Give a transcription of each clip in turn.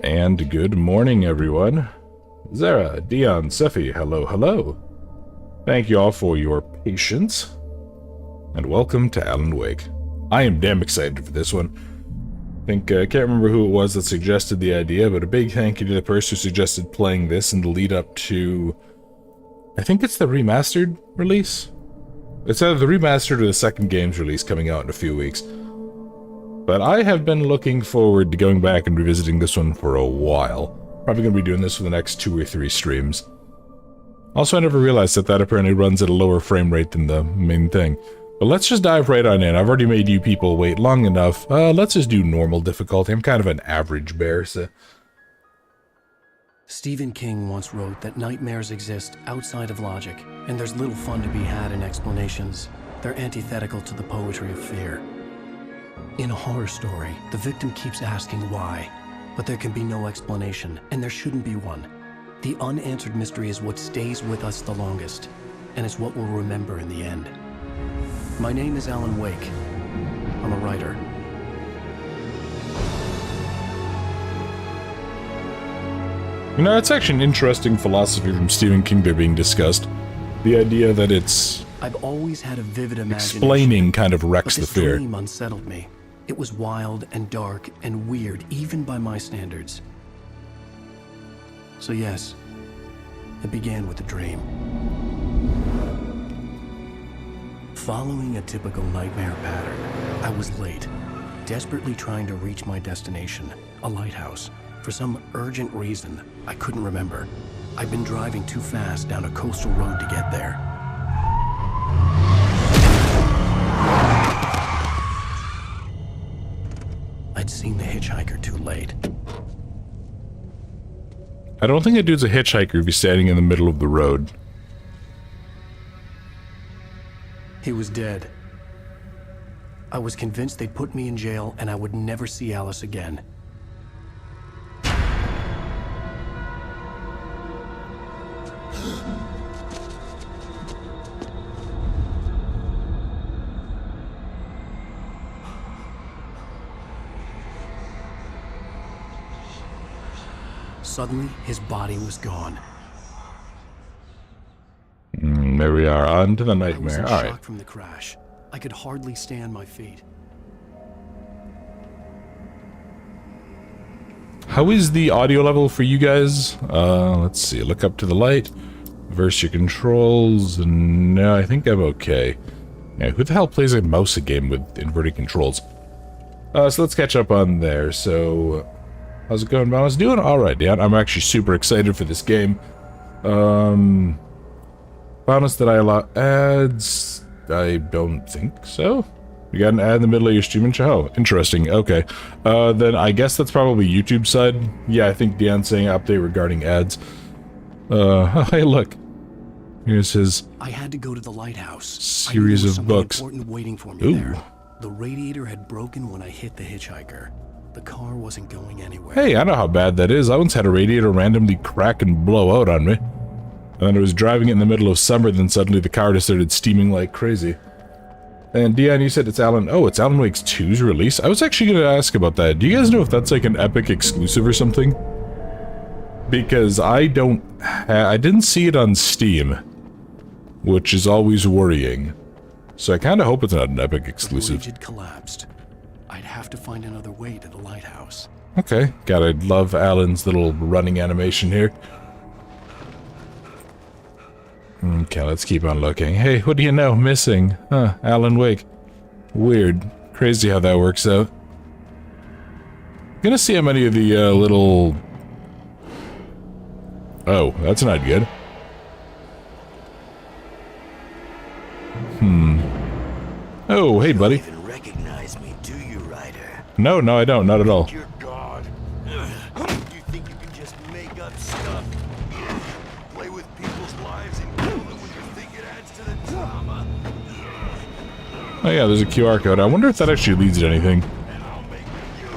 And good morning, everyone. Zara, Dion, Sephi, hello, hello. Thank you all for your patience, and welcome to Alan Wake. I am damn excited for this one. I can't remember who it was that suggested the idea, but a big thank you to the person who suggested playing this in the lead up to... I think it's the remastered release? It's either the remastered or the second game's release coming out in a few weeks. But I have been looking forward to going back and revisiting this one for a while. Probably going to be doing this for the next 2 or 3 streams. Also, I never realized that apparently runs at a lower frame rate than the main thing. But let's just dive right on in. I've already made you people wait long enough. Let's just do normal difficulty. I'm kind of an average bear, so... Stephen King once wrote that nightmares exist outside of logic, and there's little fun to be had in explanations. They're antithetical to the poetry of fear. In a horror story, the victim keeps asking why, but there can be no explanation, and there shouldn't be one. The unanswered mystery is what stays with us the longest, and it's what we'll remember in the end. My name is Alan Wake. I'm a writer. You know, it's actually an interesting philosophy from Stephen King there being discussed. The idea that it's... I've always had a vivid imagination. Explaining kind of wrecks the fear. This dream unsettled me. It was wild and dark and weird, even by my standards. So yes, it began with a dream. Following a typical nightmare pattern, I was late, desperately trying to reach my destination, a lighthouse. For some urgent reason, I couldn't remember. I'd been driving too fast down a coastal road to get there. I'd seen the hitchhiker too late. I don't think a dude's a hitchhiker if he's standing in the middle of the road. He was dead. I was convinced they'd put me in jail and I would never see Alice again. Suddenly, his body was gone. There we are, on to the nightmare. I was in Alright. shock from the crash. I could hardly stand my feet. How is the audio level for you guys? Let's see. Look up to the light. Reverse your controls. No, I think I'm okay. Yeah, who the hell plays a mouse game with inverted controls? So let's catch up on there. So, how's it going, Boundless? Doing alright, Dan. I'm actually super excited for this game. Boundless, did I allow ads? I don't think so. You got an ad in the middle of your streaming show. Oh, interesting. Okay. Then I guess that's probably YouTube's side. Yeah, I think Deion's saying update regarding ads. Hey, look. Here's his... I had to go to the lighthouse. Series of books. Important waiting for me there. The radiator had broken when I hit the hitchhiker. The car wasn't going anywhere. Hey, I know how bad that is. I once had a radiator randomly crack and blow out on me. And then I was driving it in the middle of summer, then suddenly the car just started steaming like crazy. And Dion, you said it's Alan... Oh, it's Alan Wake's 2's release? I was actually going to ask about that. Do you guys know if that's like an Epic exclusive or something? Because I didn't see it on Steam, which is always worrying. So I kind of hope it's not an Epic exclusive. The bridge had collapsed. I'd have to find another way to the lighthouse. Okay, gotta love Alan's little running animation here. Okay, let's keep on looking. Hey, what do you know? Missing. Huh, Alan Wake. Weird. Crazy how that works out. Gonna see how many of the little... Oh, that's not good. Oh, hey, buddy. You don't even recognize me, do you, Ryder? No, I don't. Not at all. You're God. You think you can just make up stuff? Play with people's lives and kill them when you think it adds to the drama? Oh yeah, there's a QR code. I wonder if that actually leads to anything. And I'll make you.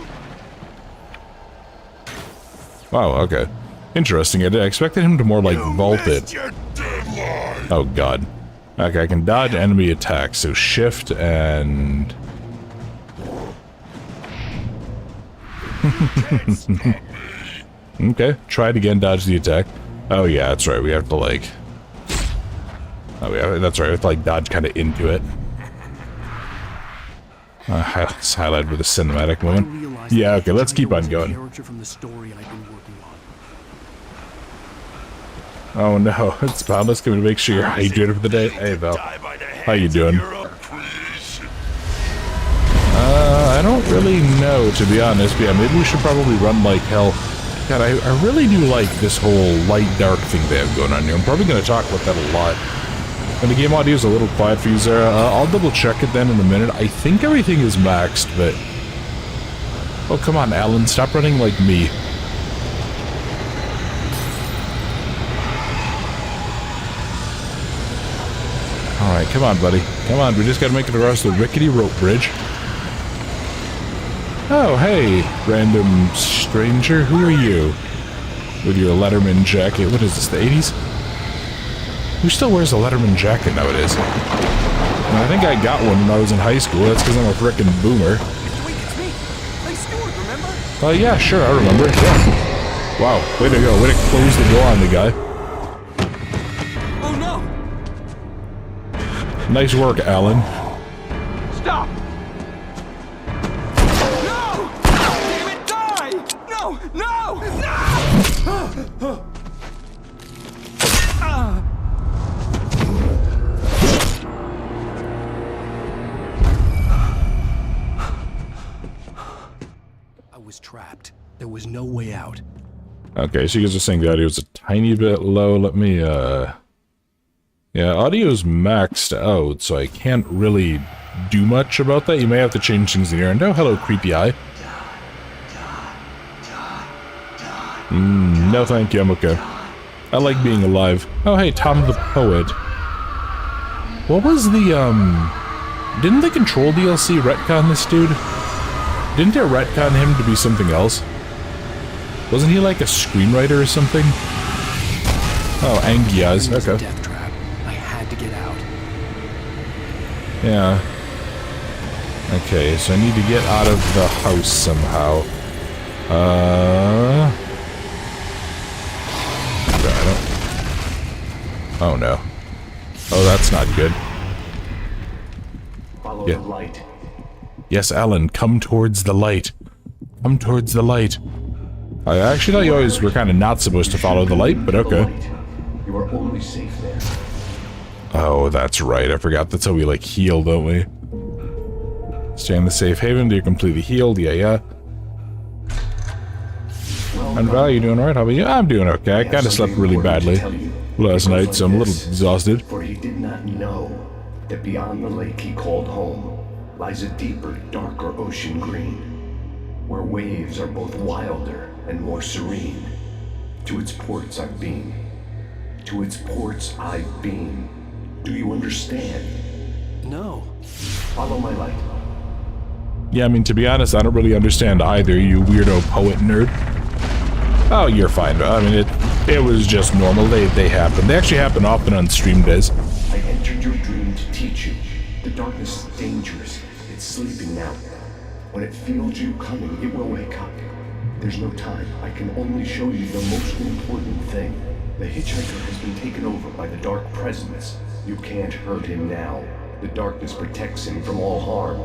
Wow, okay. Interesting. I expected him to more like vault it. Your deadline. Oh god. Okay, I can dodge enemy attacks, so shift and... Can't stop me. Okay, try it again, dodge the attack. Oh yeah, that's right, we have to like... Oh yeah, that's right, we have to like dodge kind of into it. It's highlighted with a cinematic moment. Yeah, okay, let's keep on going. Oh no, it's Boundless coming to make sure you're hydrated for the day. Hey Val, how you doing? I don't really know, to be honest, but yeah, maybe we should probably run like hell. God, I really do like this whole light-dark thing they have going on here. I'm probably going to talk about that a lot. And the game audio is a little quiet for you, Zara. I'll double-check it then in a minute. I think everything is maxed, but... Oh, come on, Alan, stop running like me. Alright, come on, buddy. Come on, we just gotta make it across the rickety rope bridge. Oh, hey, random stranger. Who are you? With your Letterman jacket. What is this, the 80s? Who still wears a Letterman jacket nowadays? And I think I got one when I was in high school. That's because I'm a frickin' boomer. Wait, it's me! Hey, Stuart, remember? Oh, yeah, sure, I remember. Yeah. Wow, way to go. Way to close the door on the guy. Oh, no! Nice work, Alan. Stop! No! Damn it, die! No! No! No! I was trapped. There was no way out. Okay, so you guys are saying the audio is a tiny bit low. Let me, yeah, audio's maxed out, so I can't really do much about that. You may have to change things in here. And oh, hello, creepy eye. No thank you, I'm okay. I like being alive. Oh, hey, Tom the Poet. What was the, didn't the Control DLC retcon this dude? Didn't it retcon him to be something else? Wasn't he like a screenwriter or something? Oh, Angiaz, okay. Death trap. I had to get out. Yeah. Okay, so I need to get out of the house somehow. Oh no. Oh, that's not good. Follow the light. Yes, Alan, come towards the light. Come towards the light. I actually thought you always were kind of not supposed to follow the light, but okay. You are only safe there. Oh, that's right. I forgot. That's how we, like, heal, don't we? Stay in the safe haven. You're completely healed. Yeah, yeah. And Val, you doing alright? How about you? I'm doing okay. I kind of slept really badly last night, so I'm a little exhausted. For he did not know that beyond the lake he called home lies a deeper, darker ocean green, where waves are both wilder and more serene. To its ports I've been. To its ports I've been. Do you understand? No. Follow my light. Yeah, I mean, to be honest, I don't really understand either, you weirdo poet nerd. Oh, you're fine. I mean, it was just normal. They happen. They actually happen often on stream days. I entered your dream to teach you. The darkness is dangerous. It's sleeping now. When it feels you coming, it will wake up. There's no time. I can only show you the most important thing. The hitchhiker has been taken over by the dark presence. You can't hurt him now. The darkness protects him from all harm.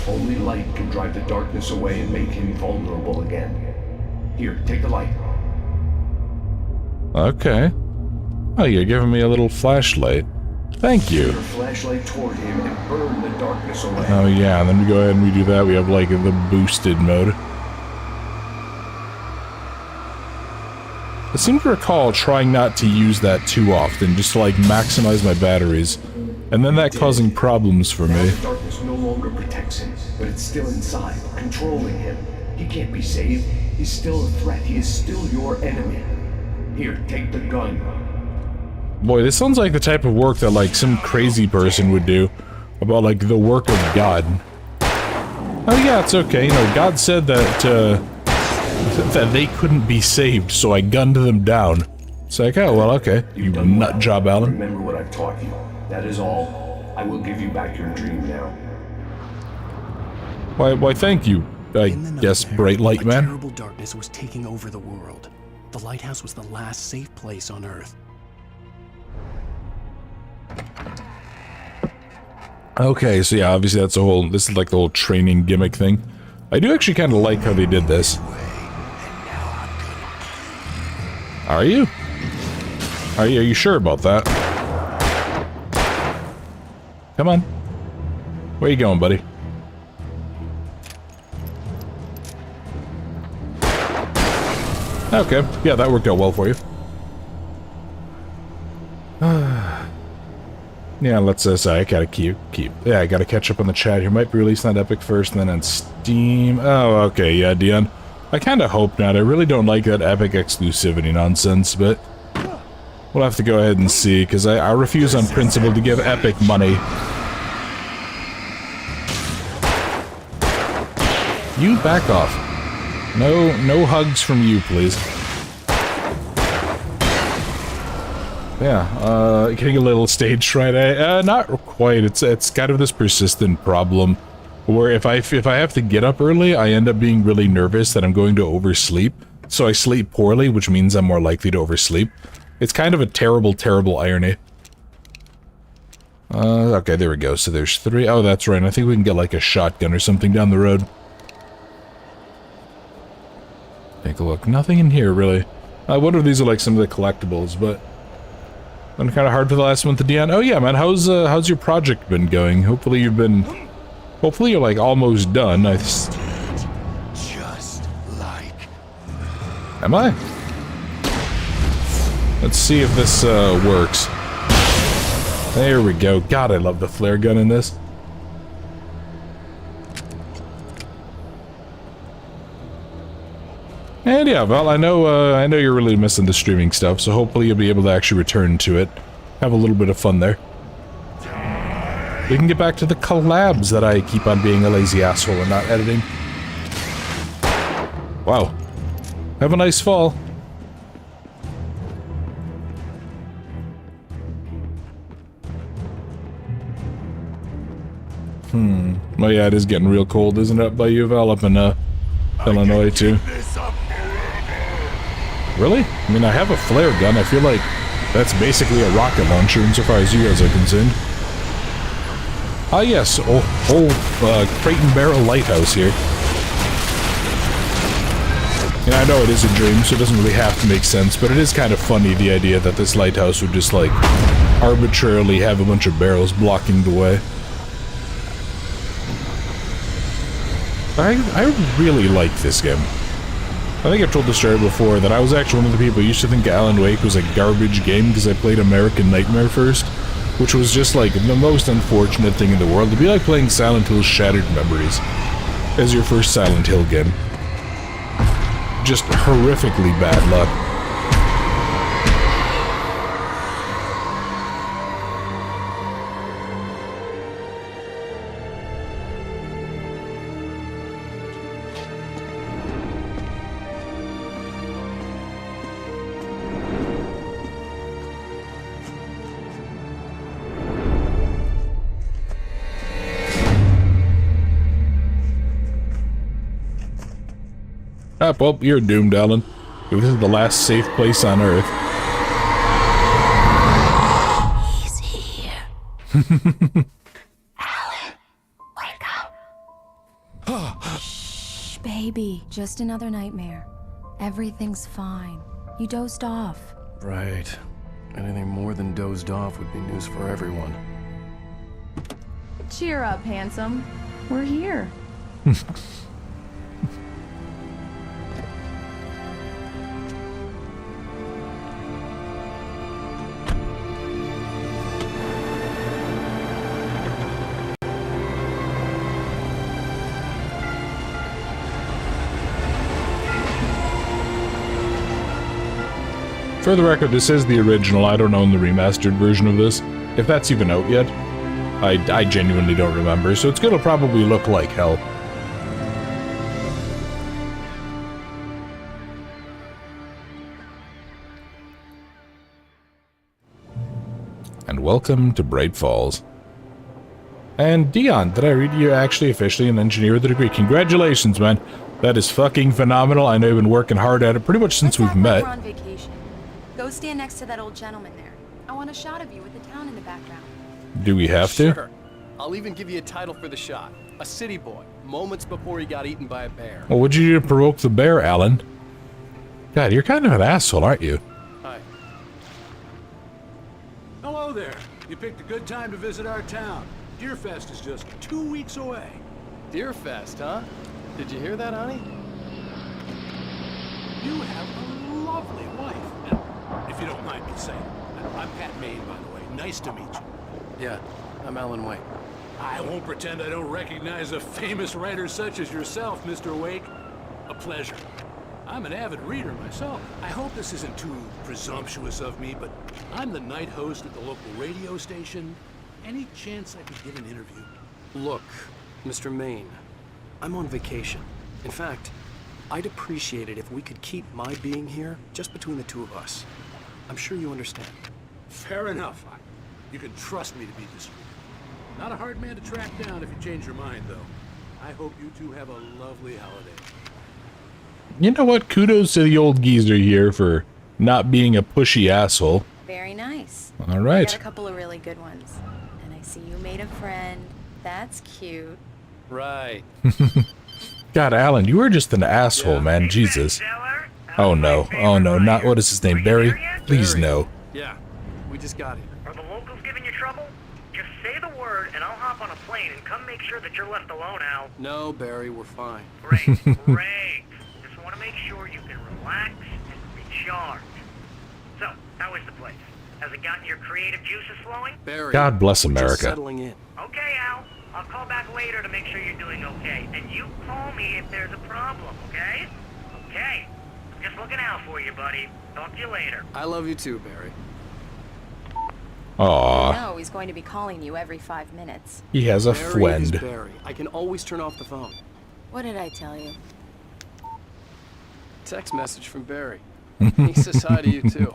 Only light can drive the darkness away and make him vulnerable again. Here, take the light. Okay. Oh, you're giving me a little flashlight. Thank you. Your flashlight toward him and burn the darkness away. Oh yeah, and then we go ahead and we do that. We have like the boosted mode. I seem to recall trying not to use that too often, just to like maximize my batteries. And then that causing problems for me. The darkness no longer protects him, but it's still inside, controlling him. He can't be saved. He's still a threat. He is still your enemy. Here, take the gun. Boy, this sounds like the type of work that like some crazy person would do. About like the work of God. Oh yeah, it's okay. You know, God said that that they couldn't be saved, so I gunned them down. It's like, oh well, okay. You nut job, Alan. Remember what I've taught you. That is all. I will give you back your dream now. Why, thank you, I In the guess, nightmare, Bright Light a Man. terrible darkness was taking over the world. The lighthouse was the last safe place on Earth. Okay, so yeah, obviously that's this is like the whole training gimmick thing. I do actually kind of like how they did this. Are you? Are you sure about that? Come on. Where you going, buddy? Okay, yeah, that worked out well for you. Yeah, let's sorry, I gotta yeah, I gotta catch up on the chat here. Might be released on Epic first and then on Steam. Oh, okay, yeah, Dion. I kinda hope not. I really don't like that Epic exclusivity nonsense, but we'll have to go ahead and see, because I refuse on principle to give Epic money. You back off. No hugs from you, please. Yeah, getting a little stage fright. Not quite. It's kind of this persistent problem where if I have to get up early, I end up being really nervous that I'm going to oversleep. So I sleep poorly, which means I'm more likely to oversleep. It's kind of a terrible, terrible irony. Okay, there we go. So there's 3. Oh, that's right. I think we can get like a shotgun or something down the road. Take a look. Nothing in here, really. I wonder if these are like some of the collectibles, but been kind of hard for the last month of Dion. Oh yeah, man. How's your project been going? Hopefully you're like almost done. Just like. Am I? Let's see if this works. There we go. God, I love the flare gun in this. And yeah, well, I know you're really missing the streaming stuff, so hopefully you'll be able to actually return to it. Have a little bit of fun there. We can get back to the collabs that I keep on being a lazy asshole and not editing. Wow. Have a nice fall. Oh yeah, it is getting real cold, isn't it, by you, Val, up in Illinois, too? Really? I mean, I have a flare gun. I feel like that's basically a rocket launcher insofar as you guys are concerned. Ah, yes. Crate and Barrel Lighthouse here. And I know it is a dream, so it doesn't really have to make sense, but it is kind of funny, the idea that this lighthouse would just, like, arbitrarily have a bunch of barrels blocking the way. I really like this game. I think I've told the story before that I was actually one of the people who used to think Alan Wake was a garbage game because I played American Nightmare first, which was just like the most unfortunate thing in the world. It'd be like playing Silent Hill Shattered Memories as your first Silent Hill game. Just horrifically bad luck. Ah, well, you're doomed, Alan. This is the last safe place on Earth. He's here. Alan, wake up. Shh, baby. Just another nightmare. Everything's fine. You dozed off. Right. Anything more than dozed off would be news for everyone. Cheer up, handsome. We're here. For the record, this is the original. I don't own the remastered version of this. If that's even out yet. I genuinely don't remember, so it's gonna probably look like hell. And welcome to Bright Falls. And Dion, did I read you're actually officially an engineer with a degree? Congratulations, man. That is fucking phenomenal. I know you've been working hard at it pretty much since we've met. We're on vacation. Go stand next to that old gentleman there. I want a shot of you with the town in the background. Do we have to? Sure. I'll even give you a title for the shot. A city boy, moments before he got eaten by a bear. Well, what'd you do to provoke the bear, Alan? God, you're kind of an asshole, aren't you? Hi. Hello there. You picked a good time to visit our town. Deerfest is just 2 weeks away. Deerfest, huh? Did you hear that, honey? You have a lovely wife. And if you don't mind me saying, I'm Pat Maine, by the way. Nice to meet you. Yeah, I'm Alan Wake. I won't pretend I don't recognize a famous writer such as yourself, Mr. Wake. A pleasure. I'm an avid reader myself. I hope this isn't too presumptuous of me, but I'm the night host at the local radio station. Any chance I could get an interview? Look, Mr. Maine, I'm on vacation. In fact, I'd appreciate it if we could keep my being here just between the two of us. I'm sure you understand. Fair enough. You can trust me to be discreet. Not a hard man to track down if you change your mind, though. I hope you two have a lovely holiday. You know what? Kudos to the old geezer here for not being a pushy asshole. Very nice. All right. Got a couple of really good ones. And I see you made a friend. That's cute. Right. God, Alan, you were just an asshole, man. Jesus. Oh no. Oh no. Not what is his name? Barry? Please no. Yeah, we just got here. Are the locals giving you trouble? Just say the word and I'll hop on a plane and come make sure that you're left alone, Al. No, Barry, we're fine. Great, great. Just want to make sure you can relax and recharge. So, how is the place? Has it gotten your creative juices flowing? Barry, God bless we're just America. settling in. Okay, Al. I'll call back later to make sure you're doing okay. And you call me if there's a problem, okay? Okay. I'm just looking out for you, buddy. Talk to you later. I love you too, Barry. Aw. No, he's going to be calling you every 5 minutes. He has a Barry is friend. Barry. I can always turn off the phone. What did I tell you? Text message from Barry. He says hi to you too.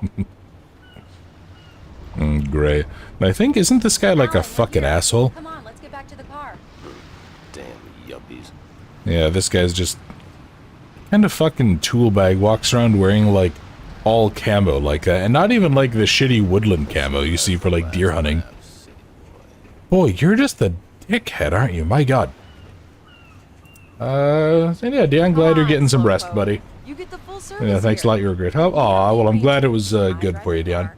Great. But I think, isn't this guy like a fucking asshole? Come on, let's get back to the car. Damn yuppies. Yeah, this guy's just kind of fucking tool bag. Walks around wearing like all camo like that, and not even like the shitty woodland camo you see for like deer hunting. Boy, you're just a dickhead, aren't you? My God. Yeah, I'm glad you're getting some rest, buddy. You get the full service. Yeah, thanks a lot. You're a great help. Aw, well, I'm glad it was good for you, Dion.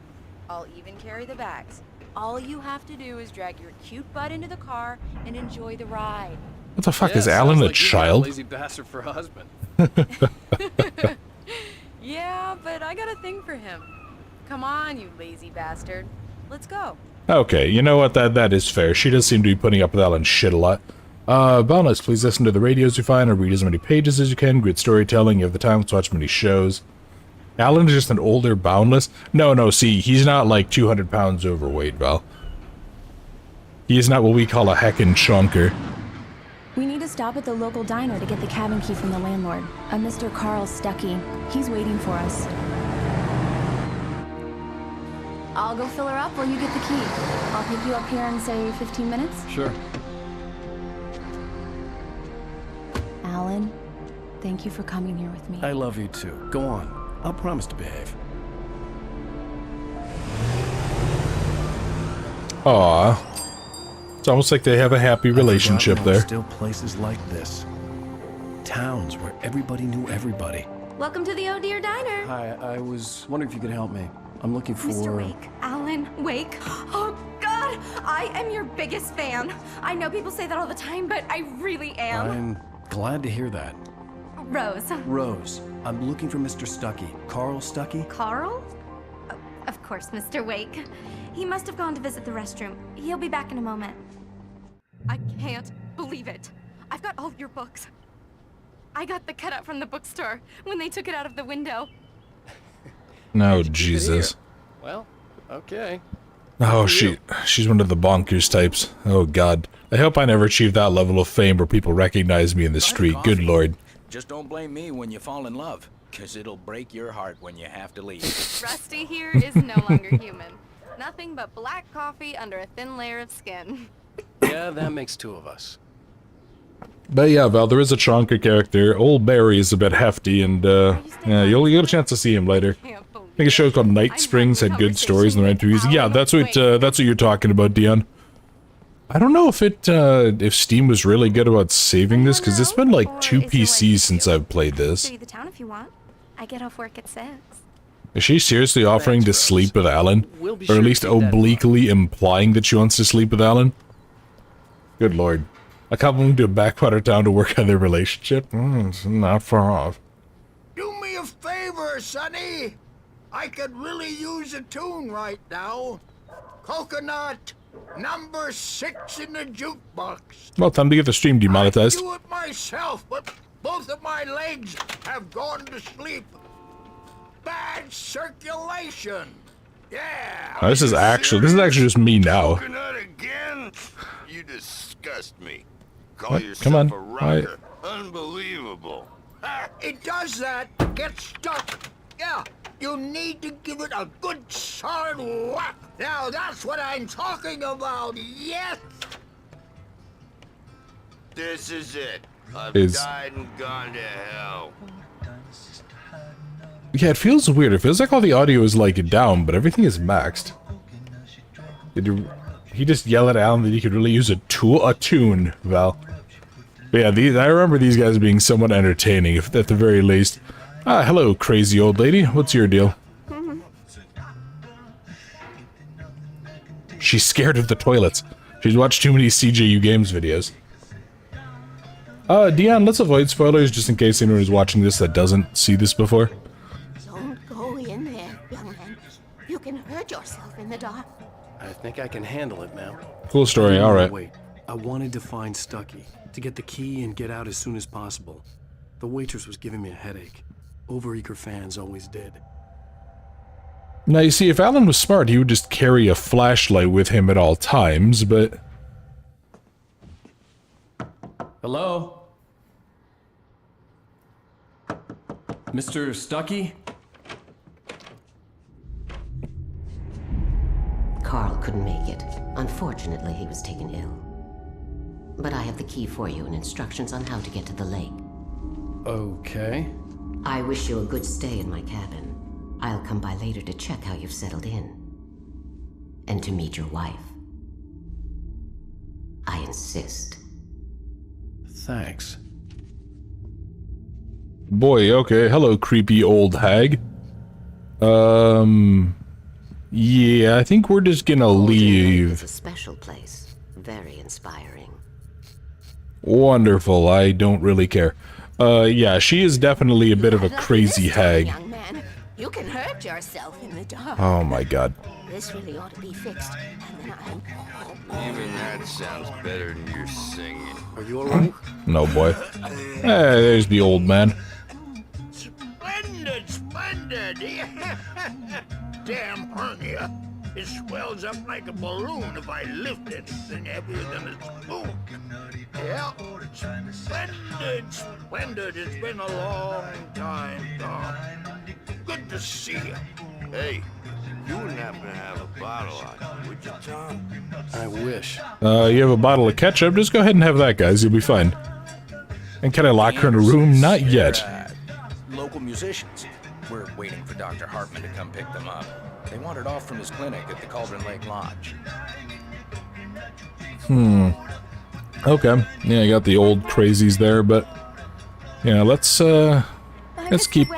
I'll even carry the bags. All you have to do is drag your cute butt into the car and enjoy the ride. What the fuck, is sounds Alan a like you got child? lazy bastard for a husband. Yeah, but I got a thing for him. Come on, you lazy bastard. Let's go. Okay, you know what? That is fair. She does seem to be putting up with Alan's shit a lot. Boundless, please listen to the radios you find and read as many pages as you can. Good storytelling. You have the time to watch many shows. Alan is just an older Boundless. No, see, he's not like 200 pounds overweight, Val. He is not what we call a heckin' chunker. We need to stop at the local diner to get the cabin key from the landlord, a Mr. Carl Stuckey. He's waiting for us. I'll go fill her up while you get the key. I'll pick you up here in, say, 15 minutes. Sure. Alan, thank you for coming here with me. I love you too. Go on. I'll promise to behave. Aw. It's almost like they have a happy relationship I've forgotten there. Still places like this. Towns where everybody knew everybody. Welcome to the Oh Dear Diner. Hi, I was wondering if you could help me. I'm looking for... Mr. Wake. Alan Wake. Oh, God! I am your biggest fan. I know people say that all the time, but I really am. I'm glad to hear that. Rose. Rose, I'm looking for Mr. Stuckey. Carl Stuckey? Carl? Oh, of course, Mr. Wake. He must have gone to visit the restroom. He'll be back in a moment. I can't believe it. I've got all your books. I got the cutout from the bookstore when they took it out of the window. No, Jesus. Well, okay. Oh, she's one of the bonkers types. Oh, God. I hope I never achieve that level of fame where people recognize me in the street. Good Lord. Just don't blame me when you fall in love, 'cause it'll break your heart when you have to leave. Rusty here is no longer human. Nothing but black coffee under a thin layer of skin. Yeah, that makes two of us. But yeah, Val, there is a Chonka character. Old Barry is a bit hefty, and yeah, you'll get a chance to see him later. I think a show called Night Springs had good stories in the right reviews. Yeah, that's what you're talking about, Dion. I don't know if Steam was really good about saving this, because it's been like 2 PCs since I've played this. Show you the town if you want. I get off work at 6. Is she seriously offering to sleep with Alan? Or at least obliquely implying that she wants to sleep with Alan? Good lord. A couple moved to a backwater town to work on their relationship? It's not far off. Do me a favor, Sonny. I could really use a tune right now. Coconut, number 6 in the jukebox. Well, time to get the stream demonetized. I do it myself, but both of my legs have gone to sleep. Bad circulation. Yeah. This is actually just me now. Coconut again? You disgust me. Call What? yourself Come on. a rocker. Unbelievable. It does that. Get stuck. Yeah. You need to give it a good solid whack. Now that's what I'm talking about. Yes. This is it. I've Is- died and gone to hell. Yeah, it feels weird. It feels like all the audio is like down, but everything is maxed. Did he just yell at Alan that he could really use a tune, Val? But yeah, I remember these guys being somewhat entertaining, if at the very least. Ah, hello, crazy old lady. What's your deal? She's scared of the toilets. She's watched too many CJU Games videos. Dion, let's avoid spoilers just in case anyone is watching this that doesn't see this before. Don't go in there, young man. You can hurt yourself in the dark. I think I can handle it, ma'am. Cool story, alright. Wait, I wanted to find Stucky, to get the key and get out as soon as possible. The waitress was giving me a headache. Overeager fans always did. Now, you see, if Alan was smart, he would just carry a flashlight with him at all times, but... Hello? Mr. Stucky? Carl couldn't make it. Unfortunately, he was taken ill. But I have the key for you and instructions on how to get to the lake. Okay. I wish you a good stay in my cabin. I'll come by later to check how you've settled in. And to meet your wife. I insist. Thanks. Boy, okay. Hello, creepy old hag. Yeah, I think we're just gonna leave. It's a special place. Very inspiring. Wonderful, I don't really care. Yeah, she is definitely a bit of a crazy hag. Young man, you can hurt yourself in the dark. Oh my god. This really ought to be fixed. And then Even that sounds better than your singing. Are you alright? No, boy. Hey, there's the old man. Splendid, splendid. Damn hernia. It swells up like a balloon if I lift anything heavier than a spoon. Yeah. Splendid, splendid. It's been a long time, Tom. Good to see you. Hey, you wouldn't happen to have a bottle on you, would you, Tom? I wish. You have a bottle of ketchup? Just go ahead and have that, guys. You'll be fine. And can I lock her in a room? Not yet. Local musicians. We're waiting for Dr. Hartman to come pick them up. They wandered off from his clinic at the Cauldron Lake Lodge. Okay. Yeah, I got the old crazies there, but... Yeah, let's keep...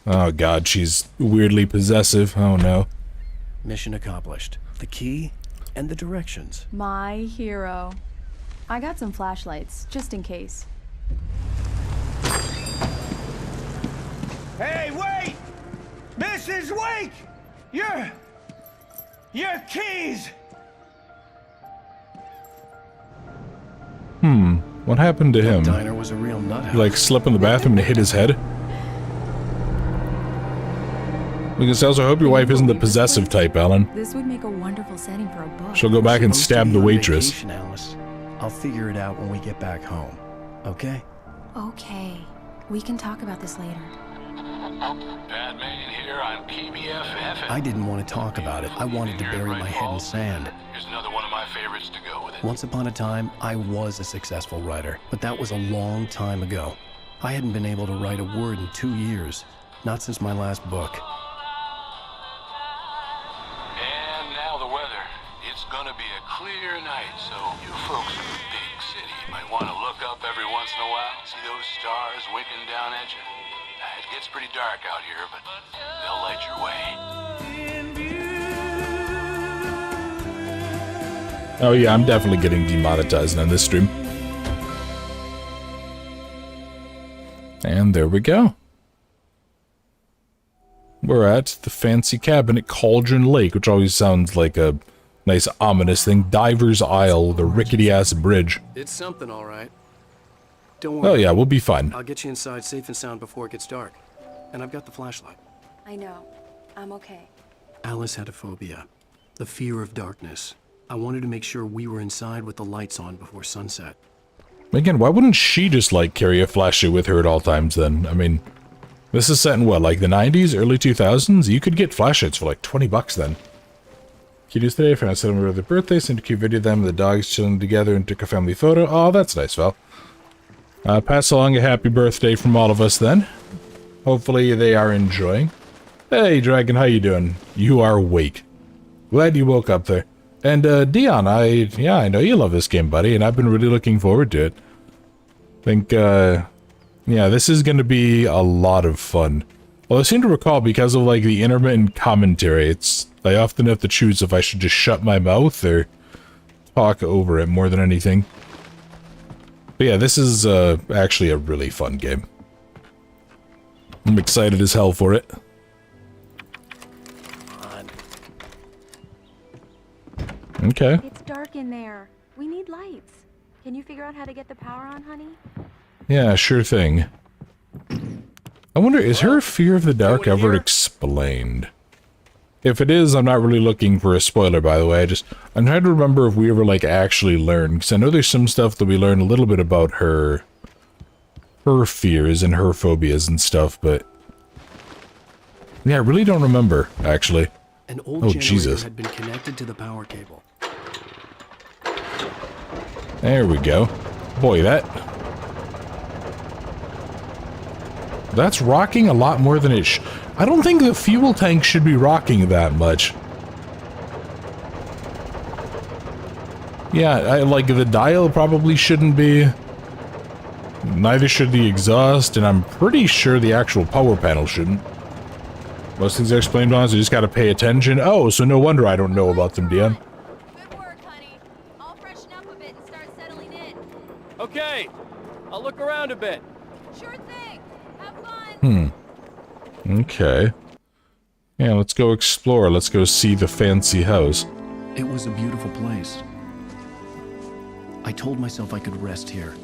Oh god, she's weirdly possessive. Oh no. Mission accomplished. The key and the directions. My hero. I got some flashlights, just in case. Hey, wait! Mrs. Wake! Your keys! What happened to him? Diner was a real nut house. He, like, slept in the bathroom and hit his head? Because I also hope your wife isn't the possessive type, Alan. This would make a wonderful setting for a book. She'll go back and Supposed to stab be the on waitress. vacation, Alice. I'll figure it out when we get back home. Okay? Okay. We can talk about this later. Batman here on PBF FAFA. I didn't want to talk about it. I wanted to bury my head in sand. Here's another one of my favorites to go with it. Once upon a time, I was a successful writer, but that was a long time ago. I hadn't been able to write a word in 2 years, not since my last book. And now the weather. It's gonna be a clear night, so you folks in the big city might want to look up every once in a while, see those stars winking down at you. It gets pretty dark out here, but they'll light your way. Oh yeah, I'm definitely getting demonetized on this stream. And there we go. We're at the fancy cabin at Cauldron Lake, which always sounds like a nice ominous thing. Diver's Isle, the rickety-ass bridge. It's something, all right. Don't worry. Oh yeah, we'll be fine. I'll get you inside safe and sound before it gets dark. And I've got the flashlight. I know. I'm okay. Alice had a phobia. The fear of darkness. I wanted to make sure we were inside with the lights on before sunset. Again, why wouldn't she just, like, carry a flashlight with her at all times then? I mean, this is set in what, like the 90s, early 2000s? You could get flashlights for like 20 bucks then. Kiddos today, found out celebrating their birthday, sent a cute video of them and the dogs chilling together and took a family photo. Oh, that's nice, Val. Pass along a happy birthday from all of us then. Hopefully they are enjoying. Hey, Dragon, how you doing? You are awake. Glad you woke up there. And, Dion, I know you love this game, buddy, and I've been really looking forward to it. Think, yeah, this is gonna be a lot of fun. Well, I seem to recall, because of, like, the intermittent commentary, I often have to choose if I should just shut my mouth or talk over it more than anything. But yeah, this is, actually a really fun game. I'm excited as hell for it. Okay. It's dark in there. We need lights. Can you figure out how to get the power on, honey? Yeah, sure thing. I wonder, is her fear of the dark ever explained? If it is, I'm not really looking for a spoiler, by the way. I'm trying to remember if we ever, like, actually learned. Because I know there's some stuff that we learn a little bit about her fears and her phobias and stuff, but... yeah, I really don't remember, actually. An old generator had been connected to the power cable. There we go. Boy, that's rocking a lot more than it I don't think the fuel tank should be rocking that much. Yeah, like, the dial probably shouldn't be. Neither should the exhaust, and I'm pretty sure the actual power panel shouldn't. Most things are explained on, so you just gotta pay attention. Oh, so no wonder I don't know about them, Dion. Good work, honey. I'll freshen up a bit and start settling in. Okay. I'll look around a bit. Sure thing. Have fun. Okay. Yeah, let's go explore. Let's go see the fancy house. It was a beautiful place. I told myself I could rest here,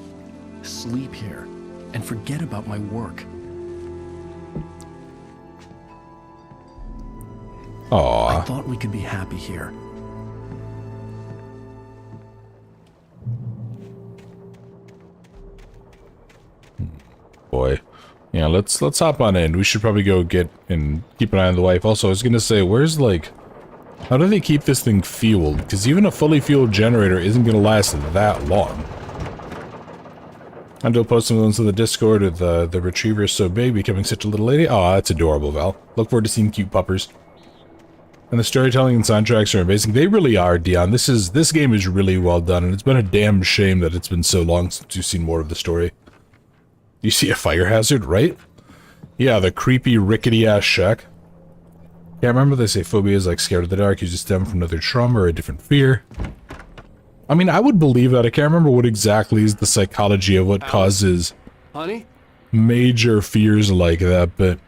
sleep here, and forget about my work. Aww. I thought we could be happy here. Boy. Yeah, let's hop on in. We should probably go get and keep an eye on the wife. Also, I was gonna say, where's, like... how do they keep this thing fueled? Because even a fully fueled generator isn't gonna last that long. And I'll post some of those in the Discord of the retriever is so big, becoming such a little lady. Aw, that's adorable, Val. Look forward to seeing cute puppers. And the storytelling and soundtracks are amazing. They really are, Dion. This game is really well done, and it's been a damn shame that it's been so long since you've seen more of the story. You see a fire hazard, right? Yeah, the creepy, rickety-ass shack. Yeah, I remember they say phobias like scared of the dark usually stem from another trauma or a different fear. I mean, I would believe that. I can't remember what exactly is the psychology of what causes major fears like that, but...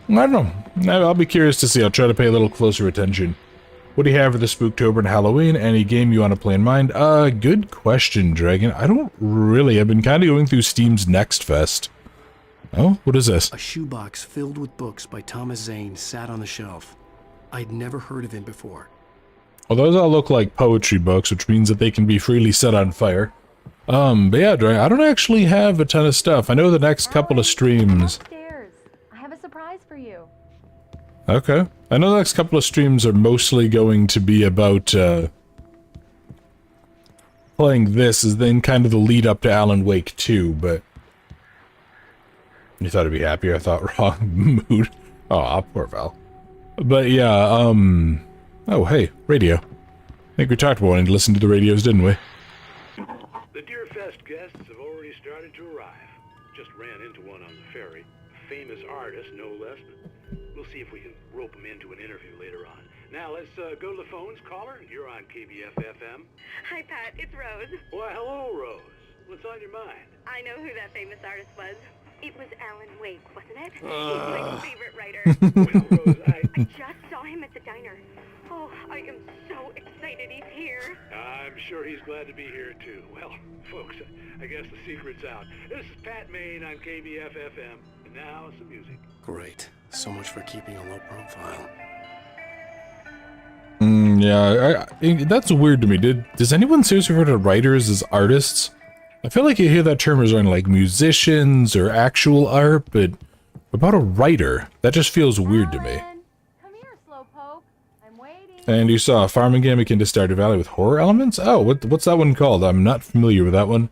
I don't know. I'll be curious to see. I'll try to pay a little closer attention. What do you have for the Spooktober and Halloween? Any game you want to play in mind? Good question, Dragon. I don't really. I've been kind of going through Steam's Next Fest. Oh, what is this? A shoebox filled with books by Thomas Zane sat on the shelf. I'd never heard of him before. Well, those all look like poetry books, which means that they can be freely set on fire. But yeah, Dragon, I don't actually have a ton of stuff. I know the next couple of streams... Upstairs. I have a surprise for you. Okay. I know the next couple of streams are mostly going to be about, playing this as then kind of the lead up to Alan Wake 2, but... You thought I'd be happier? I thought wrong mood. Aw, poor Val. But yeah, oh, hey, radio. I think we talked about wanting to listen to the radios, didn't we? The Deerfest guests have already started to arrive. Just ran into one on the ferry. A famous artist, no less. We'll see if we can rope him into an interview later on. Now, let's go to the phones. Caller, you're on KBF-FM. Hi, Pat. It's Rose. Why, hello, Rose. What's on your mind? I know who that famous artist was. It was Alan Wake, wasn't it? He's my favorite writer. Well, Rose, I just saw him at the diner. Oh, I am so excited he's here. I'm sure he's glad to be here, too. Well, folks, I guess the secret's out. This is Pat Maine on KBF-FM. And now, some music. Great. So much for keeping a low profile. Yeah, that's weird to me. Does anyone seriously refer to writers as artists? I feel like you hear that term as on like musicians or actual art, but about a writer, that just feels weird to me. Come here, Slowpoke. I'm waiting. And you saw a farming game akin to Stardew Valley with horror elements? Oh, what's that one called? I'm not familiar with that one.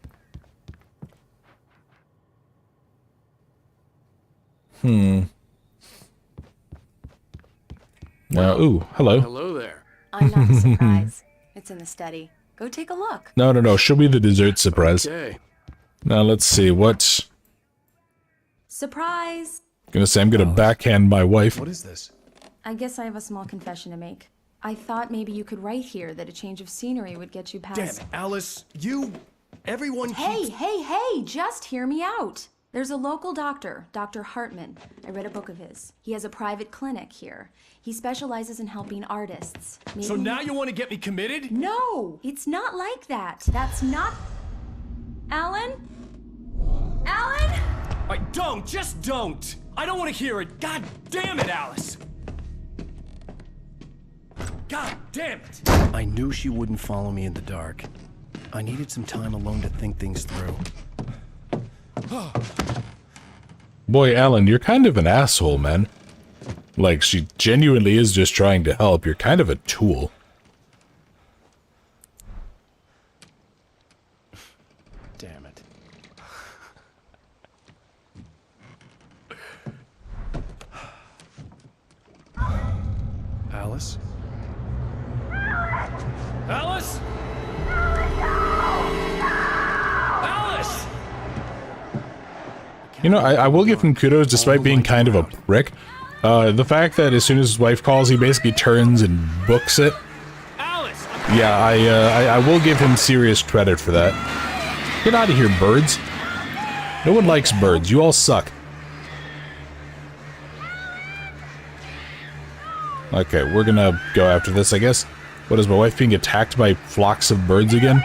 Ooh, hello. Hello there. I'm not the surprise. It's in the study. Go take a look. No, show me the dessert surprise. Okay. Now let's see, what... Surprise! Gonna say I'm gonna backhand my wife. What is this? I guess I have a small confession to make. I thought maybe you could write here that a change of scenery would get you past... Damn it, Alice, everyone keeps... Hey, just hear me out. There's a local doctor, Dr. Hartman. I read a book of his. He has a private clinic here. He specializes in helping artists. So now you want to get me committed? No, it's not like that. That's not... Alan? Just don't! I don't want to hear it. God damn it, Alice! God damn it! I knew she wouldn't follow me in the dark. I needed some time alone to think things through. Boy, Alan, you're kind of an asshole, man. Like, she genuinely is just trying to help. You're kind of a tool. Damn it. Alice? Alice? Alice! You know, I will give him kudos despite being kind of a prick. The fact that as soon as his wife calls, he basically turns and books it. Alice! Yeah, I will give him serious credit for that. Get out of here, birds. No one likes birds. You all suck. Okay, we're gonna go after this, I guess. What, is my wife being attacked by flocks of birds again?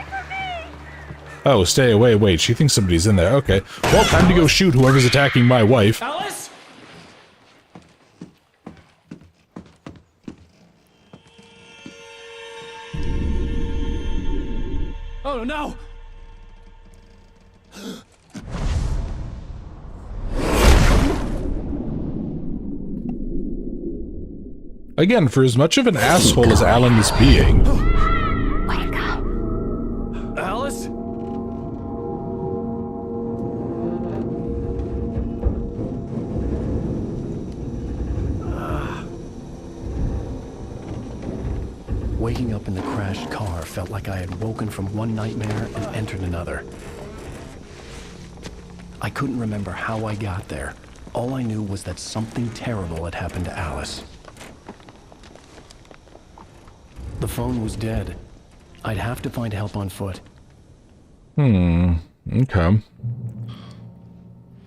Oh, stay away. Wait, she thinks somebody's in there. Okay. Well, time to go shoot whoever's attacking my wife. Alice? Oh, no! Again, for as much of an asshole as Alan is being... Wake up. Alice? Waking up in the crashed car felt like I had woken from one nightmare and entered another. I couldn't remember how I got there. All I knew was that something terrible had happened to Alice. The phone was dead. I'd have to find help on foot. Okay.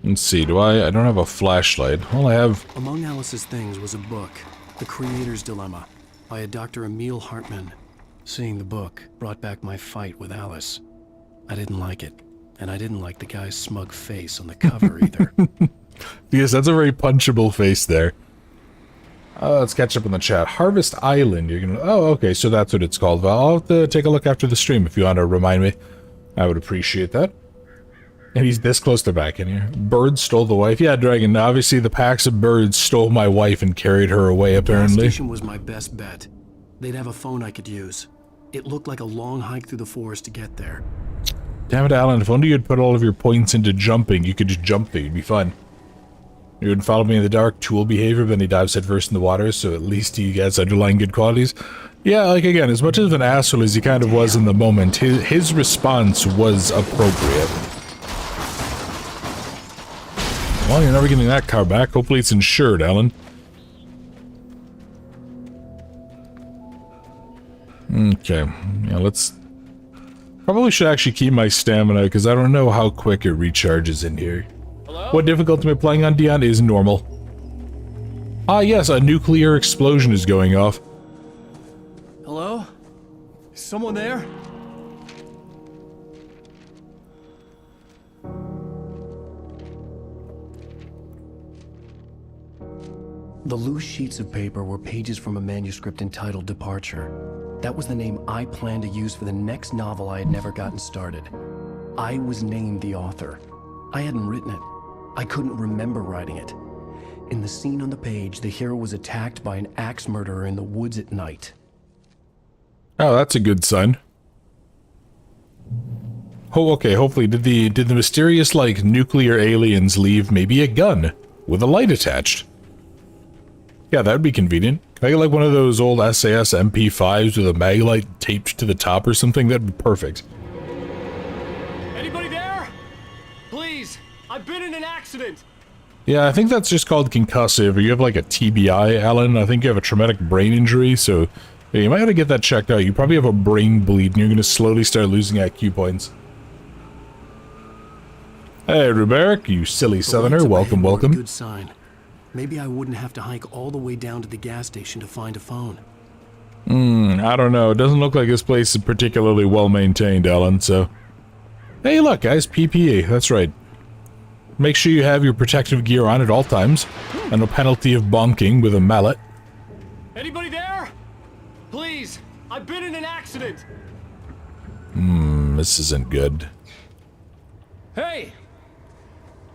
Let's see, I don't have a flashlight. All I have... Among Alice's things was a book, The Creator's Dilemma, by a Dr. Emil Hartman. Seeing the book brought back my fight with Alice. I didn't like it, and I didn't like the guy's smug face on the cover either. Yes, that's a very punchable face there. Let's catch up on the chat. Harvest Island, you're gonna... Oh, okay, so that's what it's called. I'll have to take a look after the stream if you want to remind me. I would appreciate that. And he's this close to back in here. Birds stole the wife. Yeah, Dragon, obviously the packs of birds stole my wife and carried her away, apparently. The station was my best bet. They'd have a phone I could use. It looked like a long hike through the forest to get there. Damn it, Alan, if only you'd put all of your points into jumping, you could just jump there, you'd be fun. You wouldn't follow me in the dark, tool behavior, but then he dives headfirst in the water, so at least he has underlying good qualities. Yeah, like again, as much of an asshole as he kind of was in the moment, his response was appropriate. Well, you're never getting that car back. Hopefully it's insured, Alan. Okay, yeah, let's... Probably should actually keep my stamina, because I don't know how quick it recharges in here. Hello? What difficulty am I playing on, Dion? Is normal. Ah, yes, a nuclear explosion is going off. Hello? Is someone there? The loose sheets of paper were pages from a manuscript entitled Departure. That was the name I planned to use for the next novel I had never gotten started. I was named the author. I hadn't written it. I couldn't remember writing it. In the scene on the page, the hero was attacked by an axe murderer in the woods at night. Oh, that's a good sign. Oh, okay, hopefully, did the mysterious, like, nuclear aliens leave maybe a gun with a light attached? Yeah, that would be convenient. Can I get like one of those old SAS MP5s with a mag light taped to the top or something? That'd be perfect. Anybody there? Please, I've been in an accident. Yeah, I think that's just called concussive, or you have like a TBI, Alan. I think you have a traumatic brain injury, so yeah, you might want to get that checked out. You probably have a brain bleed, and you're going to slowly start losing IQ points. Hey, Ruberic, you silly southerner. Welcome, welcome. Good sign. Maybe I wouldn't have to hike all the way down to the gas station to find a phone. I don't know. It doesn't look like this place is particularly well maintained, Alan, so... Hey, look, guys, PPE. That's right. Make sure you have your protective gear on at all times, and no penalty of bonking with a mallet. Anybody there? Please, I've been in an accident. This isn't good. Hey!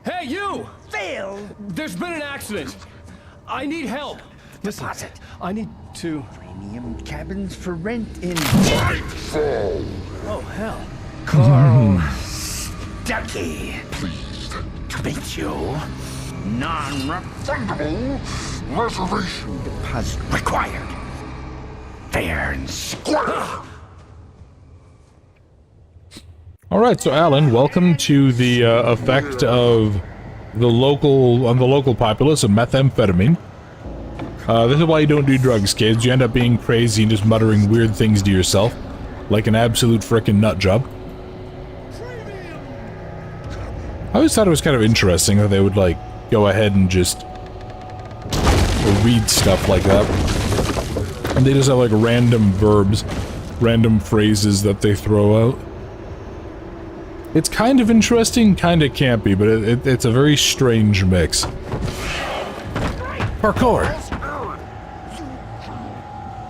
Hey, you! Phil! There's been an accident. I need help. Listen, I need to... Premium cabins for rent in... Oh, hell. Carl Stucky. Pleased to meet you. Non-refundable reservation deposit required. Fair and square. Alright, so Alan, welcome to the effect of the local populace of methamphetamine. This is why you don't do drugs, kids. You end up being crazy and just muttering weird things to yourself. Like an absolute frickin' nut job. I always thought it was kind of interesting how they would, like, go ahead and just read stuff like that. And they just have, like, random verbs, random phrases that they throw out. It's kind of interesting, kind of campy, but it's a very strange mix. Parkour!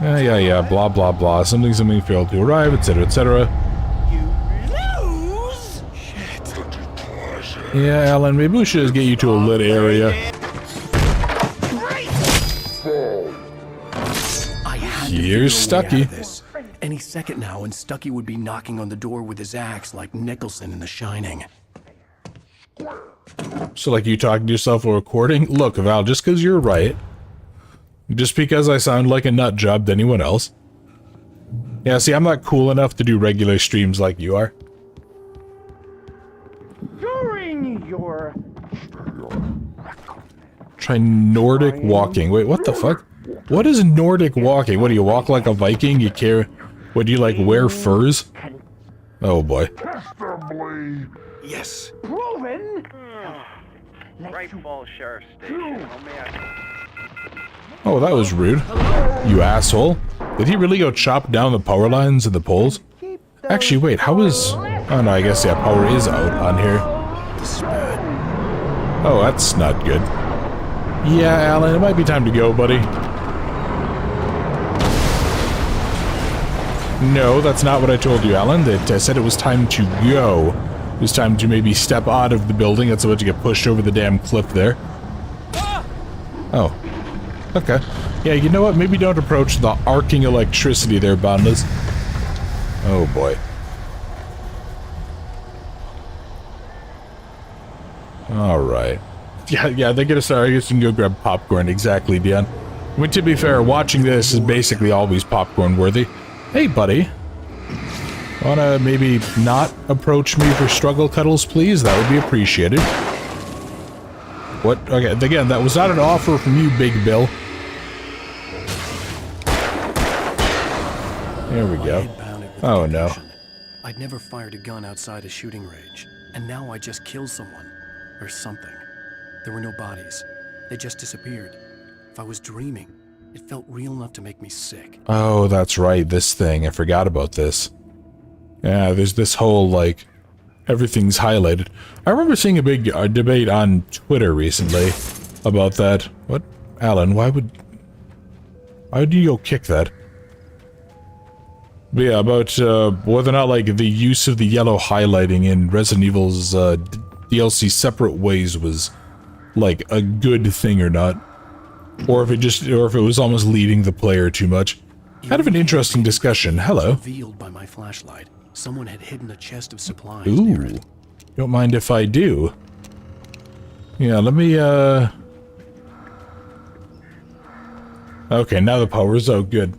Yeah, blah, blah, blah. Something failed to arrive, etc., etc. Yeah, Alan, maybe we should just get you to a lit area. Here's Stucky. Any second now, and Stucky would be knocking on the door with his axe like Nicholson in The Shining. So, like, you talking to yourself while recording? Look, Val, just because you're right, just because I sound like a nut job to anyone else. Yeah, see, I'm not cool enough to do regular streams like you are. During your... Try Nordic walking. Wait, what the fuck? What is Nordic walking? What, do you walk like a Viking? You care... What, do you, like, wear furs? Oh, boy. Yes. Proven. Right Falls Sheriff Station. Oh, that was rude. You asshole. Did he really go chop down the power lines and the poles? Actually, wait, how is... Oh, no, I guess, yeah, power is out on here. This is bad. Oh, that's not good. Yeah, Alan, it might be time to go, buddy. No, that's not what I told you, Alan. I said it was time to go. It's time to maybe step out of the building. That's about to get pushed over the damn cliff there. Oh. Okay. Yeah, you know what? Maybe don't approach the arcing electricity there, Boundless. Oh, boy. Alright. Yeah, they get a start. I guess you can go grab popcorn. Exactly, Dion. I mean, to be fair, watching this is basically always popcorn worthy. Hey, buddy. Wanna maybe not approach me for struggle cuddles, please? That would be appreciated. What? Okay, again, that was not an offer from you, Big Bill. There we go. Oh, no. I'd never fired a gun outside a shooting range, and now I just killed someone. Or something. There were no bodies. They just disappeared. If I was dreaming, it felt real enough to make me sick. Oh, that's right, this thing. I forgot about this. Yeah, there's this whole, like, everything's highlighted. I remember seeing a big debate on Twitter recently about that. What? Alan, why would you go kick that? But yeah, about whether or not, like, the use of the yellow highlighting in Resident Evil's DLC Separate Ways was, like, a good thing or not. Or if it was almost leading the player too much. Kind of an interesting discussion. Hello. Revealed by my flashlight. Someone had hidden a chest of supplies. Ooh. Don't mind if I do. Yeah, let me, Okay, now the power's out. Good.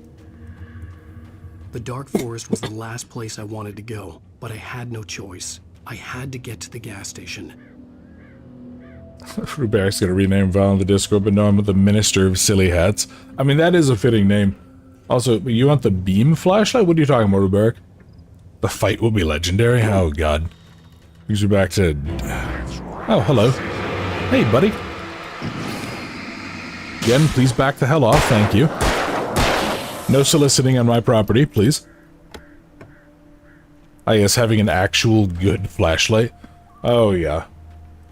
The Dark Forest was the last place I wanted to go, but I had no choice. I had to get to the gas station. Rubarik's gonna rename Val in the Discord, but no, I'm the Minister of Silly Hats. I mean, that is a fitting name. Also, you want the beam flashlight? What are you talking about, Rubarik? The fight will be legendary? Oh, God. Brings you back to... Oh, hello. Hey, buddy. Again, please back the hell off, thank you. No soliciting on my property, please. I guess having an actual good flashlight. Oh, yeah.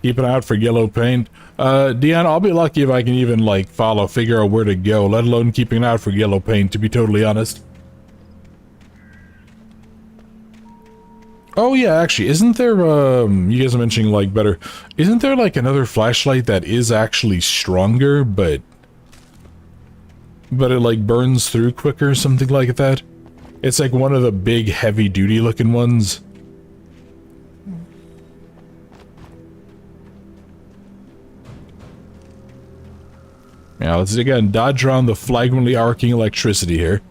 Keep an eye out for yellow paint. Dion, I'll be lucky if I can even, like, figure out where to go, let alone keeping an eye out for yellow paint, to be totally honest. Oh, yeah, actually, isn't there, you guys are mentioning, like, better... Isn't there, like, another flashlight that is actually stronger, but it, like, burns through quicker, something like that? It's, like, one of the big, heavy-duty looking ones. Now, let's, again, dodge around the flagrantly arcing electricity here.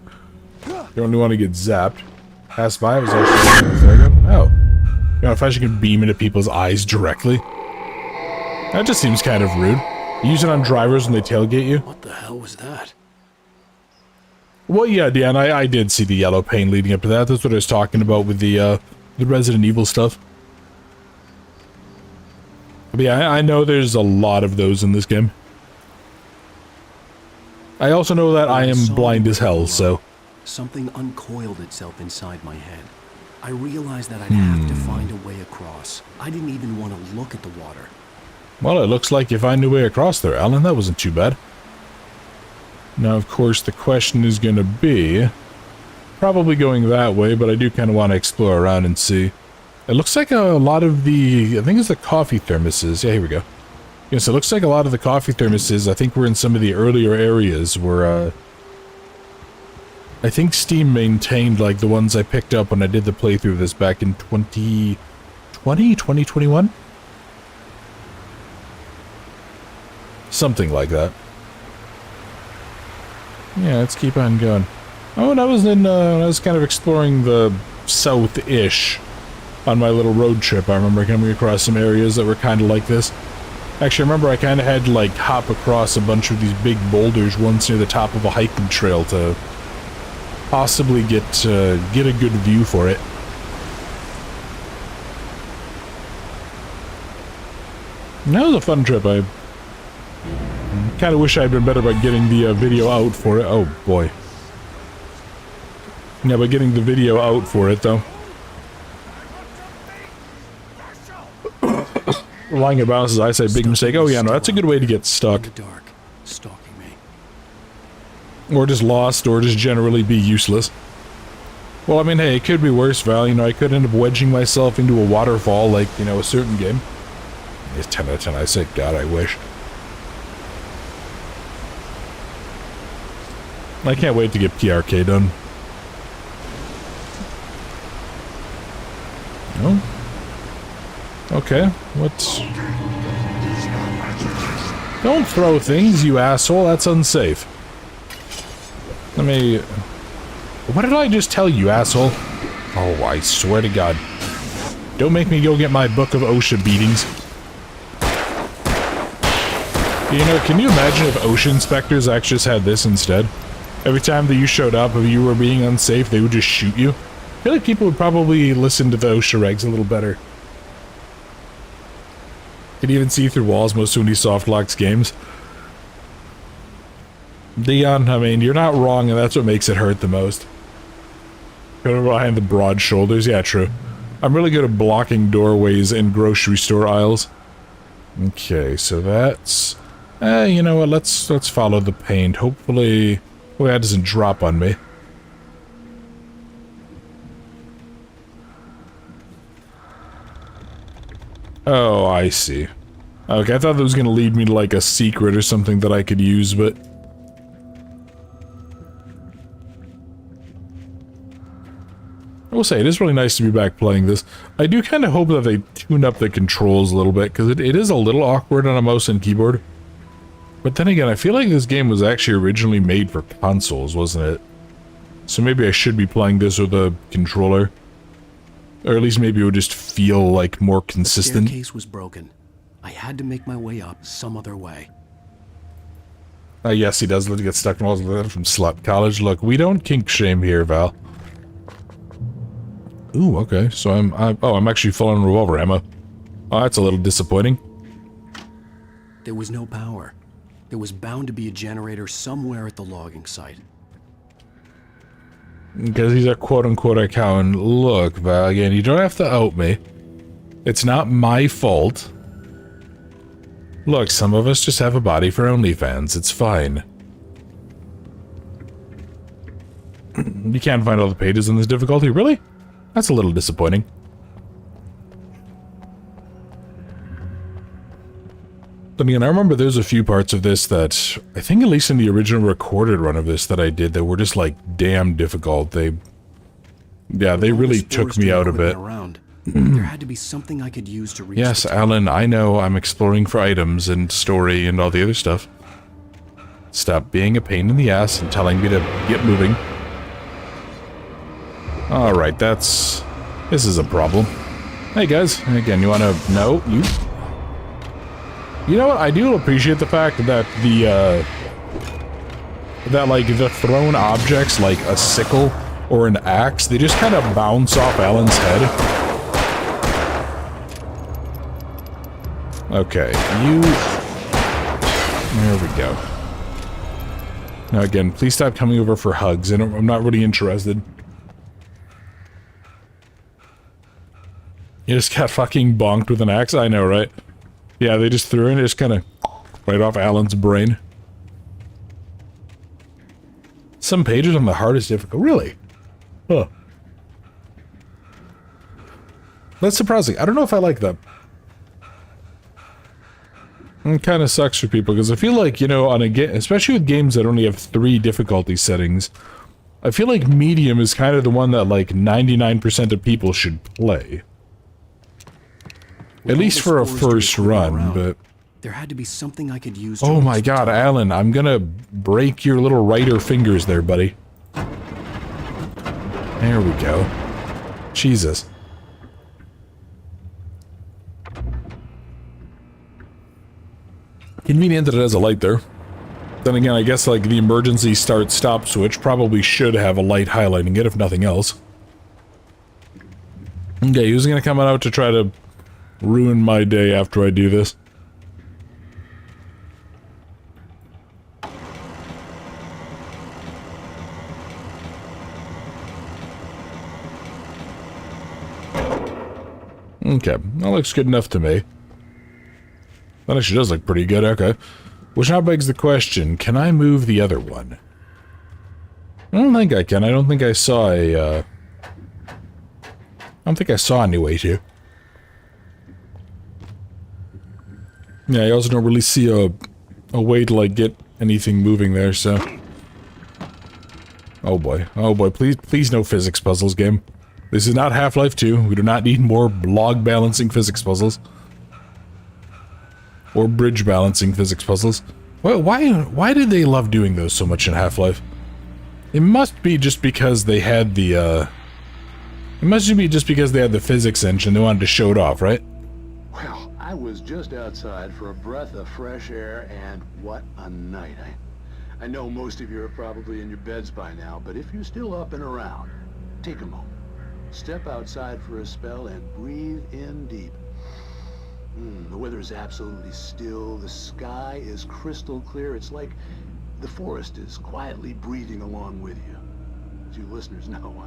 You only want to get zapped. Pass by, it was actually... Oh. You know, if I can beam into people's eyes directly. That just seems kind of rude. Use it on drivers when they tailgate you. What the hell was that? Well, yeah, Dan, I did see the yellow paint leading up to that. That's what I was talking about with the Resident Evil stuff. But yeah, I know there's a lot of those in this game. I also know that I am blind as hell, so... Something uncoiled itself inside my head. I realized that I'd have to find a way across. I didn't even want to look at the water. Well, it looks like you find a way across there, Alan. That wasn't too bad. Now, of course, the question is going to be... Probably going that way, but I do kind of want to explore around and see. It looks like a lot of the... I think it's the coffee thermoses. Yeah, here we go. Yes, it looks like a lot of the coffee thermoses, I think we're in some of the earlier areas where, I think Steam maintained, like, the ones I picked up when I did the playthrough of this back in 2020? 2021? Something like that. Yeah, let's keep on going. Oh, and I was in, I was kind of exploring the south-ish on my little road trip. I remember coming across some areas that were kind of like this. Actually, I remember I kind of had to, like, hop across a bunch of these big boulders once near the top of a hiking trail to possibly get a good view for it. And that was a fun trip. I kind of wish I'd been better about getting the video out for it. Oh, boy. Yeah, by getting the video out for it, though. Lying about bounces, I say big mistake. Oh yeah, no, that's a good way to get stuck. In the dark, stalking me. Or just lost, or just generally be useless. Well, I mean, hey, it could be worse, Val. You know, I could end up wedging myself into a waterfall like, you know, a certain game. It's 10 out of 10. I say, God, I wish. I can't wait to get PRK done. No? Okay, what's... Don't throw things, you asshole. That's unsafe. Let me... What did I just tell you, asshole? Oh, I swear to God. Don't make me go get my book of OSHA beatings. You know, can you imagine if OSHA inspectors actually just had this instead? Every time that you showed up, if you were being unsafe, they would just shoot you. I feel like people would probably listen to the OSHA regs a little better. Could even see through walls most Sony Softlocks games. Dion, I mean, you're not wrong, and that's what makes it hurt the most. Go behind the broad shoulders, yeah, true. I'm really good at blocking doorways in grocery store aisles. Okay, so that's... you know what, let's follow the paint. Hopefully that doesn't drop on me. Oh, I see. Okay, I thought that was going to lead me to like a secret or something that I could use, but... I will say, it is really nice to be back playing this. I do kind of hope that they tune up the controls a little bit, because it is a little awkward on a mouse and keyboard. But then again, I feel like this game was actually originally made for consoles, wasn't it? So maybe I should be playing this with a controller. Or at least maybe it would just feel like more consistent. The staircase was broken. I had to make my way up some other way. Yes, he does let to get stuck in walls from Slut College. Look, we don't kink shame here, Val. Ooh, okay. So I'm actually full on revolver ammo. Oh, that's a little disappointing. There was no power. There was bound to be a generator somewhere at the logging site. Because he's a quote-unquote accountant. Look, Val, again, you don't have to out me. It's not my fault. Look, some of us just have a body for OnlyFans. It's fine. You can't find all the pages in this difficulty, really? That's a little disappointing. Then again, I remember there's a few parts of this that, I think at least in the original recorded run of this that I did, that were just like damn difficult. They really took me out a bit. There had to be something I could use to reach. Yes, Alan, I know I'm exploring for items and story and all the other stuff. Stop being a pain in the ass and telling me to get moving. Alright, this is a problem. Hey guys, again, you wanna... No, you... You know what, I do appreciate the fact that the thrown objects, like a sickle or an axe, they just kind of bounce off Alan's head. Okay, there we go. Now again, please stop coming over for hugs, and I'm not really interested. You just got fucking bonked with an axe? I know, right? Yeah, they just threw it and it just kind of right off Alan's brain. Some pages on the hardest difficult. Really? Huh. That's surprising. I don't know if I like that. It kind of sucks for people, because I feel like, you know, on a game, especially with games that only have 3 difficulty settings, I feel like medium is kind of the one that, like, 99% of people should play. At least for a first run, but... There had to be something I could use. Oh my god, Alan, I'm gonna break your little writer fingers there, buddy. There we go. Jesus. Convenient that it has a light there. Then again, I guess like the emergency start-stop switch probably should have a light highlighting it, if nothing else. Okay, who's gonna come out to try to ruin my day after I do this? Okay, that looks good enough to me. That actually does look pretty good, okay. Which now begs the question, can I move the other one? I don't think I can. I don't think I saw a don't think I saw any way to. Yeah, I also don't really see a way to, like, get anything moving there, so... Oh boy, please no physics puzzles, game. This is not Half-Life 2, we do not need more log balancing physics puzzles. Or bridge balancing physics puzzles. Why did they love doing those so much in Half-Life? It must be just because they had the, It must be just because they had the physics engine, they wanted to show it off, right? Well, I was just outside for a breath of fresh air, and what a night. I know most of you are probably in your beds by now, but if you're still up and around, take a moment. Step outside for a spell and breathe in deep. The weather is absolutely still. The sky is crystal clear. It's like the forest is quietly breathing along with you. As you listeners know,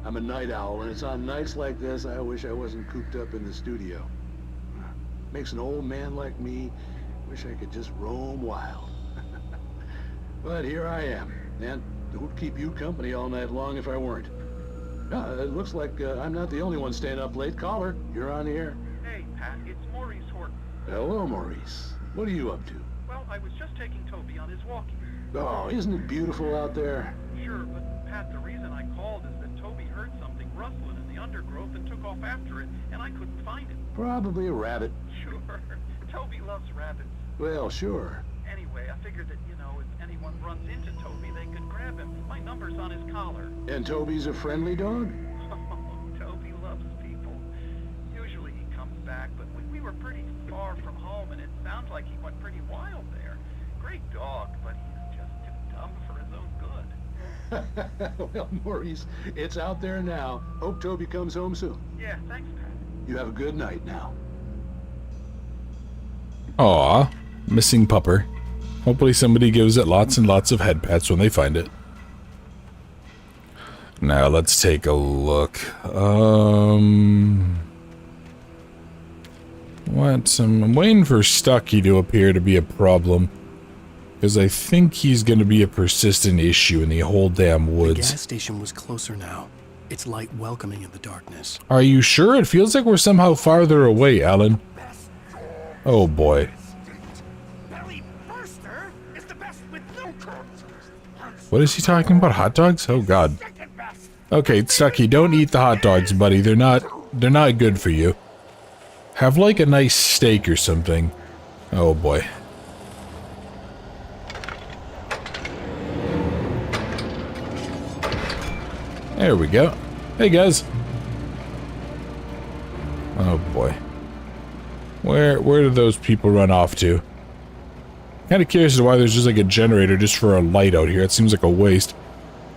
I'm a night owl, and it's on nights like this I wish I wasn't cooped up in the studio. Makes an old man like me wish I could just roam wild. But here I am, and it would keep you company all night long if I weren't. It looks like I'm not the only one staying up late. Caller, you're on the air. Hey, Pat, it's Maurice Horton. Hello, Maurice. What are you up to? Well, I was just taking Toby on his walkie. Oh, isn't it beautiful out there? Sure, but Pat, the reason I called is that Toby heard something rustling in the undergrowth and took off after it, and I couldn't find it. Probably a rabbit. Sure. Toby loves rabbits. Well, sure. Anyway, I figured that, you know, if anyone runs into Toby, they could grab him. My number's on his collar. And Toby's a friendly dog? Oh, Toby loves people. Usually he comes back, but we were pretty far from home, and it sounds like he went pretty wild there. Great dog, but he's just too dumb for his own good. Well, Maurice, it's out there now. Hope Toby comes home soon. Yeah, thanks, Pat. You have a good night now. Aw, missing pupper. Hopefully somebody gives it lots and lots of head pats when they find it. Now let's take a look. What? I'm waiting for Stucky to appear to be a problem. Because I think he's going to be a persistent issue in the whole damn woods. The gas station was closer now. Its light welcoming in the darkness. Are you sure? It feels like we're somehow farther away, Alan. Oh boy. What is he talking about? Hot dogs? Oh god. Okay, Stucky, don't eat the hot dogs, buddy. They're not good for you. Have like a nice steak or something. Oh boy. There we go. Hey guys. Oh boy. Where do those people run off to? Kind of curious as to why there's just like a generator just for a light out here. It seems like a waste.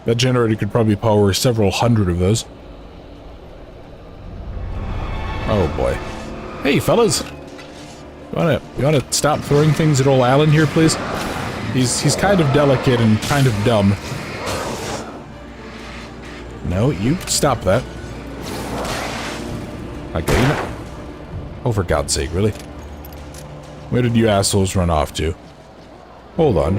That generator could probably power several hundred of those. Oh boy. Hey fellas. You wanna stop throwing things at old Alan here, please? He's kind of delicate and kind of dumb. No, you stop that. Okay, you know. Oh, for God's sake, really? Where did you assholes run off to? Hold on,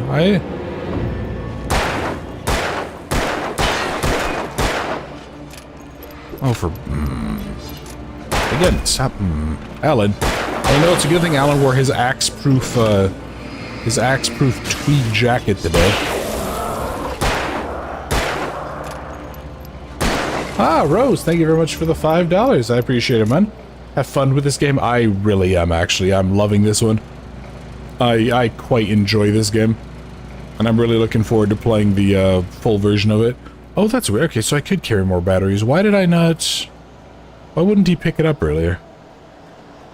Oh, for... Again, stop... Alan. Oh no, it's a good thing Alan wore his axe-proof tweed jacket today. Ah, Rose, thank you very much for the $5. I appreciate it, man. Have fun with this game. I really am, actually. I'm loving this one. I quite enjoy this game. And I'm really looking forward to playing the full version of it. Oh, that's weird. Okay, so I could carry more batteries. Why did I not... Why wouldn't he pick it up earlier?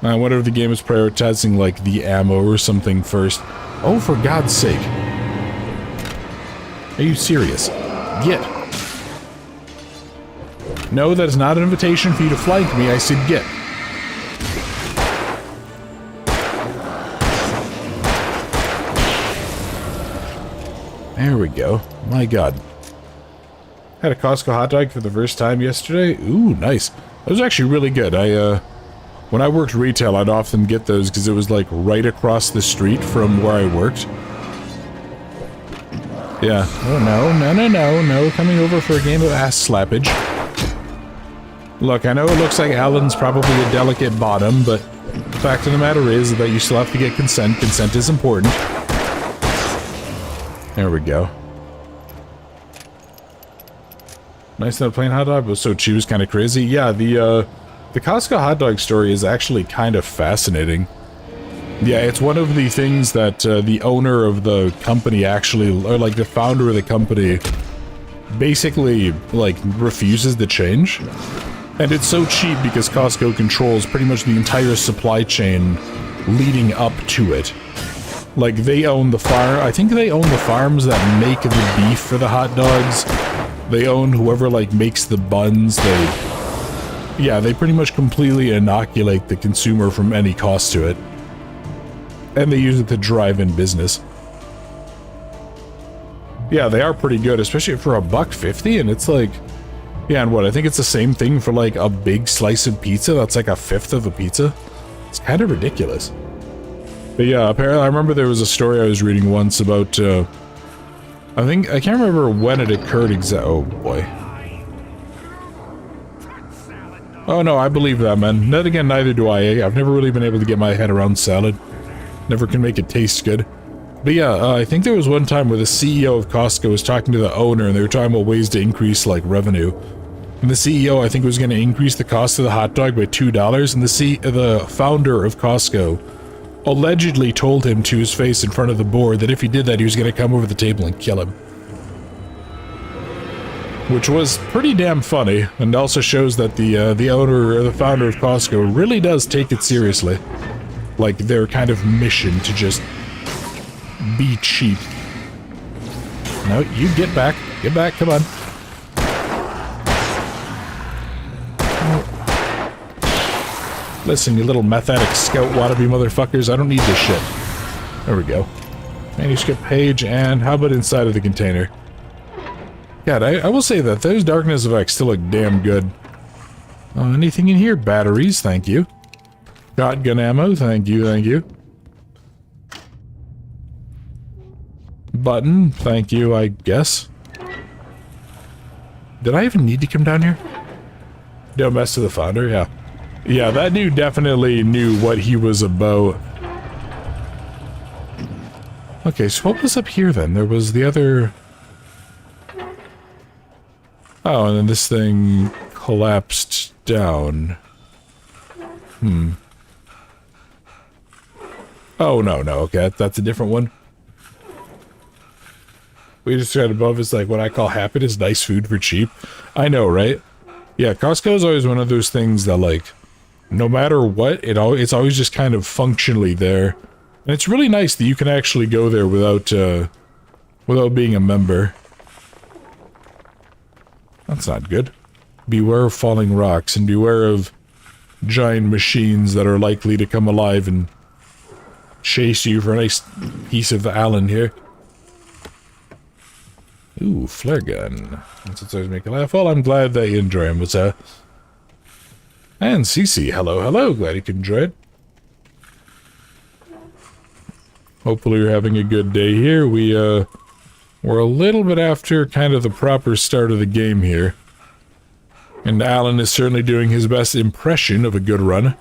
I wonder if the game is prioritizing, like, the ammo or something first. Oh, for God's sake. Are you serious? Get. No, that is not an invitation for you to flank me. I said get. There we go. My god. Had a Costco hot dog for the first time yesterday. Ooh, nice. That was actually really good. When I worked retail, I'd often get those because it was like right across the street from where I worked. Yeah. Oh, no. Coming over for a game of ass slappage. Look, I know it looks like Alan's probably a delicate bottom, but the fact of the matter is that you still have to get consent. Consent is important. There we go. Nice that plain hot dog was so cheap, it was kind of crazy. Yeah, the Costco hot dog story is actually kind of fascinating. Yeah, it's one of the things that the owner of the company actually, or like the founder of the company, basically like refuses to change. And it's so cheap because Costco controls pretty much the entire supply chain leading up to it. Like, they own the farm. I think they own the farms that make the beef for the hot dogs. They own whoever, like, makes the buns. They pretty much completely inoculate the consumer from any cost to it. And they use it to drive in business. Yeah, they are pretty good, especially for $1.50, and it's like... Yeah, and what, I think it's the same thing for, like, a big slice of pizza that's like a fifth of a pizza? It's kind of ridiculous. But yeah, apparently, I remember there was a story I was reading once about, I can't remember when it occurred oh boy. Oh no, I believe that, man. Then again, neither do I. I've never really been able to get my head around salad. Never can make it taste good. But yeah, I think there was one time where the CEO of Costco was talking to the owner, and they were talking about ways to increase, like, revenue. And the CEO, I think, was going to increase the cost of the hot dog by $2, and the founder of Costco allegedly told him to his face in front of the board that if he did that, he was going to come over the table and kill him. Which was pretty damn funny, and also shows that the owner, or the founder of Costco really does take it seriously. Like, their kind of mission to just be cheap. No, you get back, come on. Listen, you little meth addict scout wannabe motherfuckers, I don't need this shit. There we go. Manuscript page, and how about inside of the container? God, I will say that those darkness effects still look damn good. Anything in here? Batteries, thank you. Shotgun ammo, thank you. Button, thank you, I guess. Did I even need to come down here? Don't mess with the founder, yeah. Yeah, that dude definitely knew what he was about. Okay, so what was up here then? There was the other... Oh, and then this thing collapsed down. Oh, no, okay, that's a different one. We just got above is like what I call happiness, nice food for cheap. I know, right? Yeah, Costco is always one of those things that, like, no matter what, it's always just kind of functionally there. And it's really nice that you can actually go there without being a member. That's not good. Beware of falling rocks, and beware of giant machines that are likely to come alive and chase you for a nice piece of Allen here. Ooh, flare gun. That's what always make you laugh. Well, I'm glad that you enjoy them. What's that? And Cece, hello. Glad you can enjoy it. Hopefully you're having a good day here. We're a little bit after kind of the proper start of the game here. And Alan is certainly doing his best impression of a good run.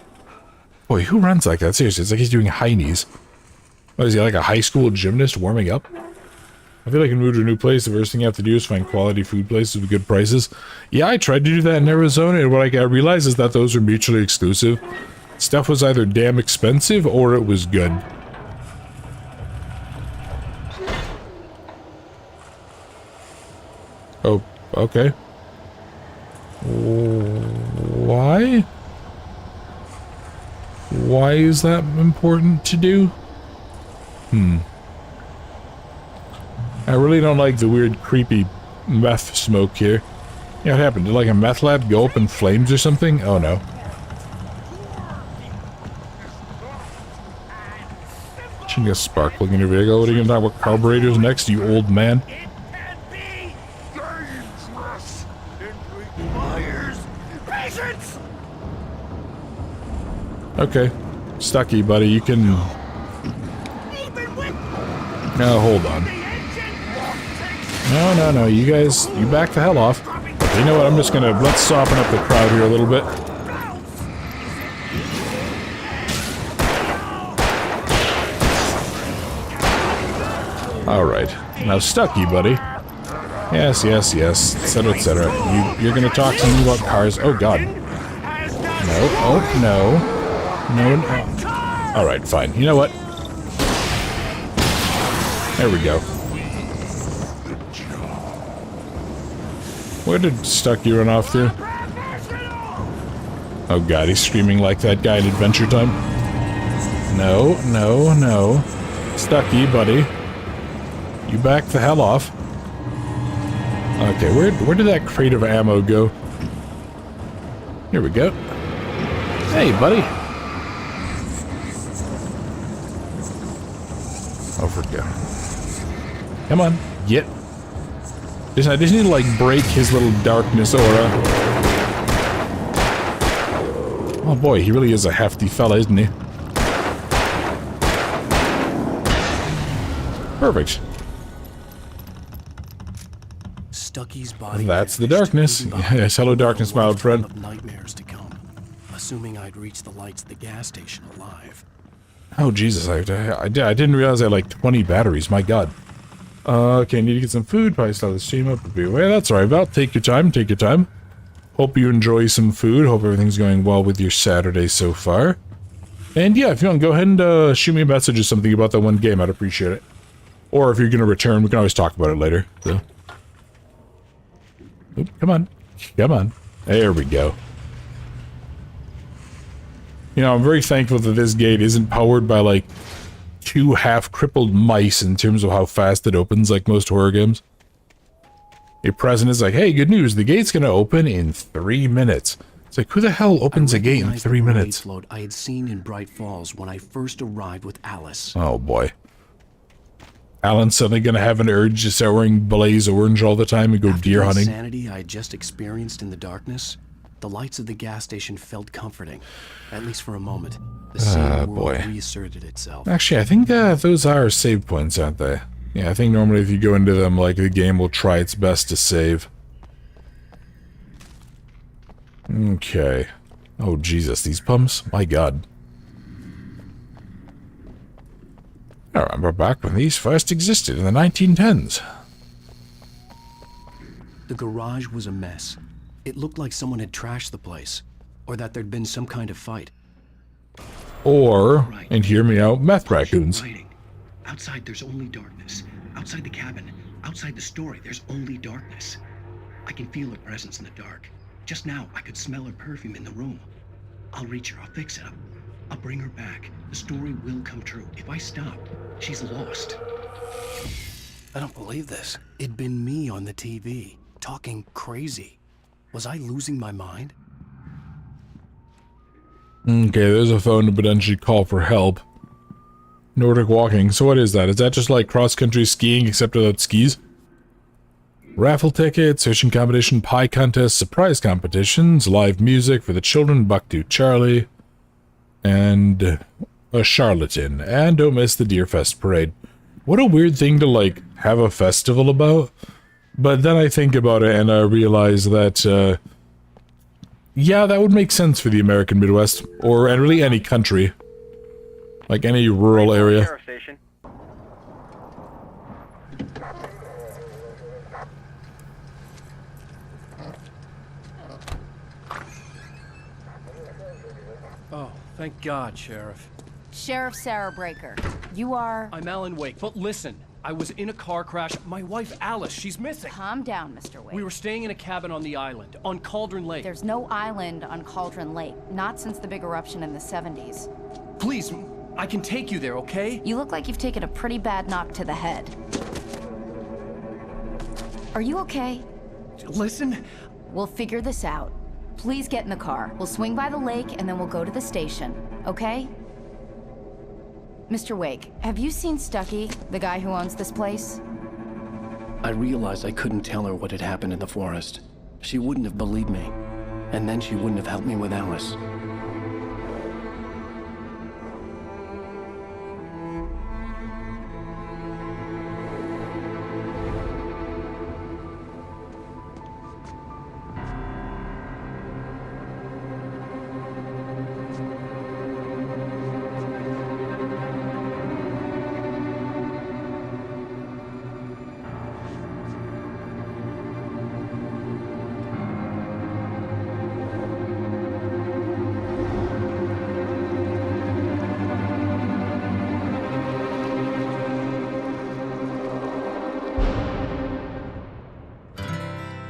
Boy, who runs like that? Seriously, it's like he's doing high knees. What is he, like a high school gymnast warming up? I feel like when you move to a new place, the first thing you have to do is find quality food places with good prices. Yeah, I tried to do that in Arizona, and what I realized is that those are mutually exclusive. Stuff was either damn expensive, or it was good. Oh, okay. Why? Why is that important to do? I really don't like the weird, creepy meth smoke here. Yeah, what happened? Did like a meth lab go up in flames or something? Oh no. Shouldn't get sparkling in your vehicle. What are you gonna talk about carburetors next, you old man? Okay. Stucky, buddy, you can... No, hold on. No, you guys, you back the hell off. Okay, you know what? I'm just gonna... Let's soften up the crowd here a little bit. Alright. Now, Stucky, buddy. Yes, yes, yes, etc., etc. You're gonna talk to me about cars. Oh, God. No, oh, no. No, no. Alright, fine. You know what? There we go. Where did Stucky run off through? Oh, God, he's screaming like that guy in Adventure Time. No, no, no. Stucky, buddy. You back the hell off. Okay, where did that crate of ammo go? Here we go. Hey, buddy. Over we go. Come on, get. I just need to, like, break his little darkness aura. Oh boy, he really is a hefty fella, isn't he? Perfect. Stucky's body. That's the darkness. Yes, hello darkness, my old friend. Nightmares to come. Assuming I'd reach the lights at the gas station alive. Oh Jesus, I didn't realize I had like 20 batteries. My God. Okay, need to get some food. Probably start the stream up. Be away. That's alright, Val. Take your time. Take your time. Hope you enjoy some food. Hope everything's going well with your Saturday so far. And yeah, if you want, go ahead and shoot me a message or something about that one game. I'd appreciate it. Or if you're gonna return, we can always talk about it later. So. Oop, come on. Come on. There we go. You know, I'm very thankful that this gate isn't powered by, like, 2 half-crippled mice in terms of how fast it opens, like most horror games. A president is like, hey, good news, the gate's gonna open in 3 minutes. It's like, who the hell opens a gate in 3 minutes? Float I had seen in Bright Falls when I first arrived with Alice. Oh, boy. Alan's suddenly gonna have an urge to start wearing Blaze Orange all the time and go deer hunting. The insanity I had just experienced in the darkness, the lights of the gas station felt comforting, at least for a moment. The scene world reasserted itself. Actually, I think those are save points, aren't they? Yeah, I think normally if you go into them, like, the game will try its best to save. Okay. Oh, Jesus, these pumps? My God. I remember back when these first existed in the 1910s. The garage was a mess. It looked like someone had trashed the place, or that there'd been some kind of fight. Or, and hear me out, meth raccoons. Outside there's only darkness. Outside the cabin, outside the story, there's only darkness. I can feel her presence in the dark. Just now, I could smell her perfume in the room. I'll reach her, I'll fix it up. I'll bring her back. The story will come true. If I stop, she's lost. I don't believe this. It'd been me on the TV, talking crazy. Was I losing my mind? Okay, there's a phone to potentially call for help. Nordic walking. So what is that? Is that just like cross-country skiing except without skis? Raffle tickets, fishing competition, pie contest, surprise competitions, live music for the children, Bucktooth Charlie, and a charlatan. And don't miss the Deerfest parade. What a weird thing to, like, have a festival about. But then I think about it and I realize that, yeah, that would make sense for the American Midwest, or and really any country. Like any rural area. Oh, thank God, Sheriff. Sheriff Sarah Breaker, you are... I'm Alan Wake, but listen, I was in a car crash. My wife, Alice, she's missing. Calm down, Mr. Wake. We were staying in a cabin on the island, on Cauldron Lake. There's no island on Cauldron Lake, not since the big eruption in the 70s. Please, I can take you there, okay? You look like you've taken a pretty bad knock to the head. Are you okay? Listen. We'll figure this out. Please get in the car. We'll swing by the lake and then we'll go to the station, okay? Mr. Wake, have you seen Stucky, the guy who owns this place? I realized I couldn't tell her what had happened in the forest. She wouldn't have believed me. And then she wouldn't have helped me with Alice.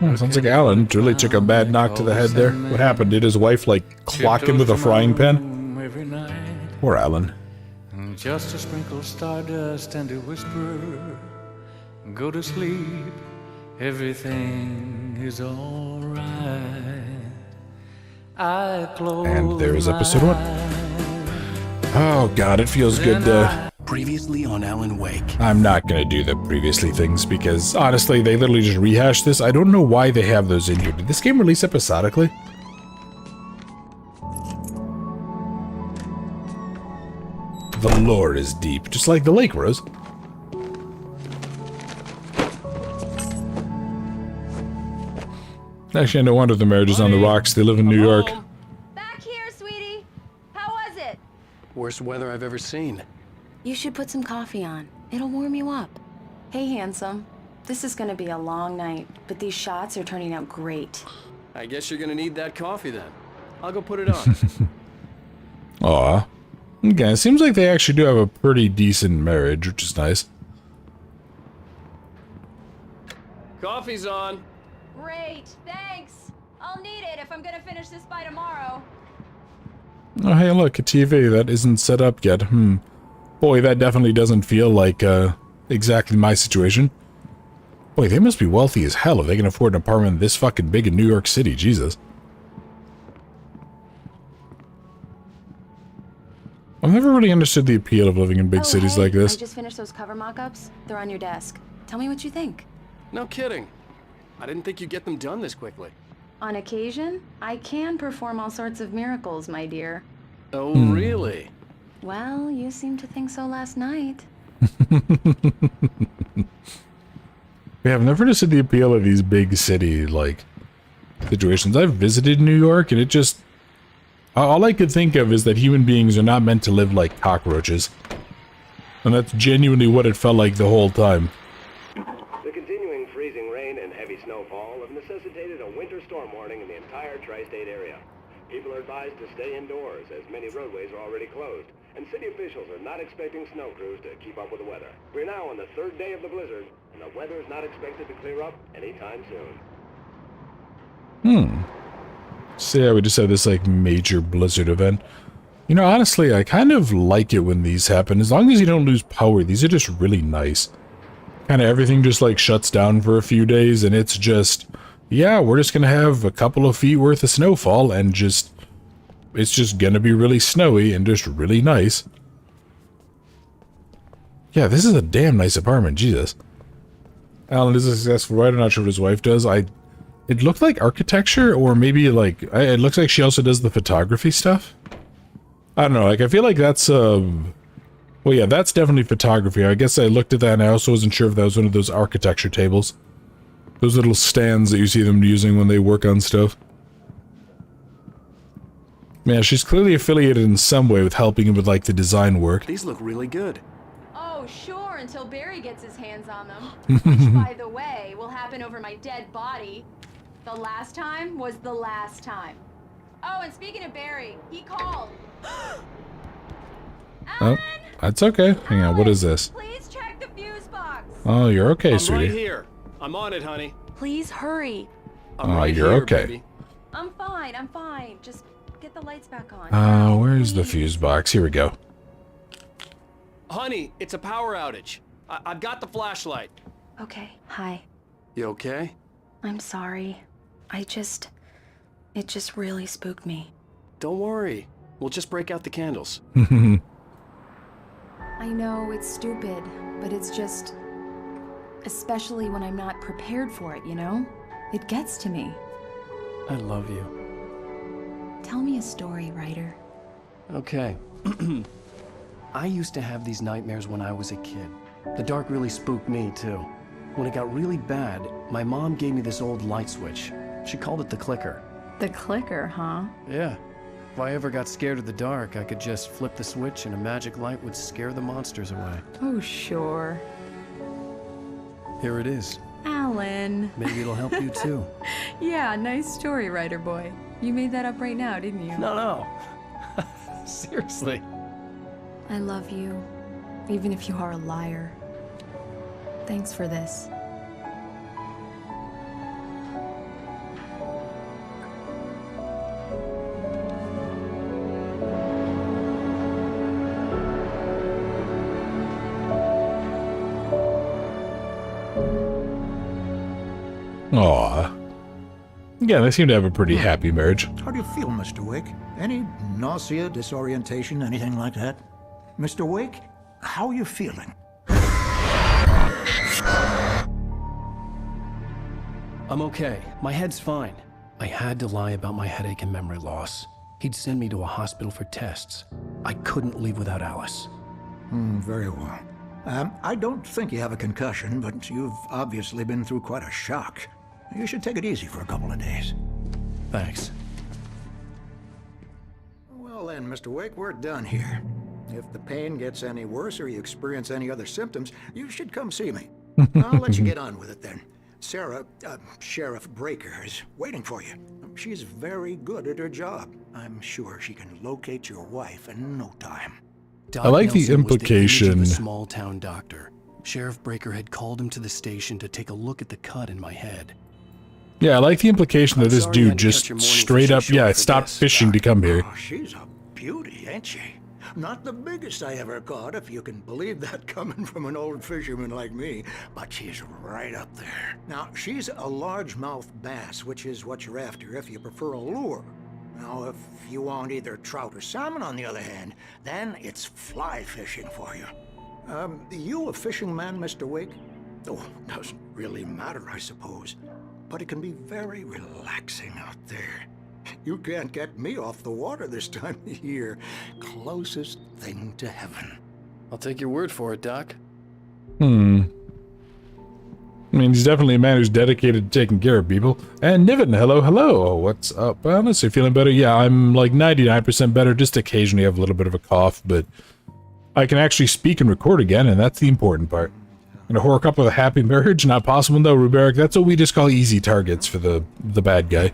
Oh, sounds like Alan really took a bad knock to the head there. What happened? Did his wife, like, clock him with a frying pan? Every night, Poor Alan. just a sprinkle stardust and a whisper. Go to sleep, everything is alright. I close And there's episode 1. Oh god, it feels good to... Previously on Alan Wake. I'm not gonna do the previously things because, honestly, they literally just rehashed this. I don't know why they have those in here. Did this game release episodically? The lore is deep, just like the lake, Rose. Actually, no wonder the marriage is on the rocks. They live in New York. Back here, sweetie. How was it? Worst weather I've ever seen. You should put some coffee on. It'll warm you up. Hey, handsome. This is gonna be a long night, but these shots are turning out great. I guess you're gonna need that coffee then. I'll go put it on. Aw. Okay, it seems like they actually do have a pretty decent marriage, which is nice. Coffee's on. Great, thanks. I'll need it if I'm gonna finish this by tomorrow. Oh, hey, look, a TV that isn't set up yet. Boy, that definitely doesn't feel like, exactly my situation. Boy, they must be wealthy as hell if they can afford an apartment this fucking big in New York City, Jesus. I've never really understood the appeal of living in big cities like this. I just finished those cover mock-ups. They're on your desk. Tell me what you think. No kidding. I didn't think you'd get them done this quickly. On occasion, I can perform all sorts of miracles, my dear. Oh, really? Well, you seemed to think so last night. Yeah, I've never understood the appeal of these big city, like, situations. I've visited New York, and it just... all I could think of is that human beings are not meant to live like cockroaches. And that's genuinely what it felt like the whole time. The continuing freezing rain and heavy snowfall have necessitated a winter storm warning in the entire tri-state area. People are advised to stay indoors, as many roadways are already closed, and city officials are not expecting snow crews to keep up with the weather. We're now on the 3rd day of the blizzard, and the weather is not expected to clear up anytime soon. So yeah, we just had this, like, major blizzard event. You know, honestly, I kind of like it when these happen. As long as you don't lose power, these are just really nice. Kind of everything just, like, shuts down for a few days, and it's just... yeah, we're just gonna have a couple of feet worth of snowfall, and just... it's just gonna be really snowy and just really nice. Yeah, this is a damn nice apartment, Jesus. Alan is a successful writer, not sure what his wife does. It looked like architecture, or maybe, like, it looks like she also does the photography stuff. I don't know, like, I feel like that's, well, yeah, that's definitely photography. I guess I looked at that and I also wasn't sure if that was one of those architecture tables. Those little stands that you see them using when they work on stuff. Man, she's clearly affiliated in some way with helping him with, like, the design work. These look really good. Oh, sure, until Barry gets his hands on them. Which, by the way, will happen over my dead body. The last time was the last time. Oh, and speaking of Barry, he called. Oh, that's okay. Hang on, what is this? Please check the fuse box. Oh, you're okay, I'm sweetie. right here. I'm on it, honey. Please hurry. I'm Oh, right you're here, okay. baby. I'm fine. Just get the lights back on. Where's the fuse box? Here we go. Honey, it's a power outage. I've got the flashlight. Okay, hi. You okay? I'm sorry. It just really spooked me. Don't worry. We'll just break out the candles. I know it's stupid, but it's just... especially when I'm not prepared for it, you know? It gets to me. I love you. Tell me a story, writer. Okay. I used to have these nightmares when I was a kid. The dark really spooked me, too. When it got really bad, my mom gave me this old light switch. She called it the clicker. The clicker, huh? Yeah. If I ever got scared of the dark, I could just flip the switch and a magic light would scare the monsters away. Oh, sure. Here it is. Alan. Maybe it'll help you, too. Yeah, nice story, writer boy. You made that up right now, didn't you? No. Seriously. I love you, even if you are a liar. Thanks for this. Aw. Yeah, they seem to have a pretty happy marriage. How do you feel, Mr. Wake? Any nausea, disorientation, anything like that? Mr. Wake, how are you feeling? I'm okay. My head's fine. I had to lie about my headache and memory loss. He'd send me to a hospital for tests. I couldn't leave without Alice. Very well. I don't think you have a concussion, but you've obviously been through quite a shock. You should take it easy for a couple of days. Thanks. Well then, Mr. Wake, we're done here. If the pain gets any worse or you experience any other symptoms, you should come see me. I'll let you get on with it then. Sarah, Sheriff Breaker, is waiting for you. She's very good at her job. I'm sure she can locate your wife in no time. Doc I like the Nelson was the image implication. of a small-town doctor. Sheriff Breaker had called him to the station to take a look at the cut in my head. Yeah, I like the implication that this sorry you had dude to cut just your morning straight fishing up, short yeah, for stopped this, fishing to come here. Oh, she's a beauty, ain't she? Not the biggest I ever caught, if you can believe that coming from an old fisherman like me, but she's right up there. Now, she's a largemouth bass, which is what you're after if you prefer a lure. Now, if you want either trout or salmon, on the other hand, then it's fly fishing for you. You a fishing man, Mr. Wake? Oh, doesn't really matter, I suppose. But it can be very relaxing out there. You can't get me off the water this time of year. Closest thing to heaven. I'll take your word for it, Doc. I mean, he's definitely a man who's dedicated to taking care of people. And Niven, hello, hello. What's up, Boundless? Are you feeling better? Yeah, I'm like 99% better. Just occasionally have a little bit of a cough, but I can actually speak and record again, and that's the important part. And a horror couple with a happy marriage? Not possible, no, Ruberic. That's what we just call easy targets for the bad guy.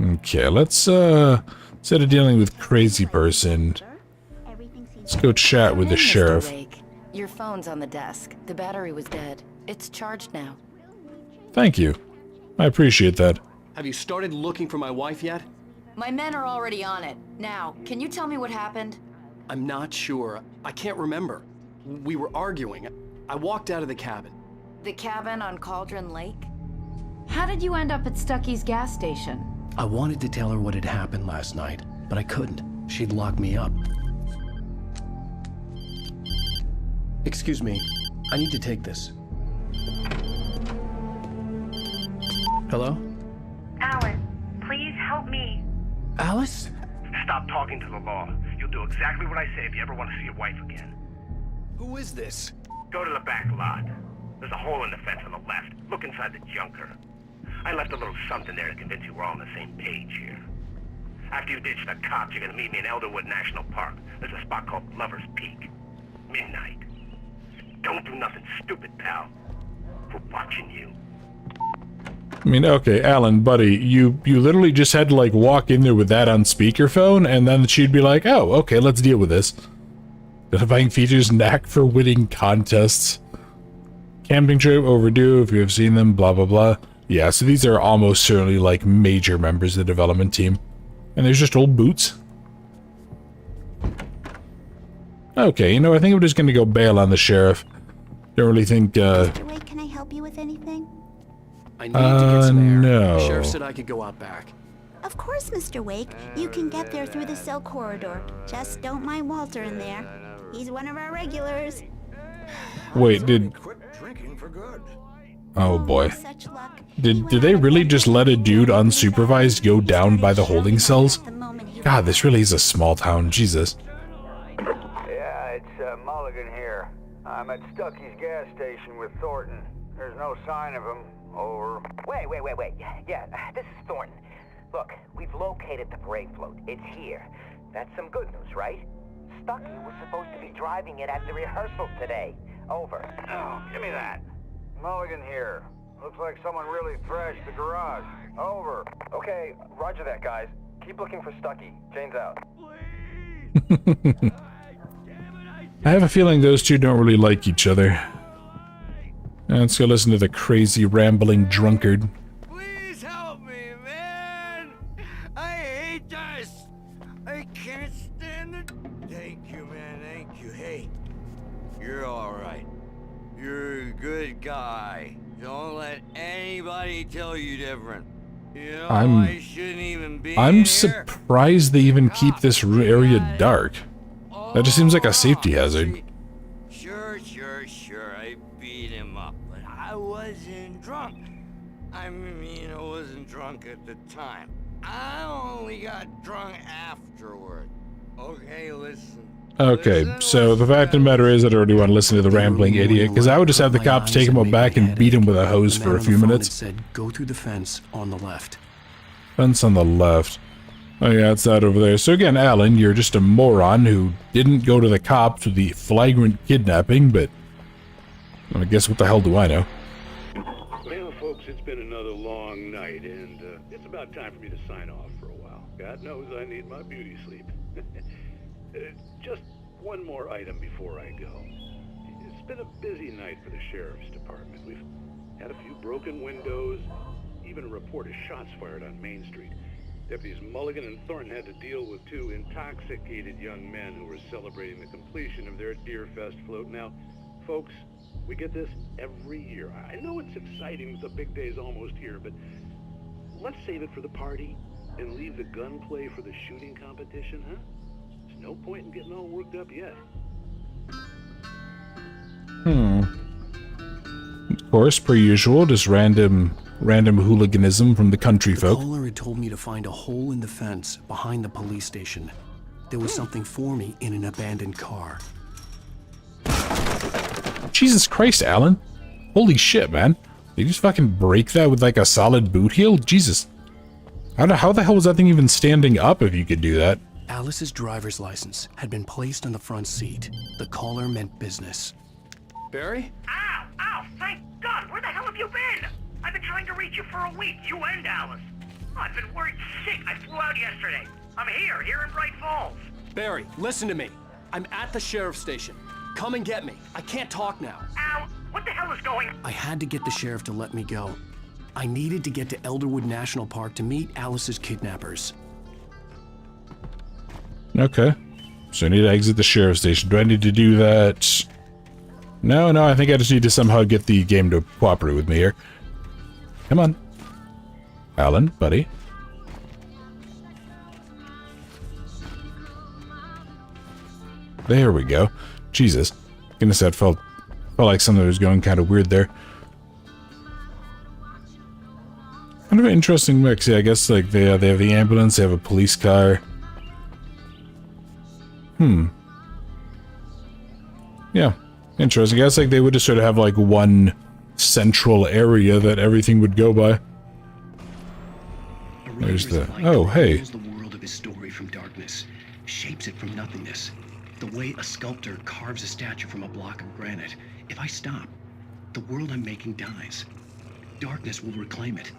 Okay, let's, instead of dealing with crazy person, let's go chat with the sheriff. Your phone's on the desk. The battery was dead. It's charged now. Thank you. I appreciate that. Have you started looking for my wife yet? My men are already on it. Now, can you tell me what happened? I'm not sure. I can't remember. We were arguing. I walked out of the cabin. The cabin on Cauldron Lake? How did you end up at Stucky's gas station? I wanted to tell her what had happened last night, but I couldn't. She'd locked me up. Excuse me. I need to take this. Hello? Alan, please help me. Alice? Stop talking to the law. You'll do exactly what I say if you ever want to see your wife again. Who is this? Go to the back lot. There's a hole in the fence on the left. Look inside the junker. I left a little something there to convince you we're all on the same page here. After you ditch the cops, you're gonna meet me in Elderwood National Park. There's a spot called Lover's Peak. Midnight. Don't do nothing stupid, pal. We're watching you. I mean, okay, Alan, buddy, you literally just had to, like, walk in there with that on speakerphone, and then she'd be like, oh, okay, let's deal with this. Identifying features, knack for winning contests. Camping trip, overdue, if you have seen them, blah, blah, blah. Yeah, so these are almost certainly, like, major members of the development team. And there's just old boots. Okay, you know, I think I'm just gonna go bail on the sheriff. Don't really think, Mr. Wake, can I help you with anything? I need to get some air. no. The sheriff said I could go out back. Of course, Mr. Wake. You can get there through the cell corridor. Just don't mind Walter in there. He's one of our regulars. Wait, did... Drinking for good. Oh boy. Did they really just let a dude unsupervised go down by the holding cells? God, this really is a small town, Jesus. Yeah, it's Mulligan here. I'm at Stucky's gas station with Thornton. There's no sign of him. Over. Wait. Yeah, this is Thornton. Look, we've located the parade float. It's here. That's some good news, right? Stucky was supposed to be driving it at the rehearsal today. Over. Oh, give me that. Mulligan here. Looks like someone really thrashed the garage. Over. Okay, roger that, guys. Keep looking for Stucky. Jane's out. I have a feeling those two don't really like each other. Let's go listen to the crazy, rambling drunkard. Please help me, man! I hate this! I can't stand it! Thank you, man, thank you. Hey, you're alright. let anybody tell you different. You know, I'm I shouldn't even be I'm here. surprised they even keep this area dark. That just seems like a safety hazard. Sure, I beat him up, but I wasn't drunk. I mean, I wasn't drunk at the time. I only got drunk afterward. Okay, listen. Okay, so the fact of the matter is I don't really want to listen to the rambling idiot, because I would just have the cops take him up back and beat him with a hose for a few minutes. It said, go through the fence on the left. Fence on the left. Oh yeah, it's that over there. So again, Alan, you're just a moron who didn't go to the cops with the flagrant kidnapping, but I guess what the hell do I know? Well, folks, it's been another long night, and it's about time for me to sign off for a while. God knows I need my beauty sleep. Just one more item before I go. It's been a busy night for the sheriff's department. We've had a few broken windows, even a report of shots fired on Main Street. Deputies Mulligan and Thornton had to deal with two intoxicated young men who were celebrating the completion of their Deer Fest float. Now, folks, we get this every year. I know it's exciting, the big day's almost here, but let's save it for the party and leave the gunplay for the shooting competition, huh? There's no point in getting all worked up yet. Of course, per usual, just random hooliganism from the country folk. The caller had told me to find a hole in the fence behind the police station. There was something for me in an abandoned car. Jesus Christ, Alan. Holy shit, man. Did you just fucking break that with like a solid boot heel? Jesus. How the hell was that thing even standing up if you could do that? Alice's driver's license had been placed on the front seat. The caller meant business. Barry? Ow, thank God. Where the hell have you been? I've been trying to reach you for a week, you and Alice. Oh, I've been worried sick. I flew out yesterday. I'm here in Bright Falls. Barry, listen to me. I'm at the sheriff's station. Come and get me. I can't talk now. Al, what the hell is going on? I had to get the sheriff to let me go. I needed to get to Elderwood National Park to meet Alice's kidnappers. Okay. So I need to exit the sheriff's station. Do I need to do that? No, I think I just need to somehow get the game to cooperate with me here. Come on. Alan, buddy. There we go. Jesus. Goodness, that felt like something was going kind of weird there. Kind of an interesting mix. Yeah, I guess like they have the ambulance, they have a police car. Yeah, interesting. I guess like they would just sort of have like one central area that everything would go by. There's the... Oh, hey. The world of his story from darkness, shapes it from nothingness. The way a sculptor carves a statue from a block of granite. If I stop, the world I'm making dies. Darkness will reclaim it.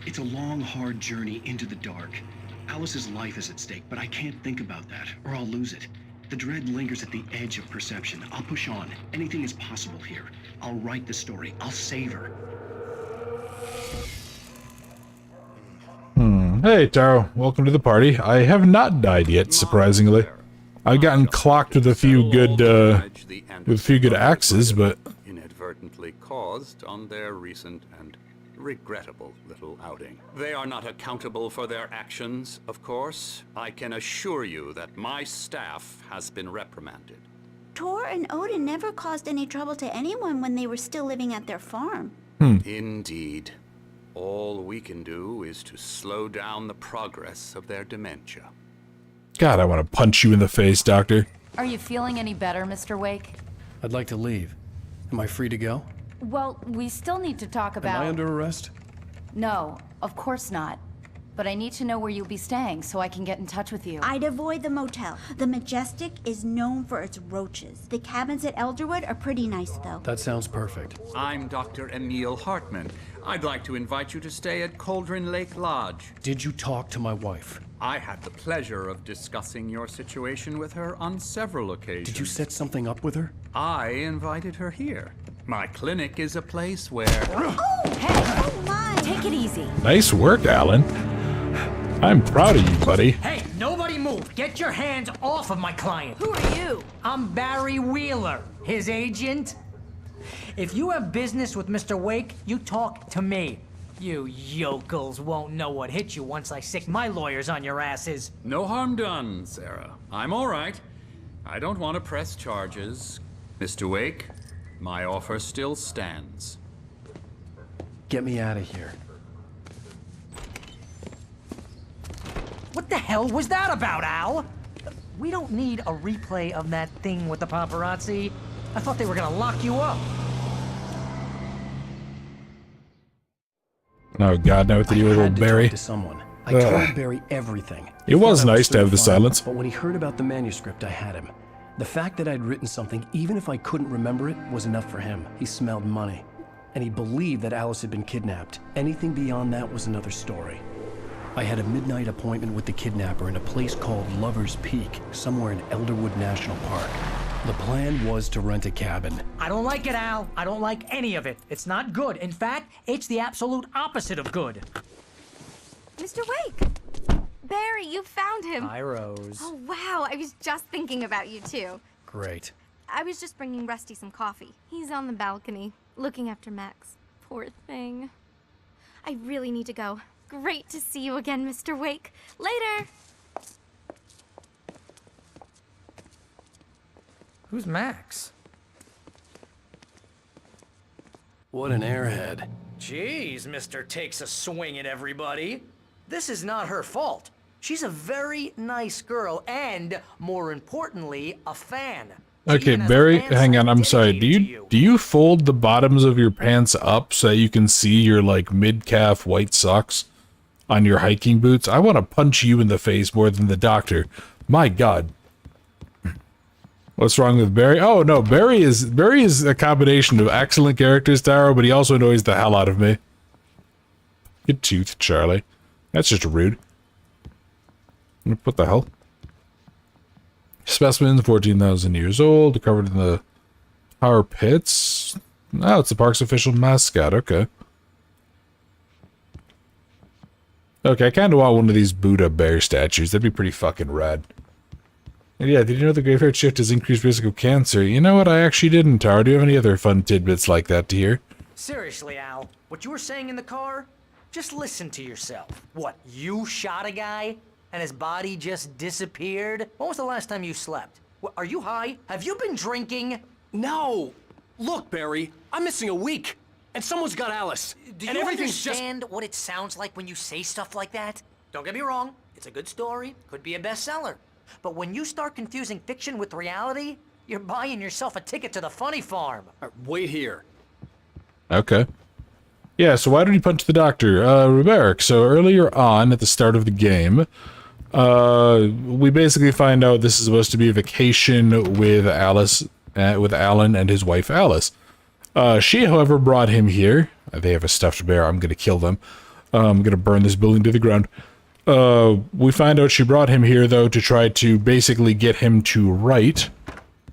It's a long, hard journey into the dark. Alice's life is at stake, but I can't think about that, or I'll lose it. The dread lingers at the edge of perception. I'll push on. Anything is possible here. I'll write the story. I'll save her. Hey, Taro. Welcome to the party. I have not died yet, surprisingly. I've gotten clocked with a few good axes, but... inadvertently caused on their recent and regrettable little outing. They are not accountable for their actions, of course. I can assure you that my staff has been reprimanded. Tor and Odin never caused any trouble to anyone when they were still living at their farm. Indeed. All we can do is to slow down the progress of their dementia. God, I want to punch you in the face, Doctor. Are you feeling any better, Mr. Wake? I'd like to leave. Am I free to go? Well, we still need to talk about... Am I under arrest? No, of course not. But I need to know where you'll be staying so I can get in touch with you. I'd avoid the motel. The Majestic is known for its roaches. The cabins at Elderwood are pretty nice, though. That sounds perfect. I'm Dr. Emil Hartman. I'd like to invite you to stay at Cauldron Lake Lodge. Did you talk to my wife? I had the pleasure of discussing your situation with her on several occasions. Did you set something up with her? I invited her here. My clinic is a place where... Oh, hey! Oh, my! Take it easy. Nice work, Alan. I'm proud of you, buddy. Hey, nobody move. Get your hands off of my client. Who are you? I'm Barry Wheeler, his agent. If you have business with Mr. Wake, you talk to me. You yokels won't know what hit you once I sick my lawyers on your asses. No harm done, Sarah. I'm all right. I don't want to press charges. Mr. Wake, my offer still stands. Get me out of here. What the hell was that about, Al? We don't need a replay of that thing with the paparazzi. I thought they were gonna lock you up. Oh God, now what to do with old Barry? To someone. I told Barry everything. It was nice to have the silence. But when he heard about the manuscript, I had him. The fact that I'd written something, even if I couldn't remember it, was enough for him. He smelled money. And he believed that Alice had been kidnapped. Anything beyond that was another story. I had a midnight appointment with the kidnapper in a place called Lover's Peak, somewhere in Elderwood National Park. The plan was to rent a cabin. I don't like it, Al. I don't like any of it. It's not good. In fact, it's the absolute opposite of good. Mr. Wake! Barry, you found him. Hi, Rose. Oh, wow. I was just thinking about you, too. Great. I was just bringing Rusty some coffee. He's on the balcony, looking after Max. Poor thing. I really need to go. Great to see you again, Mr. Wake. Later! Who's Max? What an airhead. Jeez, Mr. Takes a swing at everybody. This is not her fault. She's a very nice girl and, more importantly, a fan. Okay, Barry, hang on, I'm sorry. Do you fold the bottoms of your pants up so that you can see your, like, mid-calf white socks on your hiking boots? I want to punch you in the face more than the doctor. My God. What's wrong with Barry? Oh, no, Barry is a combination of excellent characters, Taro, but he also annoys the hell out of me. Good tooth, Charlie. That's just rude. What the hell? Specimen, 14,000 years old, covered in the tar pits. Oh, it's the park's official mascot. Okay. Okay, I kind of want one of these Buddha bear statues. That'd be pretty fucking rad. And yeah, did you know the graveyard shift has increased risk of cancer? You know what? I actually didn't, Tara. Do you have any other fun tidbits like that to hear? Seriously, Al, what you were saying in the car? Just listen to yourself. What, you shot a guy and his body just disappeared? When was the last time you slept? What, are you high? Have you been drinking? No! Look, Barry, I'm missing a week, and someone's got Alice. Do and you everything's understand what it sounds like when you say stuff like that? Don't get me wrong, it's a good story, could be a bestseller. But when you start confusing fiction with reality, you're buying yourself a ticket to the funny farm. Wait here. Okay. Yeah, so why did he punch the doctor? Ruberic, so earlier on, at the start of the game, we basically find out this is supposed to be a vacation with Alice, with Alan and his wife Alice. She, however, brought him here. They have a stuffed bear. I'm gonna kill them. I'm gonna burn this building to the ground. We find out she brought him here, though, to try to basically get him to write,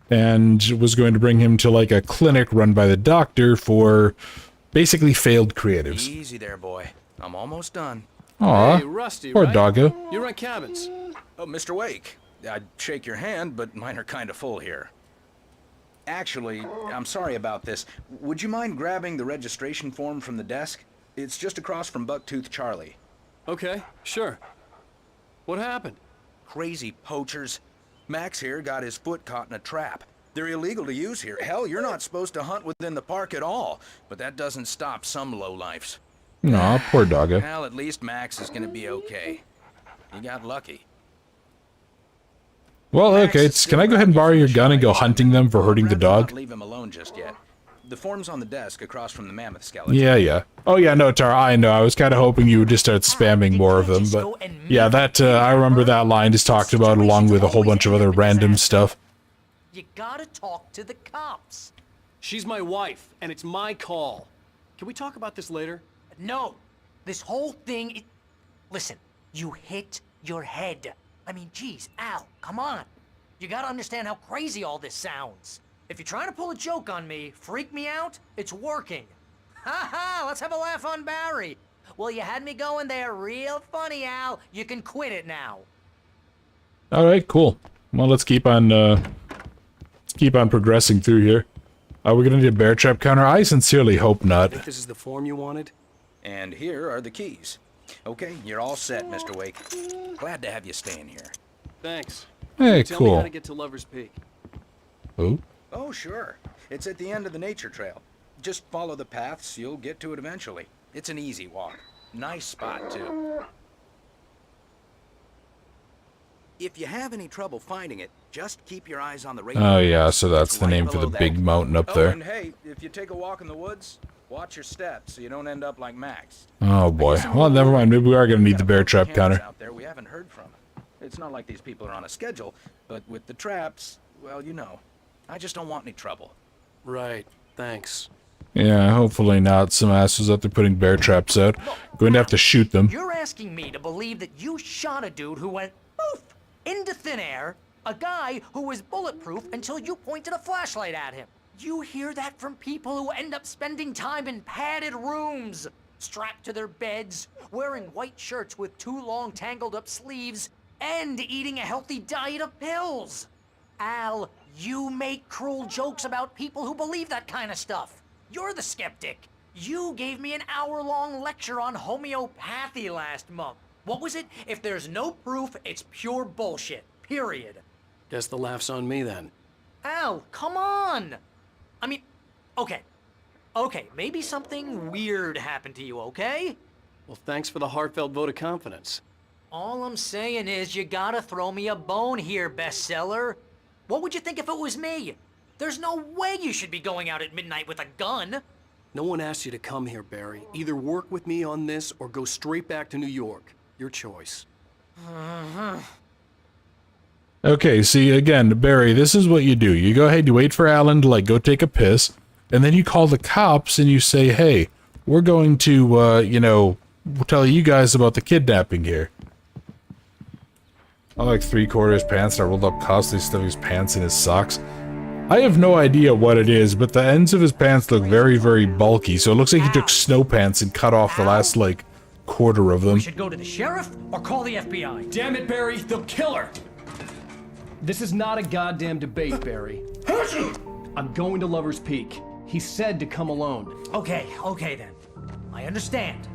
and was going to bring him to, like, a clinic run by the doctor for basically failed creatives. Easy there, boy. I'm almost done. Aw, hey, Rusty, poor right? doggo. You run cabins. Oh, Mr. Wake. I'd shake your hand, but mine are kind of full here. Actually, I'm sorry about this. Would you mind grabbing the registration form from the desk? It's just across from Bucktooth Charlie. Okay, sure. What happened? Crazy poachers. Max here got his foot caught in a trap. They're illegal to use here. Hell, you're not supposed to hunt within the park at all. But that doesn't stop some lowlifes. Aw, poor doggo. Well, at least Max is gonna be okay. He got lucky. Well, okay, can I go ahead and borrow your gun and go hunting them for hurting the dog? Not leave him alone just yet. The form's on the desk across from the mammoth skeleton. Yeah. Oh, yeah, no, Tara, I know. I was kind of hoping you would just start spamming more of them, but yeah, that, I remember that line is talked about along with a whole bunch of other random stuff. You gotta talk to the cops. She's my wife, and it's my call. Can we talk about this later? No. This whole thing... Listen, you hit your head. I mean, geez, Al, come on. You gotta understand how crazy all this sounds. If you're trying to pull a joke on me, freak me out, it's working. Ha ha, let's have a laugh on Barry. Well, you had me going there real funny, Al. You can quit it now. Alright, cool. Well, let's keep on progressing through here. Are we gonna need a bear trap counter? I sincerely hope not. Think this is the form you wanted? And here are the keys. Okay, you're all set, Mr. Wake. Glad to have you staying here. Thanks. Hey, Tell me how cool. to get to Lover's Peak. Who? Oh, sure. It's at the end of the nature trail. Just follow the paths, you'll get to it eventually. It's an easy walk. Nice spot, too. If you have any trouble finding it, just keep your eyes on the radio. Oh yeah, so that's the name for the big mountain up Oh, there. and hey, if you take a walk in the woods, watch your steps so you don't end up like Max. Oh boy. Well, never mind. Maybe we are gonna need the bear trap counter. Out there we haven't heard from. It's not like these people are on a schedule, but with the traps, well, you know. I just don't want any trouble. Right. Thanks. Yeah, hopefully not. Some assholes out there putting bear traps out. Going to have to shoot them. You're asking me to believe that you shot a dude who went poof into thin air, a guy who was bulletproof until you pointed a flashlight at him. You hear that from people who end up spending time in padded rooms, strapped to their beds, wearing white shirts with too long tangled up sleeves, and eating a healthy diet of pills. Al, you make cruel jokes about people who believe that kind of stuff. You're the skeptic. You gave me an hour-long lecture on homeopathy last month. What was it? If there's no proof, it's pure bullshit. Period. Guess the laugh's on me then. Al, come on! I mean, okay. Okay, maybe something weird happened to you, okay? Well, thanks for the heartfelt vote of confidence. All I'm saying is you gotta throw me a bone here, bestseller. What would you think if it was me? There's no way you should be going out at midnight with a gun. No one asked you to come here, Barry. Either work with me on this or go straight back to New York. Your choice. Okay, see, again, Barry, this is what you do. You go ahead, you wait for Alan to, like, go take a piss, and then you call the cops and you say, hey, we're going to, you know, tell you guys about the kidnapping here. I like 3/4 pants and I rolled up cuffs, they stuff his pants in his socks. I have no idea what it is, but the ends of his pants look very, very bulky, so it looks like he took snow pants and cut off the last, like, quarter of them. We should go to the sheriff or call the FBI. Damn it, Barry, they'll kill her! This is not a goddamn debate, Barry. I'm going to Lover's Peak. He said to come alone. Okay, okay then. I understand.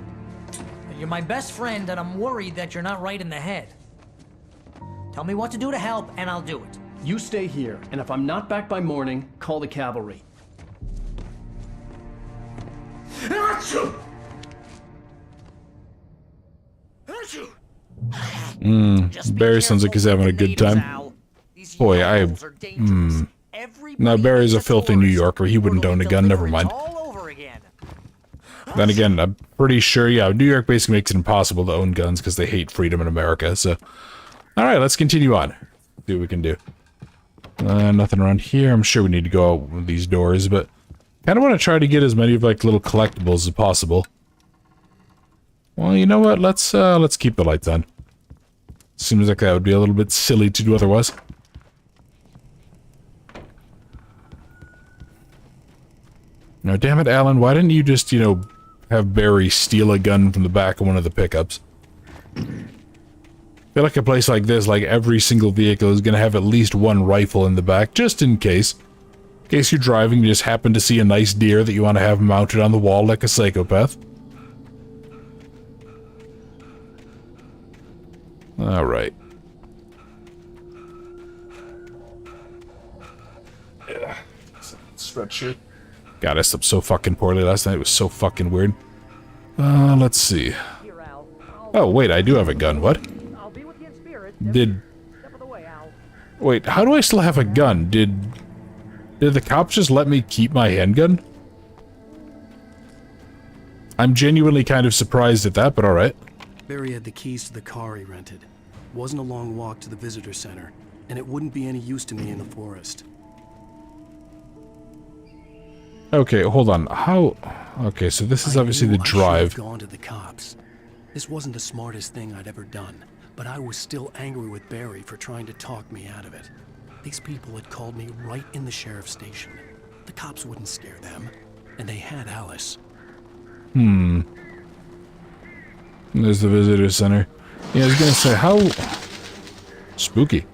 You're my best friend and I'm worried that you're not right in the head. Tell me what to do to help and I'll do it. You stay here, and if I'm not back by morning, call the cavalry. Barry sounds like he's having a good time. Boy, Now, Barry's a filthy New Yorker. He wouldn't own a gun, never mind. Then again, I'm pretty sure, yeah, New York basically makes it impossible to own guns because they hate freedom in America, so... Alright, let's continue on. See what we can do. Nothing around here. I'm sure we need to go out with these doors, but... kind of want to try to get as many of, like, little collectibles as possible. Well, you know what? Let's keep the lights on. Seems like that would be a little bit silly to do otherwise. Now, damn it, Alan, why didn't you just, you know, have Barry steal a gun from the back of one of the pickups? I feel like a place like this, like every single vehicle is going to have at least one rifle in the back, just in case. In case you're driving, you just happen to see a nice deer that you want to have mounted on the wall like a psychopath. Alright. Yeah. Stretch here. God, I slept so fucking poorly last night. It was so fucking weird. Let's see. Oh, wait, I do have a gun. What? Wait, how do I still have a gun? Did the cops just let me keep my handgun? I'm genuinely kind of surprised at that, but alright. Barry had the keys to the car he rented. It wasn't a long walk to the visitor center, and it wouldn't be any use to me in the forest. Okay, hold on. How... Okay, so this is obviously the drive. I should have gone to the cops. This wasn't the smartest thing I'd ever done, but I was still angry with Barry for trying to talk me out of it. These people had called me right in the sheriff's station. The cops wouldn't scare them, and they had Alice. There's the visitor center. Yeah, I was gonna say, how... spooky.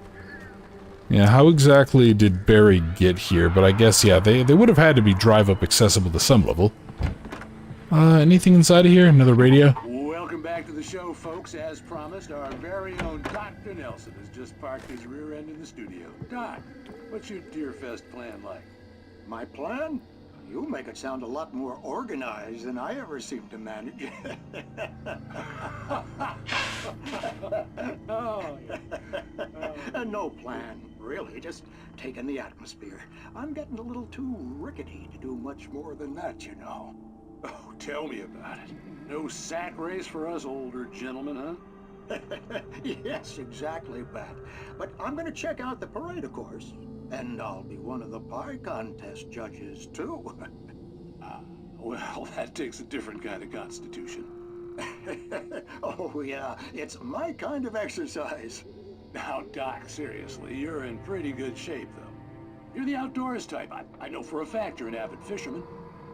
Yeah, how exactly did Barry get here? But I guess, yeah, they would have had to be drive-up accessible to some level. Anything inside of here? Another radio? Welcome back to the show, folks. As promised, our very own Dr. Nelson has just parked his rear end in the studio. Doc, what's your Deerfest plan like? My plan? You make it sound a lot more organized than I ever seem to manage. Oh, yeah. No plan, really. Just taking the atmosphere. I'm getting a little too rickety to do much more than that, you know. Oh, tell me about it. No sack race for us older gentlemen, huh? Yes, exactly, Pat. But I'm gonna check out the parade, of course. And I'll be one of the pie contest judges, too. Well, that takes a different kind of constitution. Oh, yeah. It's my kind of exercise. Now, Doc, seriously, you're in pretty good shape, though. You're the outdoors type. I know for a fact you're an avid fisherman.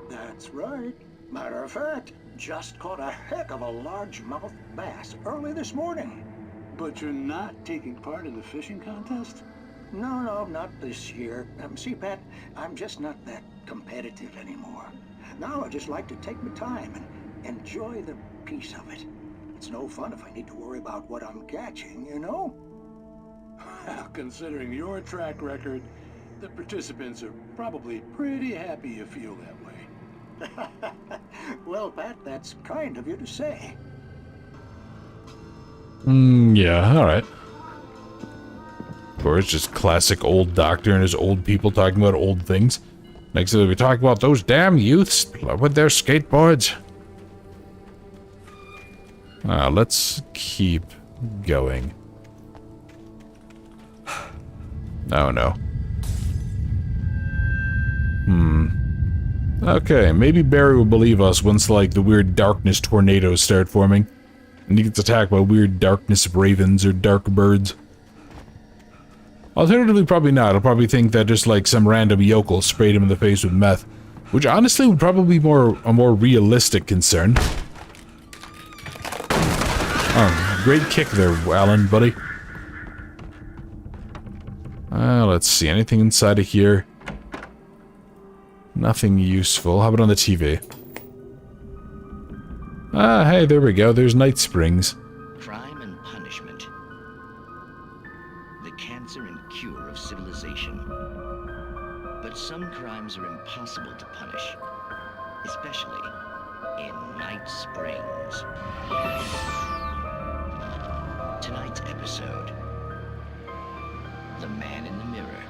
That's right. Matter of fact, just caught a heck of a largemouth bass early this morning. But you're not taking part in the fishing contest? No, not this year. See, Pat, I'm just not that competitive anymore. Now I just like to take my time and enjoy the peace of it. It's no fun if I need to worry about what I'm catching, you know? Well, considering your track record, the participants are probably pretty happy you feel that way. Well, Pat, that's kind of you to say. Yeah, alright. Of course, just classic old doctor and his old people talking about old things. Next thing we talk about those damn youths with their skateboards. Let's keep going. Oh no. Okay, maybe Barry will believe us once, like, the weird darkness tornadoes start forming. And he gets attacked by weird darkness ravens or dark birds. Alternatively, probably not. I'll probably think that just, like, some random yokel sprayed him in the face with meth. Which, honestly, would probably be a more realistic concern. Oh, great kick there, Alan, buddy. Let's see. Anything inside of here? Nothing useful. How about on the TV? Hey, there we go. There's Night Springs. Crime and punishment. The cancer and cure of civilization. But some crimes are impossible to punish, especially in Night Springs. Tonight's episode, The Man in the Mirror.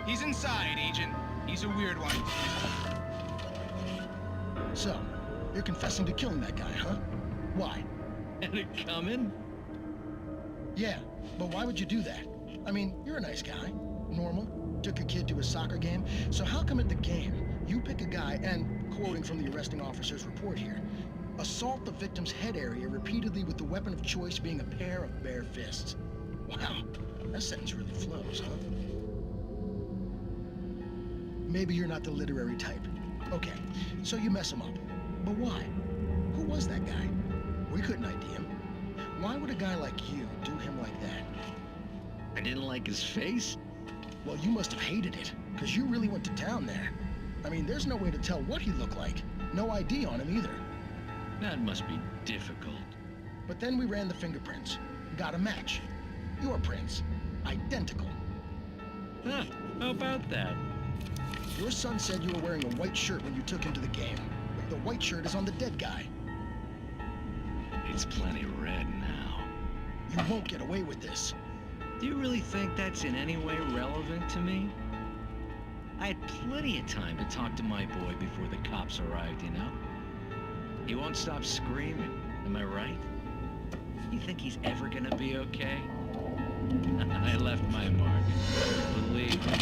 He's inside, Agent. He's a weird one. So, you're confessing to killing that guy, huh? Why? And it coming? Yeah, but why would you do that? I mean, you're a nice guy. Normal. Took a kid to a soccer game. So how come at the game, you pick a guy and, quoting from the arresting officer's report here, assault the victim's head area repeatedly with the weapon of choice being a pair of bare fists? Wow, that sentence really flows, huh? Maybe you're not the literary type. Okay, so you mess him up. But why? Who was that guy? We couldn't ID him. Why would a guy like you do him like that? I didn't like his face? Well, you must have hated it, because you really went to town there. I mean, there's no way to tell what he looked like. No ID on him either. That must be difficult. But then we ran the fingerprints. Got a match. Your prints. Identical. Huh, how about that? Your son said you were wearing a white shirt when you took him to the game. The white shirt is on the dead guy. It's plenty red now. You won't get away with this. Do you really think that's in any way relevant to me? I had plenty of time to talk to my boy before the cops arrived, you know? He won't stop screaming, am I right? You think he's ever gonna be okay? I left my mark. Believe me.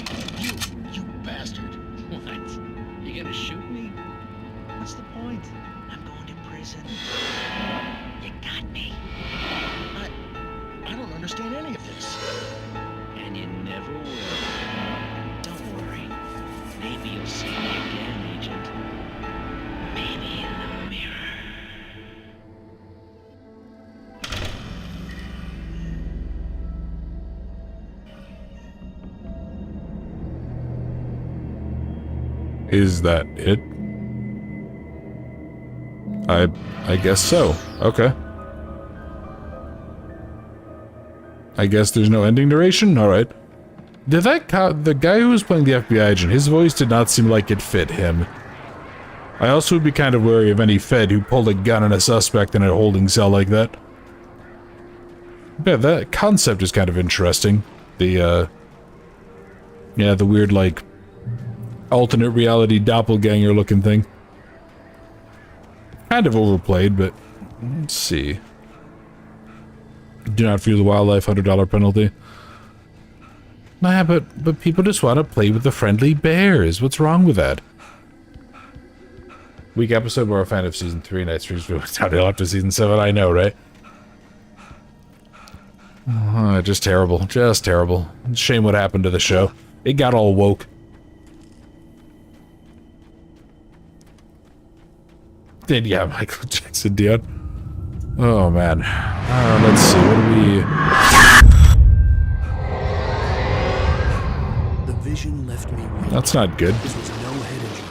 You bastard. What? You gonna shoot me? What's the point? I'm going to prison. You got me. I don't understand any of this. And you never will. Don't worry. Maybe you'll see me again, Agent. Maybe in the mirror. Is that it? I guess so. Okay. I guess there's no ending narration? Alright. Did the guy who was playing the FBI agent, his voice did not seem like it fit him. I also would be kind of wary of any Fed who pulled a gun on a suspect in a holding cell like that. Yeah, that concept is kind of interesting. The weird, like, alternate reality doppelganger looking thing. Kind of overplayed, but let's see. Do not fear the wildlife, $100 penalty. Nah, but people just want to play with the friendly bears. What's wrong with that? Weak episode, more a fan of season 3, night streams downhill after season 7, I know, right? Just terrible. Just terrible. Shame what happened to the show. It got all woke. Then yeah, Michael Jackson, Dion. Oh man. Let's see, what do we... The vision left me weak. That's not good. This was no head injury.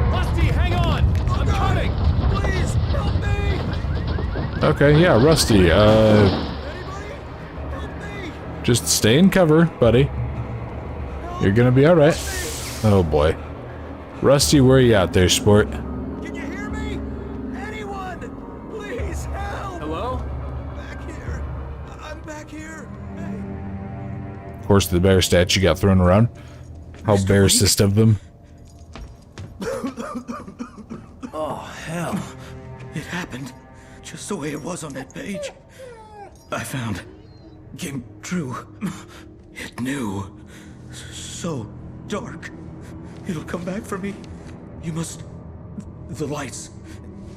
Rusty, hang on! I'm coming! Please, help me! Okay, yeah, Rusty, just stay in cover, buddy. You're gonna be alright. Oh boy. Rusty, where are you out there, sport? Can you hear me? Anyone? Please help! Hello? Back here. I'm back here. Of course, the bear statue got thrown around. How bearist of them. Oh, hell. It happened just the way it was on that page. I found. Came true. It knew. So dark. It'll come back for me. You must... The lights.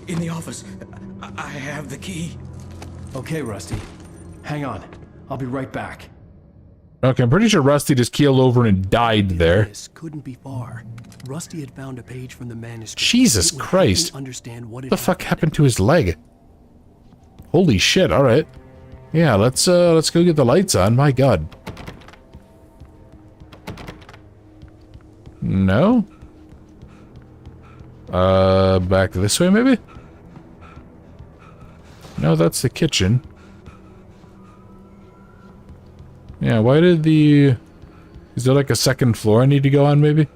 In the office. I have the key. Okay, Rusty. Hang on. I'll be right back. Okay, I'm pretty sure Rusty just keeled over and died there. This couldn't be far. Rusty had found a page from the manuscript. Jesus It would help Christ. me understand what What the fuck happened to his leg? Holy shit, alright. Yeah, let's go get the lights on, my god. No? Back this way, maybe? No, that's the kitchen. Yeah, why did the... Is there like a second floor I need to go on, maybe?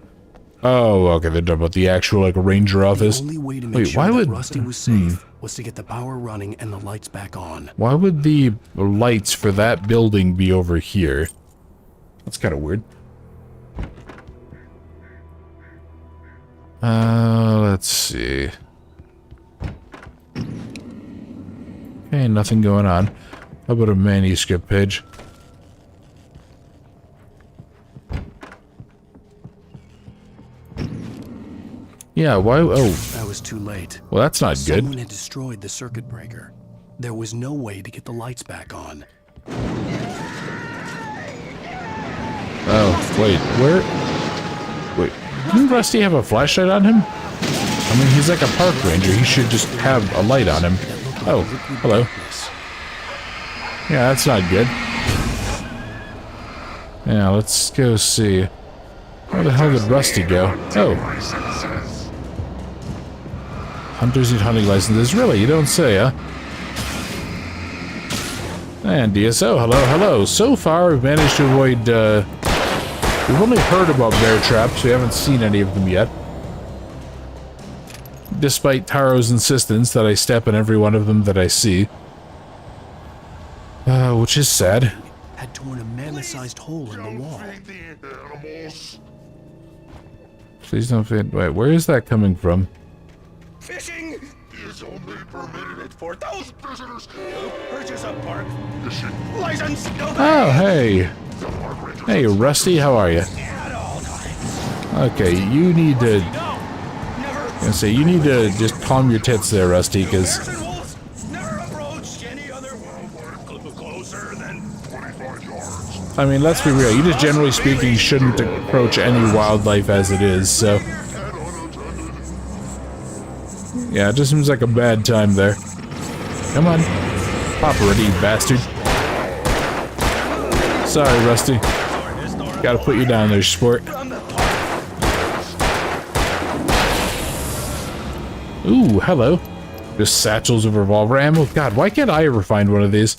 Oh, okay, they're talking about the actual, like, ranger office. The only way to make Wait, sure why that would... Rusty was safe was to get the power running and the lights back on. Why would the lights for that building be over here? That's kind of weird. Let's see. Okay, nothing going on. How about a manuscript page? Yeah, why? Oh. I was too late. Well, that's not good. Someone had destroyed the circuit breaker. There was no way to get the lights back on. Oh, wait, where? Wait, didn't Rusty have a flashlight on him? I mean, he's like a park ranger. He should just have a light on him. Oh, hello. Yeah, that's not good. Yeah, let's go see. Where the hell did Rusty go? Oh. Hunters need hunting licenses. Really? You don't say, huh? And DSO, hello, hello. So far, we've managed to avoid, we've only heard about bear traps. We haven't seen any of them yet. Despite Taro's insistence that I step in every one of them that I see. Which is sad. Had torn a mammoth-sized hole in the wall. Please don't feed. Wait, where is that coming from? Fishing is only permitted for those visitors who purchase a park fishing license. Oh, hey. Hey, Rusty, how are you? Okay, you need to... you need to just calm your tits there, Rusty, because... I mean, let's be real. You just, generally speaking, shouldn't approach any wildlife as it is, so... Yeah, it just seems like a bad time there. Come on. Pop already, you bastard. Sorry, Rusty. Gotta put you down there, sport. Ooh, hello. Just satchels of revolver ammo. God, why can't I ever find one of these?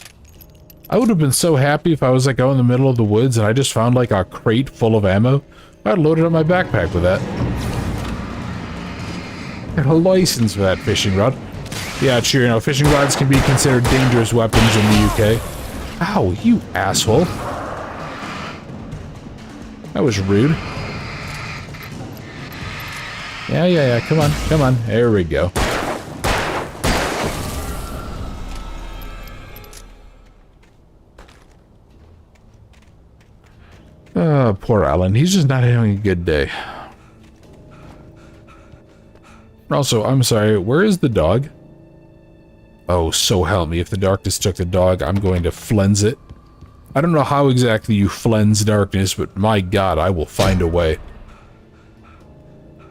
I would have been so happy if I was like out in the middle of the woods and I just found like a crate full of ammo. I'd loaded up my backpack with that. Got a license for that fishing rod. Yeah, sure, you know, fishing rods can be considered dangerous weapons in the UK. Ow, you asshole. That was rude. Yeah, come on. There we go. Oh, poor Alan. He's just not having a good day. Also, I'm sorry, where is the dog? Oh, so help me. If the darkness took the dog, I'm going to flens it. I don't know how exactly you flens darkness, but my god, I will find a way.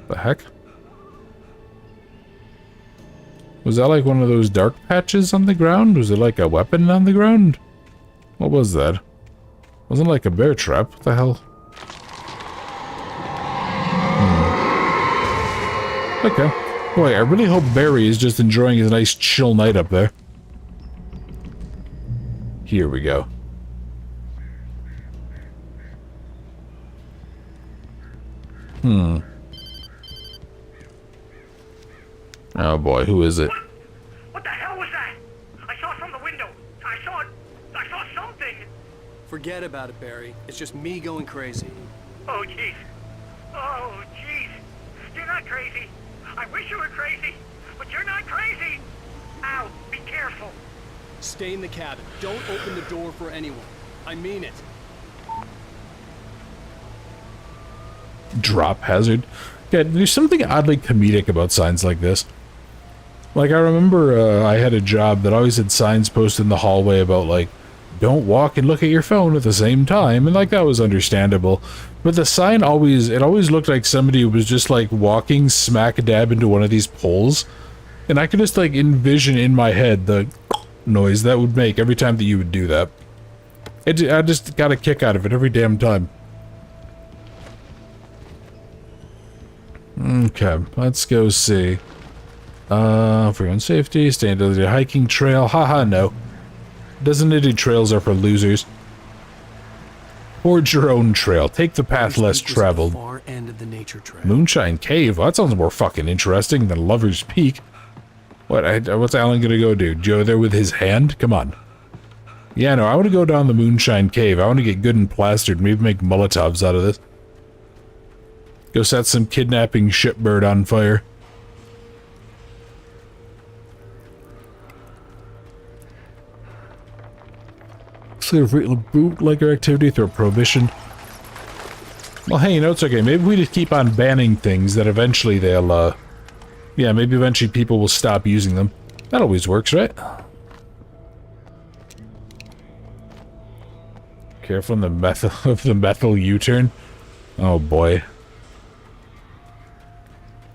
The heck? Was that like one of those dark patches on the ground? Was it like a weapon on the ground? What was that? Wasn't like a bear trap. What the hell? Okay. Boy, I really hope Barry is just enjoying his nice chill night up there. Here we go. Oh boy, who is it? What the hell was that? I saw it from the window. I saw something. Forget about it, Barry. It's just me going crazy. Oh, jeez. You're not crazy. I wish you were crazy, but you're not crazy. Ow, be careful. Stay in the cabin. Don't open the door for anyone. I mean it. Drop hazard. Yeah, there's something oddly comedic about signs like this. Like, I remember I had a job that always had signs posted in the hallway about, like, don't walk and look at your phone at the same time, and, like, that was understandable. But the sign always looked like somebody was just, like, walking smack dab into one of these poles. And I could just, like, envision in my head the noise that would make every time that you would do that. I just got a kick out of it every damn time. Okay, let's go see. For your own safety, stay under the hiking trail. Haha, no. Designated trails are for losers. Forge your own trail. Take the path less traveled. Far end of the nature trail. Moonshine Cave? Well, that sounds more fucking interesting than Lover's Peak. What's Alan gonna go do? Go there with his hand? Come on. Yeah, no, I want to go down the Moonshine Cave. I want to get good and plastered. Maybe make Molotovs out of this. Go set some kidnapping shipbird on fire. Clear bootlegger activity through a prohibition. Well, hey, you know, it's okay. Maybe we just keep on banning things that eventually they'll, yeah, maybe eventually people will stop using them. That always works, right? Careful in the methyl U-turn. Oh boy.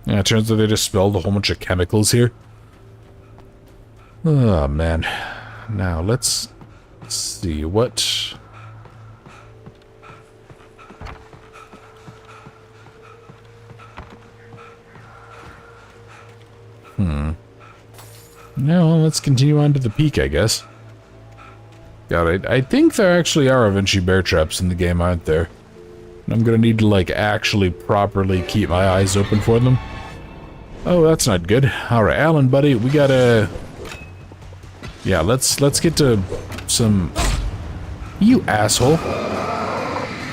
Yeah, it turns out they just spilled a whole bunch of chemicals here. Oh man. Now let's see what. No, let's continue on to the peak, I guess. Got it. I think there actually are eventually bear traps in the game, aren't there? And I'm gonna need to, like, actually properly keep my eyes open for them. Oh, that's not good. Alright, Alan, buddy, we gotta... Yeah, let's get to some... You asshole.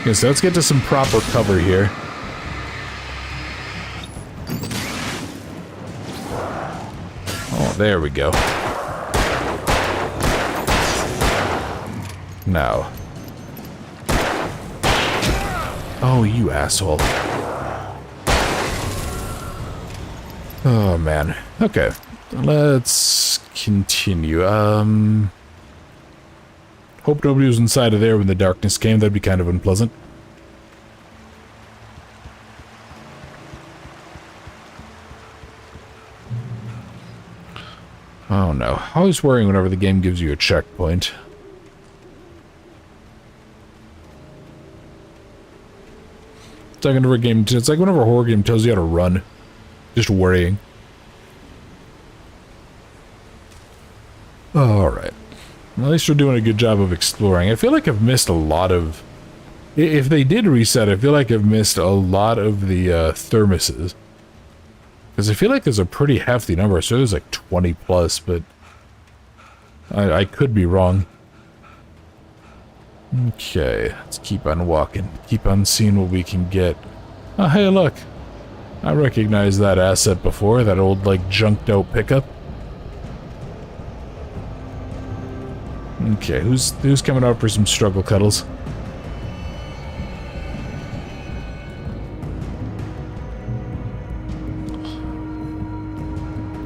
Yes, let's get to some proper cover here. Oh, there we go. Now. Oh, you asshole. Oh, man. Okay. Let's continue. Hope nobody was inside of there when the darkness came. That'd be kind of unpleasant. Oh, no. Always worrying whenever the game gives you a checkpoint. It's like whenever a game, it's like whenever a horror game tells you how to run. Just worrying. Alright. At least we're doing a good job of exploring. I feel like I've missed a lot of... If they did reset, I feel like I've missed a lot of the thermoses. Because I feel like there's a pretty hefty number. So there's like 20 plus, but... I could be wrong. Okay, let's keep on walking. Keep on seeing what we can get. Oh, hey, look. I recognize that asset before. That old, like, junked out pickup. Okay, who's coming out for some struggle cuddles?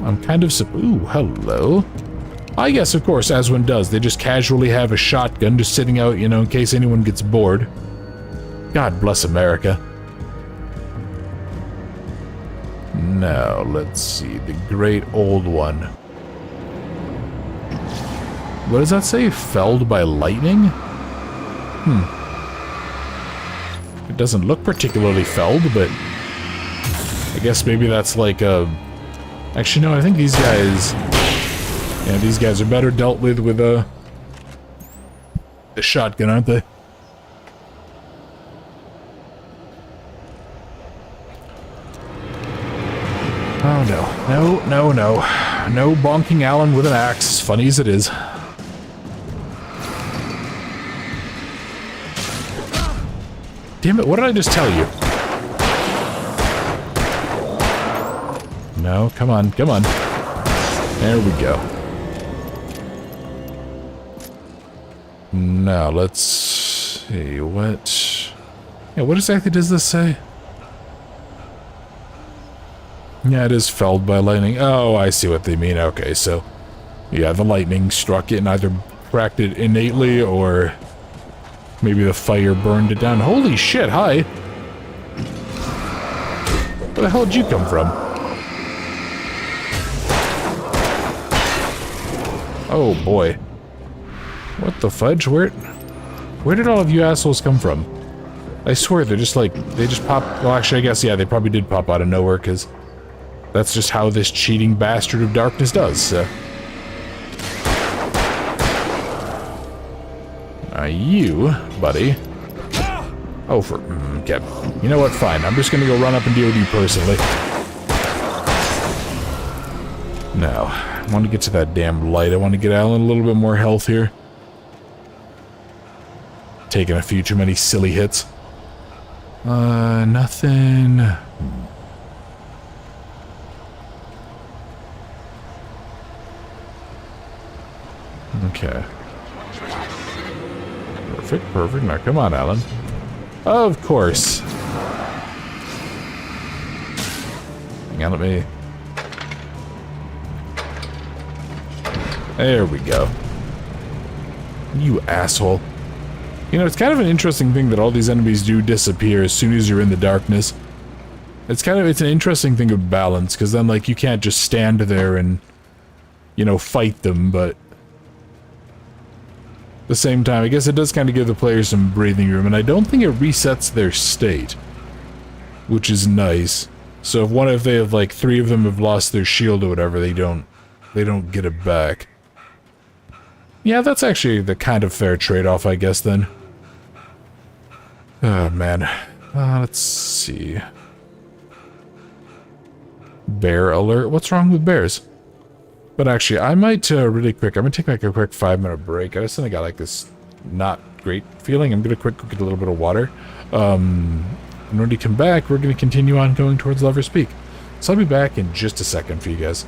I'm kind of ooh, hello. I guess, of course, as one does, they just casually have a shotgun just sitting out, you know, in case anyone gets bored. God bless America. Now, let's see, the great old one. What does that say? Felled by lightning? It doesn't look particularly felled, but... I guess maybe that's like a... Actually, no, I think these guys... Yeah, these guys are better dealt with a shotgun, aren't they? Oh no. No, no, no. No bonking Alan with an axe, as funny as it is. Damn it, what did I just tell you? No, come on, come on. There we go. Now, let's see, what... Yeah, what exactly does this say? Yeah, it is felled by lightning. Oh, I see what they mean. Okay, so... Yeah, the lightning struck it and either cracked it innately, or... Maybe the fire burned it down. Holy shit, hi! Where the hell did you come from? Oh, boy. What the fudge? Where did all of you assholes come from? I swear, they're just like, they just pop... Well, actually, I guess, yeah, they probably did pop out of nowhere, because that's just how this cheating bastard of darkness does, so... You, buddy. Oh, for... Okay. You know what? Fine. I'm just gonna go run up and deal with you personally. Now, I want to get to that damn light. I want to get Alan a little bit more health here. Taking a few too many silly hits. Nothing. Okay. Perfect, perfect. Now, come on, Alan. Of course. Hang on, let me... There we go. You asshole. You know, it's kind of an interesting thing that all these enemies do disappear as soon as you're in the darkness. It's an interesting thing of balance, because then, like, you can't just stand there and, you know, fight them, but... At the same time, I guess it does kind of give the players some breathing room, and I don't think it resets their state. Which is nice. So if they have, like, 3 of them have lost their shield or whatever, they don't get it back. Yeah, that's actually the kind of fair trade-off, I guess, then. Oh, man. Let's see. Bear alert? What's wrong with bears? But actually, I might, really quick, I'm gonna take like a quick 5-minute break. I just think I got like this not great feeling. I'm gonna quick get a little bit of water. And when we come back, we're gonna continue on going towards Lover's Peak. So I'll be back in just a second for you guys.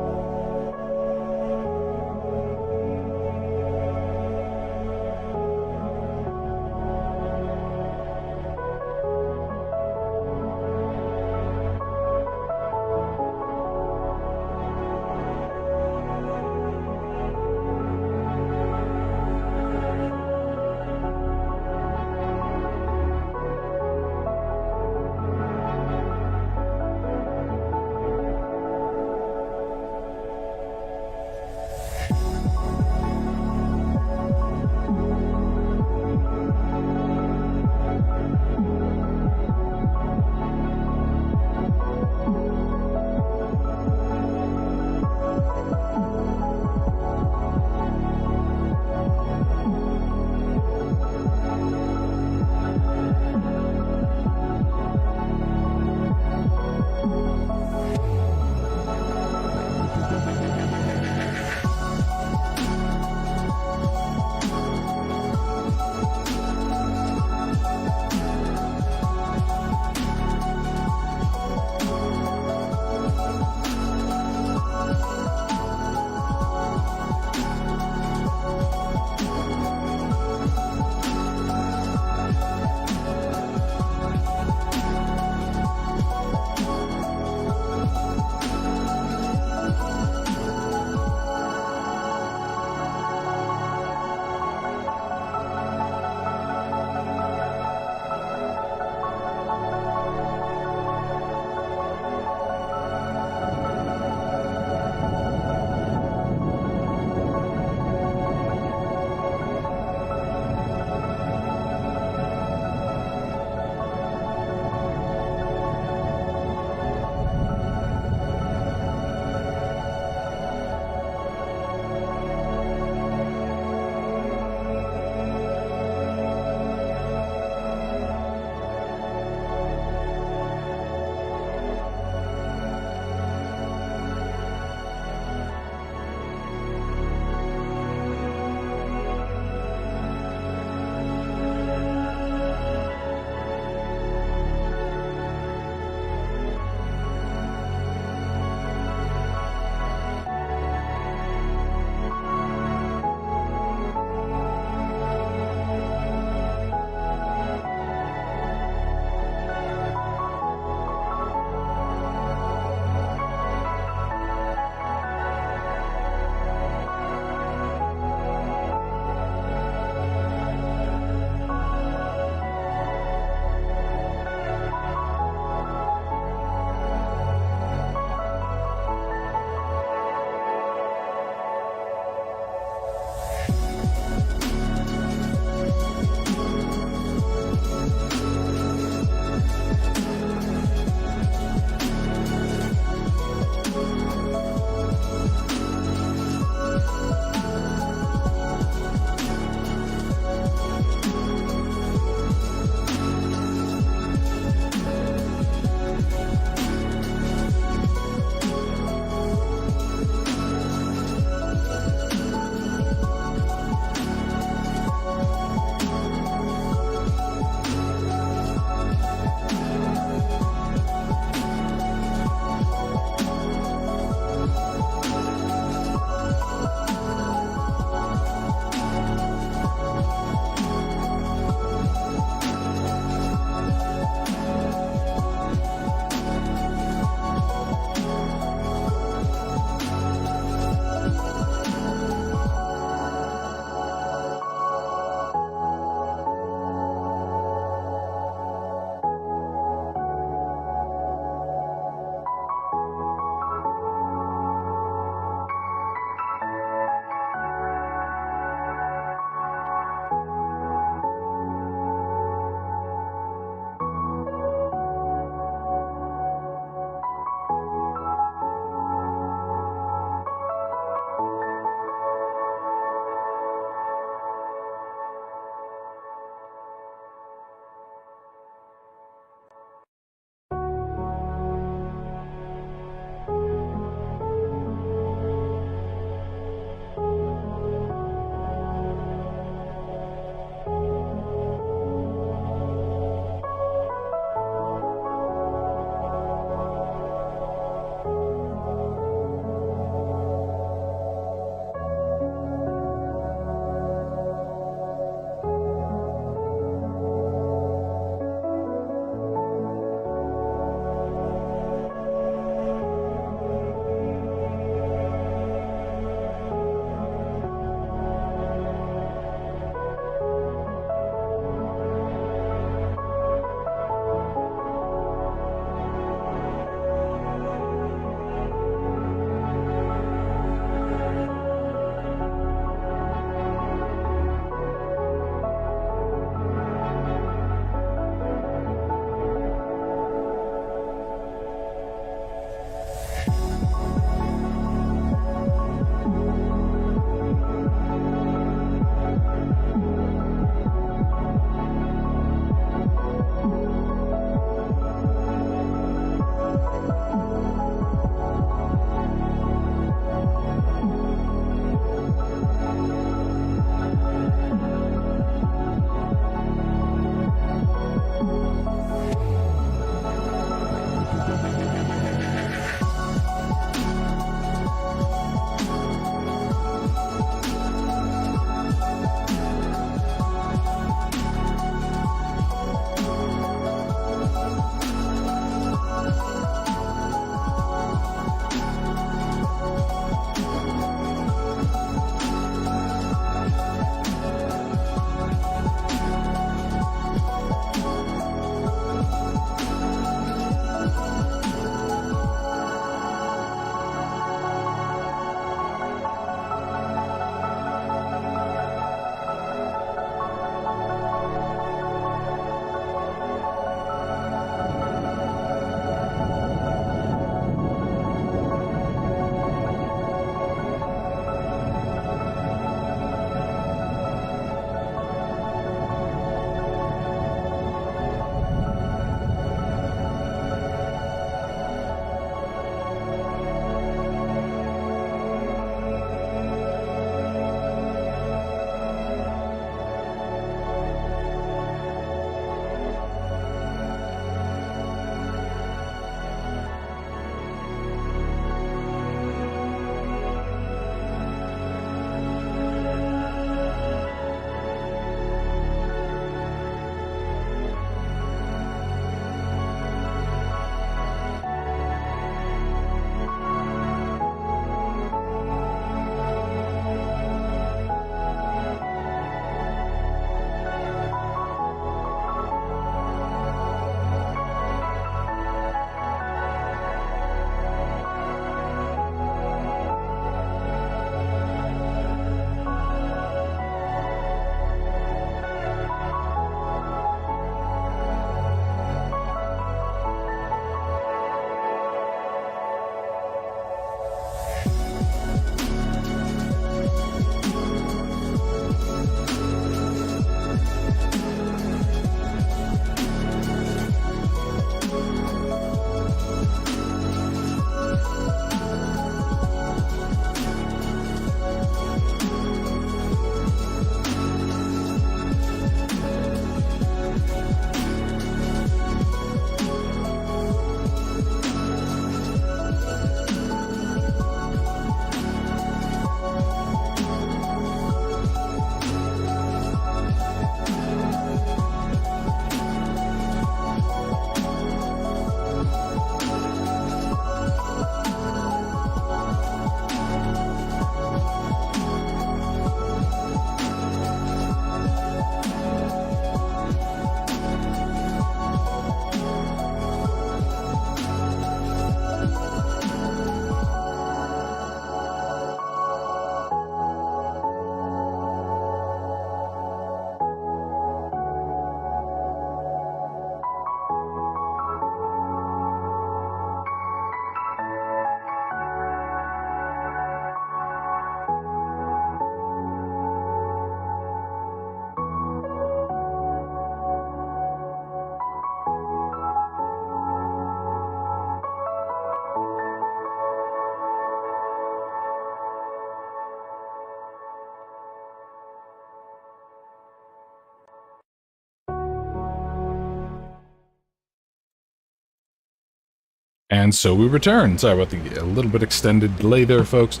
And so we return. Sorry about the a little bit extended delay there, folks.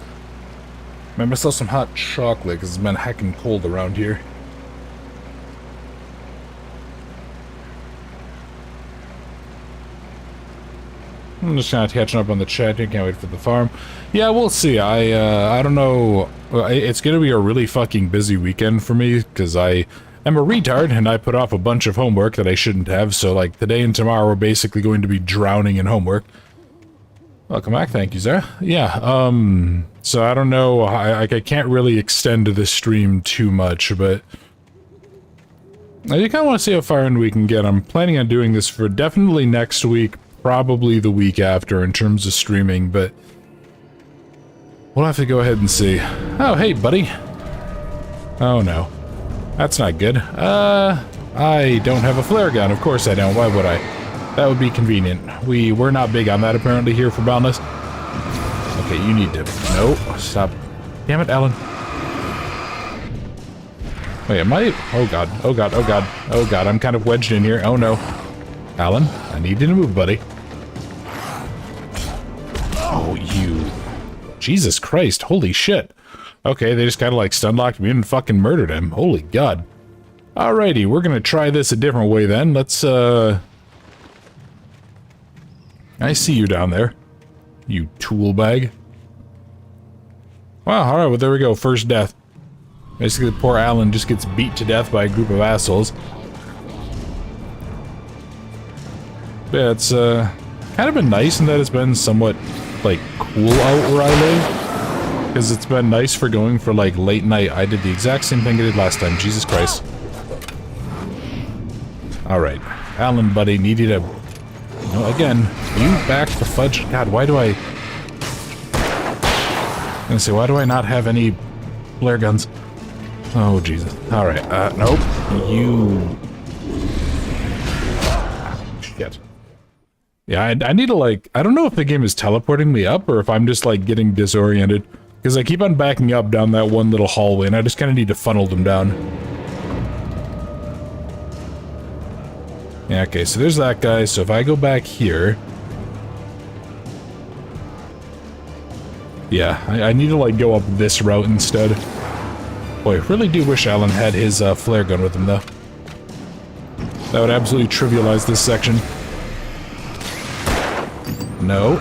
Made myself some hot chocolate because it's been heckin' cold around here. I'm just kind of catching up on the chat here. Can't wait for the farm. Yeah, we'll see. I don't know. It's gonna be a really fucking busy weekend for me because I am a retard and I put off a bunch of homework that I shouldn't have. So like today and tomorrow we're basically going to be drowning in homework. Welcome back. Thank you, Zara. Yeah. So I don't know. I can't really extend the stream too much, but I kind of want to see how far in we can get. I'm planning on doing this for definitely next week. Probably the week after in terms of streaming, but we'll have to go ahead and see. Oh, hey, buddy. Oh, no. That's not good. I don't have a flare gun. Of course I don't. Why would I? That would be convenient. We're not big on that, apparently, here for Boundless. Okay, you need to... No, stop. Damn it, Alan. Wait, am I... Oh, God. Oh, God. Oh, God. Oh, God. I'm kind of wedged in here. Oh, no. Alan, I need you to move, buddy. Oh, you... Jesus Christ, holy shit. Okay, they just kind of like stun-locked me and fucking murdered him. Holy God. Alrighty, we're gonna try this a different way then. Let's, I see you down there. You tool bag. Wow, alright, well there we go, first death. Basically, poor Alan just gets beat to death by a group of assholes. Yeah, it's kind of been nice in that it's been somewhat like cool out where I live, because it's been nice for going for like late night. I did the exact same thing I did last time. Jesus Christ. All right, Alan, buddy, need you to. No, again, you back the fudge. God, why do I? I'm gonna say, why do I not have any flare guns? Oh Jesus. All right, nope. You. Shit. Yeah, I need to, like, I don't know if the game is teleporting me up or if I'm just, like, getting disoriented. Because I keep on backing up down that one little hallway, and I just kind of need to funnel them down. Yeah, okay, so there's that guy. So if I go back here... Yeah, I need to, like, go up this route instead. Boy, I really do wish Alan had his flare gun with him, though. That would absolutely trivialize this section. No.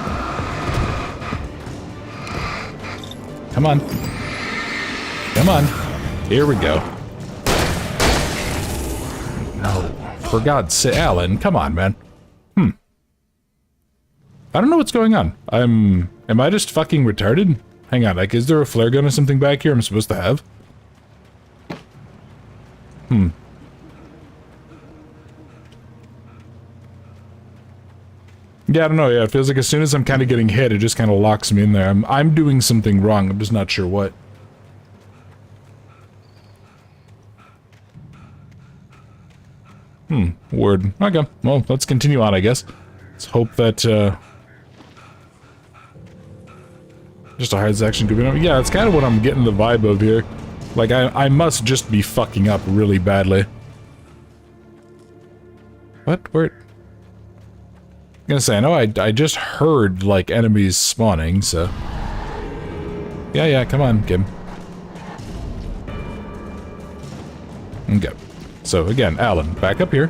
Come on. Come on. Here we go. No. For God's sake, Alan, come on, man. I don't know what's going on. Am I just fucking retarded? Hang on, like, is there a flare gun or something back here I'm supposed to have? Yeah, I don't know. Yeah, it feels like as soon as I'm kind of getting hit, it just kind of locks me in there. I'm doing something wrong. I'm just not sure what. Word. Okay. Well, let's continue on, I guess. Let's hope that, just a hard section could be... Yeah, it's kind of what I'm getting the vibe of here. Like, I must just be fucking up really badly. What? Where... I'm gonna say, I know I just heard, like, enemies spawning, so... Yeah, come on, Kim. Okay. So, again, Alan, back up here.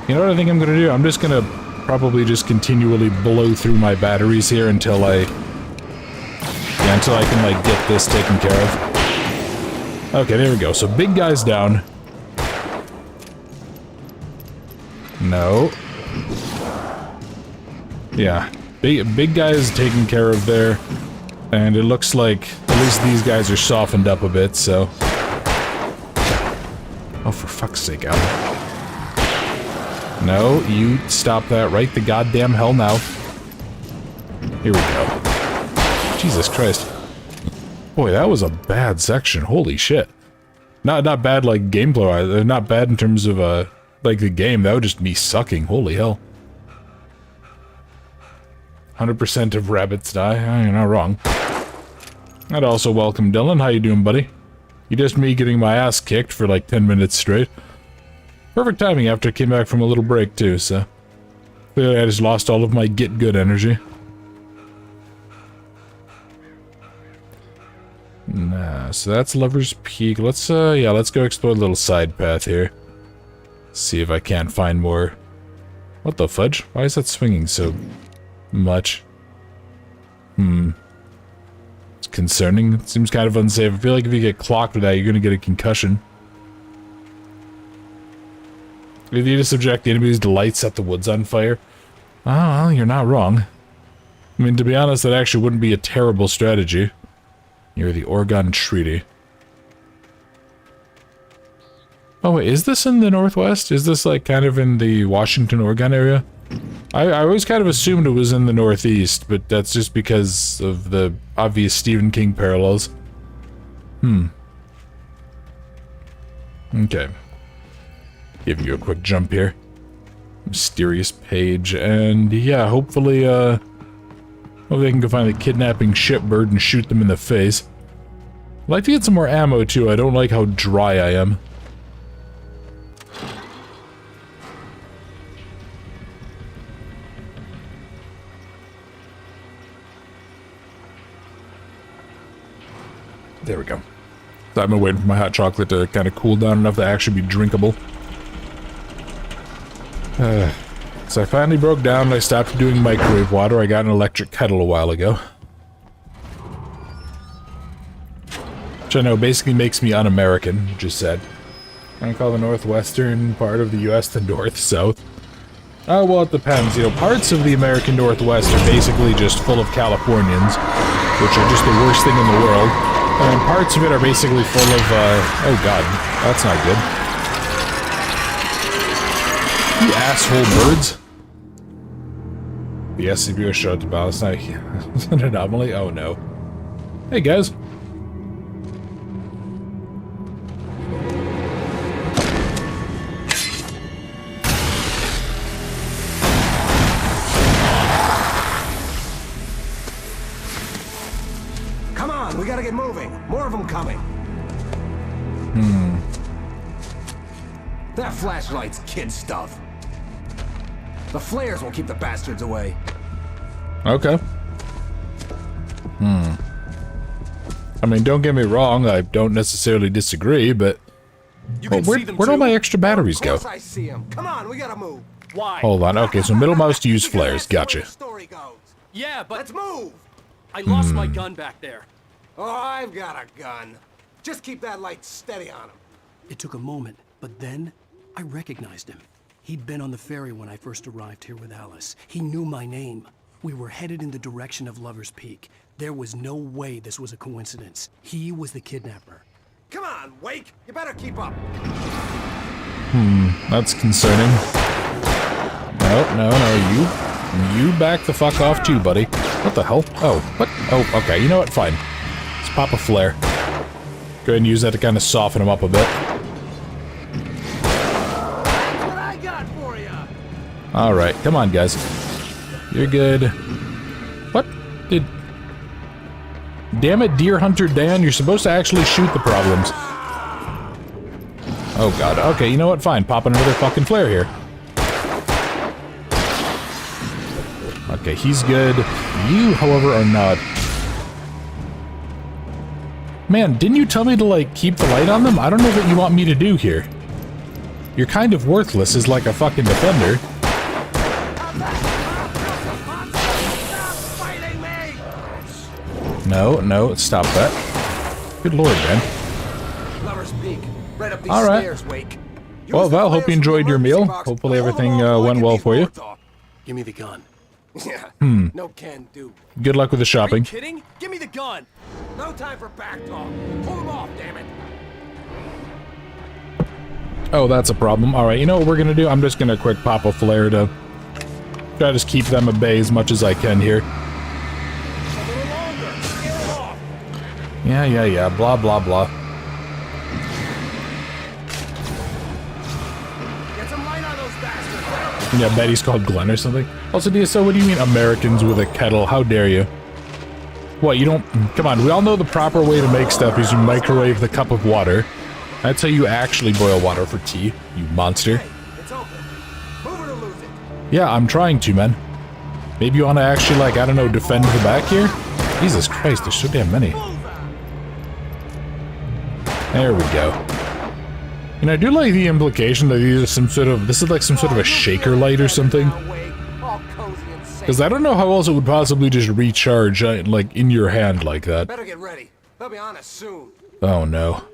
You know what I think I'm gonna do? I'm just gonna probably just continually blow through my batteries here until I... Yeah, until I can, like, get this taken care of. Okay, there we go. So, big guy's down. No. Yeah, big guy is taken care of there, and it looks like at least these guys are softened up a bit, so... Oh, for fuck's sake, Alan. No, you stop that right the goddamn hell now. Here we go. Jesus Christ. Boy, that was a bad section, holy shit. Not bad like gameplay, not bad in terms of, like the game, that would just be sucking, holy hell. 100% of rabbits die. You're not wrong. I'd also welcome Dylan. How you doing, buddy? You just me getting my ass kicked for like 10 minutes straight. Perfect timing after I came back from a little break too, so... Clearly I just lost all of my get good energy. Nah, so that's Lover's Peak. Let's let's go explore a little side path here. See if I can't find more. What the fudge? Why is that swinging so much? It's concerning. It seems kind of unsafe. I feel like if you get clocked with that, you're gonna get a concussion. If you to subject the enemies to light, set the woods on fire. Oh, well, you're not wrong. I mean, to be honest, that actually wouldn't be a terrible strategy. Near the Oregon Treaty. Oh wait, is this in the Northwest? Is this like kind of in the Washington, Oregon area? I always kind of assumed it was in the Northeast, but that's just because of the obvious Stephen King parallels. Okay. Give you a quick jump here. Mysterious page, and yeah, hopefully, hopefully I can go find the kidnapping shipbird and shoot them in the face. I'd like to get some more ammo too, I don't like how dry I am. There we go. So I've been waiting for my hot chocolate to kind of cool down enough to actually be drinkable. So I finally broke down and I stopped doing microwave water. I got an electric kettle a while ago. Which I know basically makes me un-American, which is sad. I call the northwestern part of the US the North-South. Oh, well, it depends. You know, parts of the American Northwest are basically just full of Californians, which are just the worst thing in the world. And parts of it are basically full of, oh god, that's not good. You asshole birds. The SCP was showed to balance. Is that an anomaly? Oh no. Hey guys. Come on, we gotta get moving. More of them coming. That flashlight's kid stuff. The flares will keep the bastards away. Okay. I mean, don't get me wrong, I don't necessarily disagree, but where'd all my extra batteries go? I see them. Come on, we gotta move. Why? Hold on, okay, so middle mouse to use flares, gotcha. Yeah, but let's move. I lost my gun back there. Oh, I've got a gun. Just keep that light steady on him. It took a moment, but then I recognized him. He'd been on the ferry when I first arrived here with Alice. He knew my name. We were headed in the direction of Lover's Peak. There was no way this was a coincidence. He was the kidnapper. Come on, Wake. You better keep up. That's concerning. No, you back the fuck off too, buddy. What the hell? Oh, what? Oh, okay, you know what? Fine. Let's pop a flare. Go ahead and use that to kind of soften him up a bit. What I got for you? Alright, come on, guys. You're good. What? Damn it, Deer Hunter Dan, you're supposed to actually shoot the problems. Oh god, okay, you know what? Fine, pop another fucking flare here. Okay, he's good. You, however, are not. Man, didn't you tell me to, like, keep the light on them? I don't know what you want me to do here. You're kind of worthless as, like, a fucking defender. No, stop that. Good lord, man. Lover's Peak. Right up these Alright. stairs, Wake. Well, Val, hope you enjoyed your meal. Hopefully everything went well for you. Give me the gun. Yeah. No can do. Good luck with the shopping. Kidding? Give me the gun. No time for back talk. Pull him off, damn it. Oh, that's a problem. Alright, you know what we're gonna do? I'm just gonna quick pop a flare to try to just keep them at bay as much as I can here. Yeah, blah, blah, blah. Get some light on those bastards. Yeah, Betty's called Glenn or something. Also, DSO, what do you mean Americans with a kettle? How dare you? What, you don't... Come on, we all know the proper way to make stuff is you microwave the cup of water. That's how you actually boil water for tea, you monster. Hey, it's open. Move it or lose it. Yeah, I'm trying to, man. Maybe you want to actually, like, I don't know, defend the back here? Jesus Christ, there's so damn many. There we go. And I do like the implication that these are some sort of, this is like some sort of a shaker light or something. Because I don't know how else it would possibly just recharge, like, in your hand like that. Better get ready. They'll be on us soon. Oh no.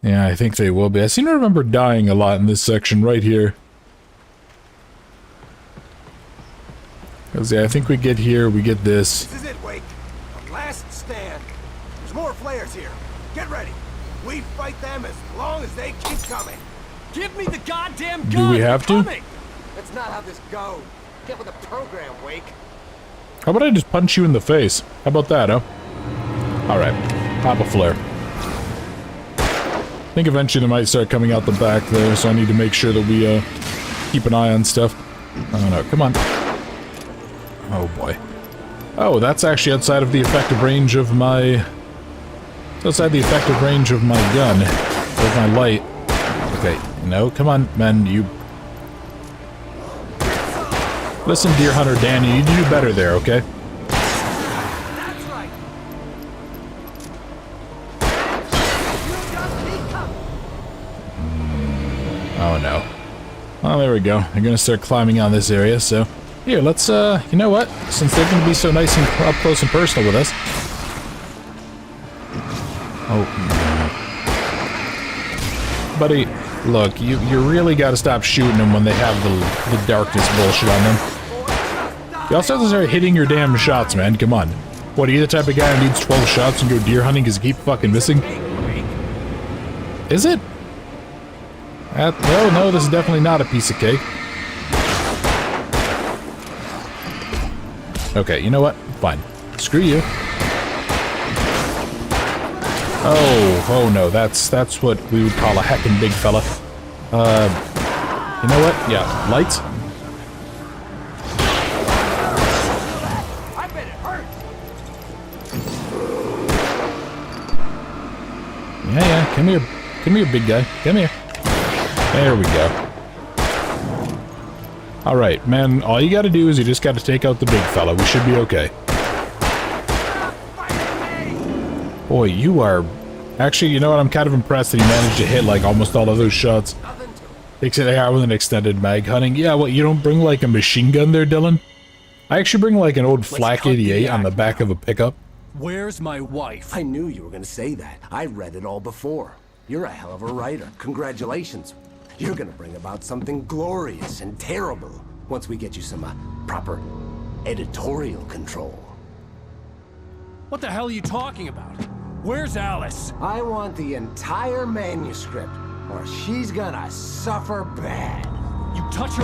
Yeah, I think they will be. I seem to remember dying a lot in this section right here. Because, yeah, I think we get here, we get this. This is it, Wake. The last stand. There's more flares here. Get ready. We fight them as long as they keep coming. Give me the goddamn gun! Do we have to? That's not how this goes. Get with the program, Wake. How about I just punch you in the face? How about that, huh? Alright, pop a flare. I think eventually they might start coming out the back there, so I need to make sure that we keep an eye on stuff. Oh no, come on. Oh boy. Oh, that's actually outside of the effective range of my... It's outside the effective range of my gun. With my light. Okay, no, come on, man, you... Listen, Deer Hunter Dan, you need to do better there, okay? Oh no. Oh, there we go. They're gonna start climbing on this area, so... Here, let's, you know what? Since they're gonna be so nice and up close and personal with us... Oh, no. Buddy, look, you really gotta stop shooting them when they have the darkness bullshit on them. You also have to start hitting your damn shots, man. Come on. What, are you the type of guy who needs 12 shots and go deer hunting because you keep fucking missing? Is it? No, no, this is definitely not a piece of cake. Okay, you know what? Fine. Screw you. Oh no, that's what we would call a heckin' big fella. You know what? Yeah, lights. I bet it hurt. Yeah, come here. Come here, big guy. Come here. There we go. Alright, man, all you gotta do is you just gotta take out the big fella. We should be okay. Boy, you are... Actually, you know what? I'm kind of impressed that he managed to hit, like, almost all of those shots. Takes it out with an extended mag hunting. Yeah, what, you don't bring, like, a machine gun there, Dylan? I actually bring, like, an old Flak 88 on the back of a pickup. Where's my wife? I knew you were gonna say that. I read it all before. You're a hell of a writer. Congratulations. You're gonna bring about something glorious and terrible once we get you some proper editorial control. What the hell are you talking about? Where's Alice? I want the entire manuscript, or she's gonna suffer bad. You touch her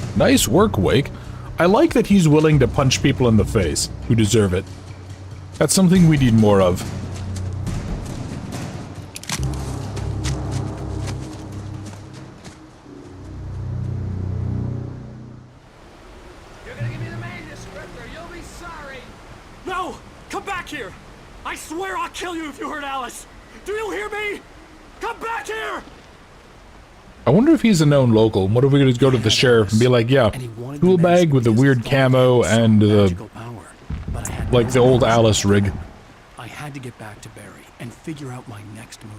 and Nice work, Wake. I like that he's willing to punch people in the face who deserve it. That's something we need more of. You're gonna give me the manuscript or you'll be sorry. No! Come back here! I swear I'll kill you if you hurt Alice! Do you hear me? Come back here! I wonder if he's a known local. What if we could just go to the sheriff and be like, yeah, tool bag with the weird camo and like the old Alice rig. I had to get back to Barry and figure out my next move.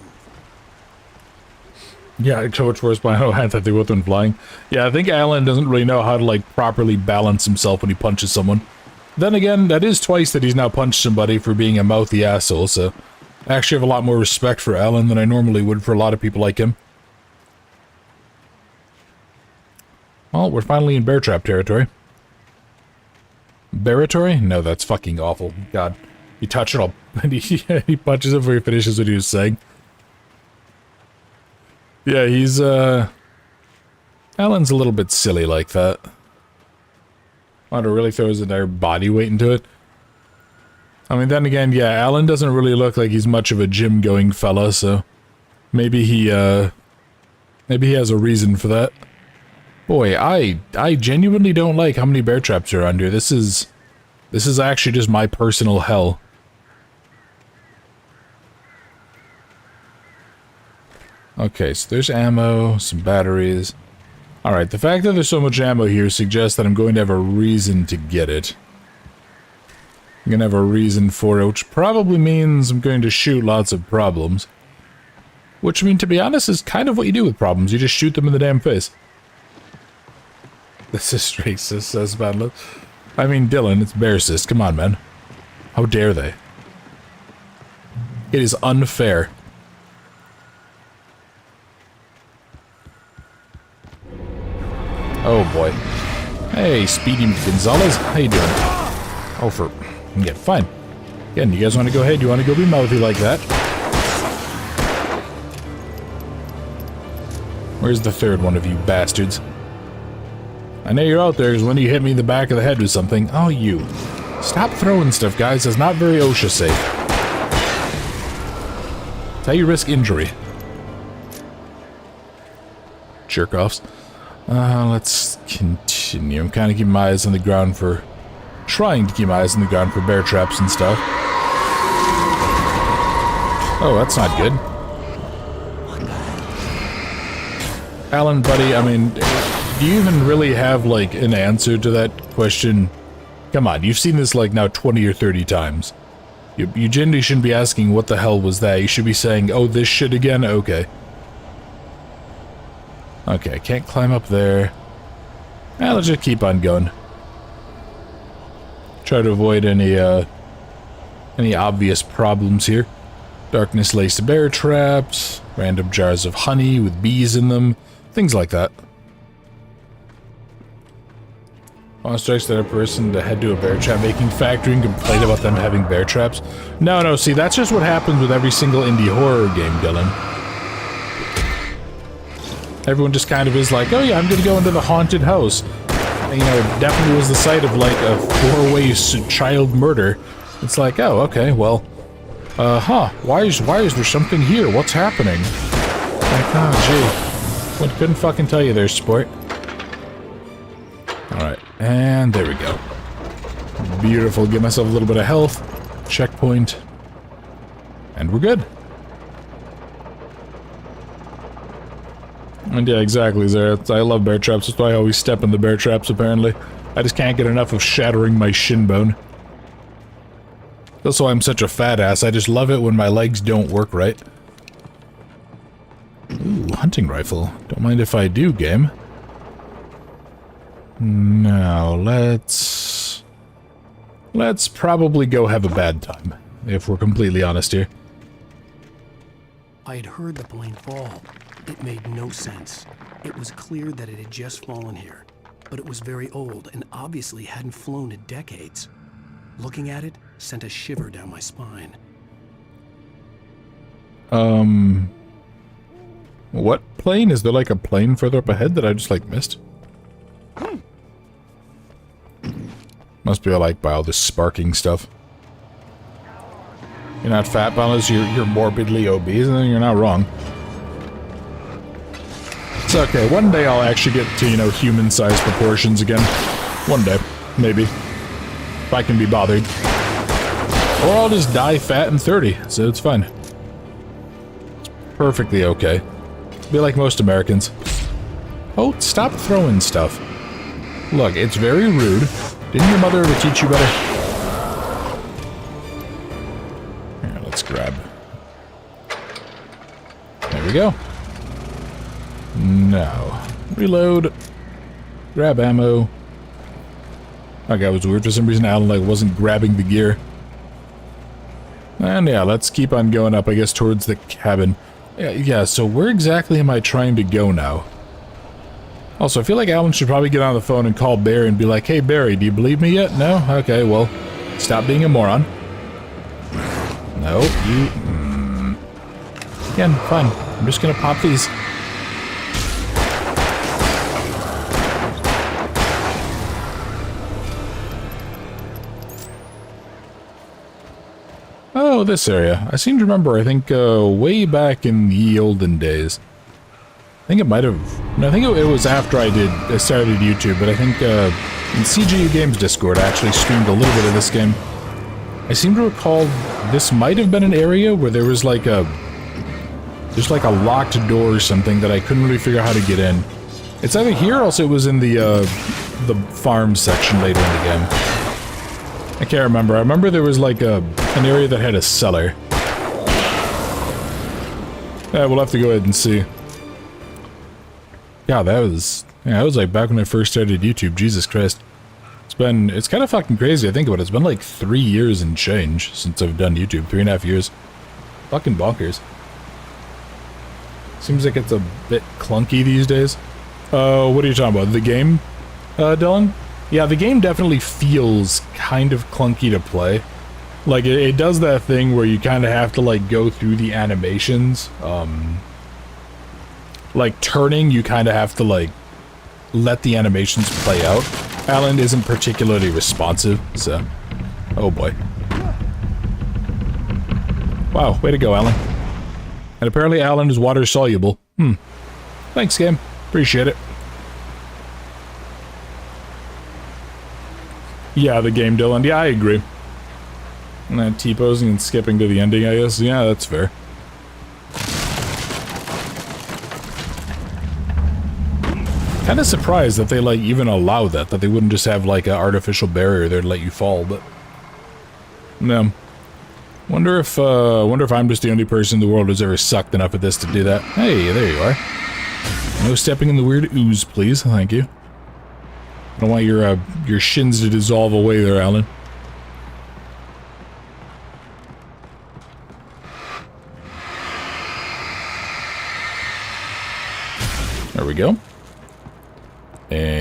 Yeah, Coach Worst by I thought they both went flying. Yeah, I think Alan doesn't really know how to like properly balance himself when he punches someone. Then again, that is twice that he's now punched somebody for being a mouthy asshole, so I actually have a lot more respect for Alan than I normally would for a lot of people like him. Well, we're finally in bear trap territory. Bearatory? No, that's fucking awful. God. You touch it all, and he punches it before he finishes what he was saying. Yeah, he's, Alan's a little bit silly like that. Want to really throw his entire body weight into it. I mean, then again, yeah, Alan doesn't really look like he's much of a gym-going fella, so... Maybe he has a reason for that. Boy, I genuinely don't like how many bear traps are under. This is actually just my personal hell. Okay, so there's ammo, some batteries. Alright, the fact that there's so much ammo here suggests that I'm going to have a reason to get it. I'm going to have a reason for it, which probably means I'm going to shoot lots of problems. Which, I mean, to be honest, is kind of what you do with problems. You just shoot them in the damn face. This is racist, says Boundless. I mean, Dylan, it's bearcist. Come on, man. How dare they? It is unfair. Oh boy. Hey, Speedy Gonzalez. How you doing? Oh, yeah, fine. Again, you guys want to go ahead? You want to go be mouthy like that? Where's the third one of you bastards? I know you're out there because when you hit me in the back of the head with something. Oh, you. Stop throwing stuff, guys. That's not very OSHA safe. It's how you risk injury. Jerk-offs. Let's continue. I'm kind of keeping my eyes on the ground for... Trying to keep my eyes on the ground for bear traps and stuff. Oh, that's not good. Alan, buddy, I mean, do you even really have, like, an answer to that question? Come on, you've seen this, like, now 20 or 30 times. You generally shouldn't be asking, what the hell was that? You should be saying, oh, this shit again? Okay. Okay, can't climb up there. Let's just keep on going. Try to avoid any obvious problems here. Darkness-laced bear traps, random jars of honey with bees in them, things like that. One strikes the other person to head to a bear trap making factory and complain about them having bear traps. No, see, that's just what happens with every single indie horror game, Dylan. Everyone just kind of is like, oh yeah, I'm gonna go into the haunted house. And, you know, it definitely was the site of like a 4-way child murder. It's like, oh, okay, well, why is there something here? What's happening? Like, oh, gee. Couldn't fucking tell you there, sport. Alright, and there we go. Beautiful, give myself a little bit of health. Checkpoint. And we're good. And yeah, exactly, Zara. I love bear traps. That's why I always step in the bear traps, apparently. I just can't get enough of shattering my shin bone. That's why I'm such a fat ass. I just love it when my legs don't work right. Ooh, hunting rifle. Don't mind if I do, game. Now, let's probably go have a bad time, if we're completely honest here. I had heard the plane fall. It made no sense. It was clear that it had just fallen here, but it was very old and obviously hadn't flown in decades. Looking at it sent a shiver down my spine. What plane? Is there like a plane further up ahead that I just like missed? Must be like by all this sparking stuff. You're not fat, Boundless, you're morbidly obese, and you're not wrong. It's okay, one day I'll actually get to, you know, human-sized proportions again. One day, maybe. If I can be bothered. Or I'll just die fat and 30, so it's fine. It's perfectly okay. Be like most Americans. Oh, stop throwing stuff. Look, it's very rude. Didn't your mother ever teach you better? Here, let's grab. There we go. Now, reload. Grab ammo. Okay, that was weird. For some reason, Alan like wasn't grabbing the gear. And yeah, let's keep on going up, I guess, towards the cabin. Yeah, so where exactly am I trying to go now? Also, I feel like Alan should probably get on the phone and call Barry and be like, hey, Barry, do you believe me yet? No? Okay, well, stop being a moron. No, you... Again, fine. I'm just gonna pop these. Oh, this area. I seem to remember, I think, way back in the olden days. I think it might have... No, I think it was after I started YouTube, but I think, in CGU Games Discord, I actually streamed a little bit of this game. I seem to recall this might have been an area where there was, like, a There's like a locked door or something that I couldn't really figure out how to get in. It's either here or else it was in the farm section later in the game. I can't remember. I remember there was like an area that had a cellar. Yeah, we'll have to go ahead and see. Yeah, that was like back when I first started YouTube. Jesus Christ. It's kind of fucking crazy. I think about it. It's been like 3 years and change since I've done YouTube. 3.5 years. Fucking bonkers. Seems like it's a bit clunky these days. What are you talking about? The game, Dylan? Yeah, the game definitely feels kind of clunky to play. Like, it does that thing where you kind of have to, like, go through the animations. Like, turning, you kind of have to, like, let the animations play out. Alan isn't particularly responsive, so... Oh, boy. Wow, way to go, Alan. And apparently Alan is water soluble. Thanks, game. Appreciate it. Yeah, the game, Dylan. Yeah, I agree. And then T-posing and skipping to the ending, I guess. Yeah, that's fair. Kind of surprised that they, like, even allow that they wouldn't just have, like, an artificial barrier there to let you fall, but... No. Wonder if I'm just the only person in the world who's ever sucked enough at this to do that. Hey, there you are. No stepping in the weird ooze, please. Thank you. I don't want your shins to dissolve away there, Alan. There we go. And...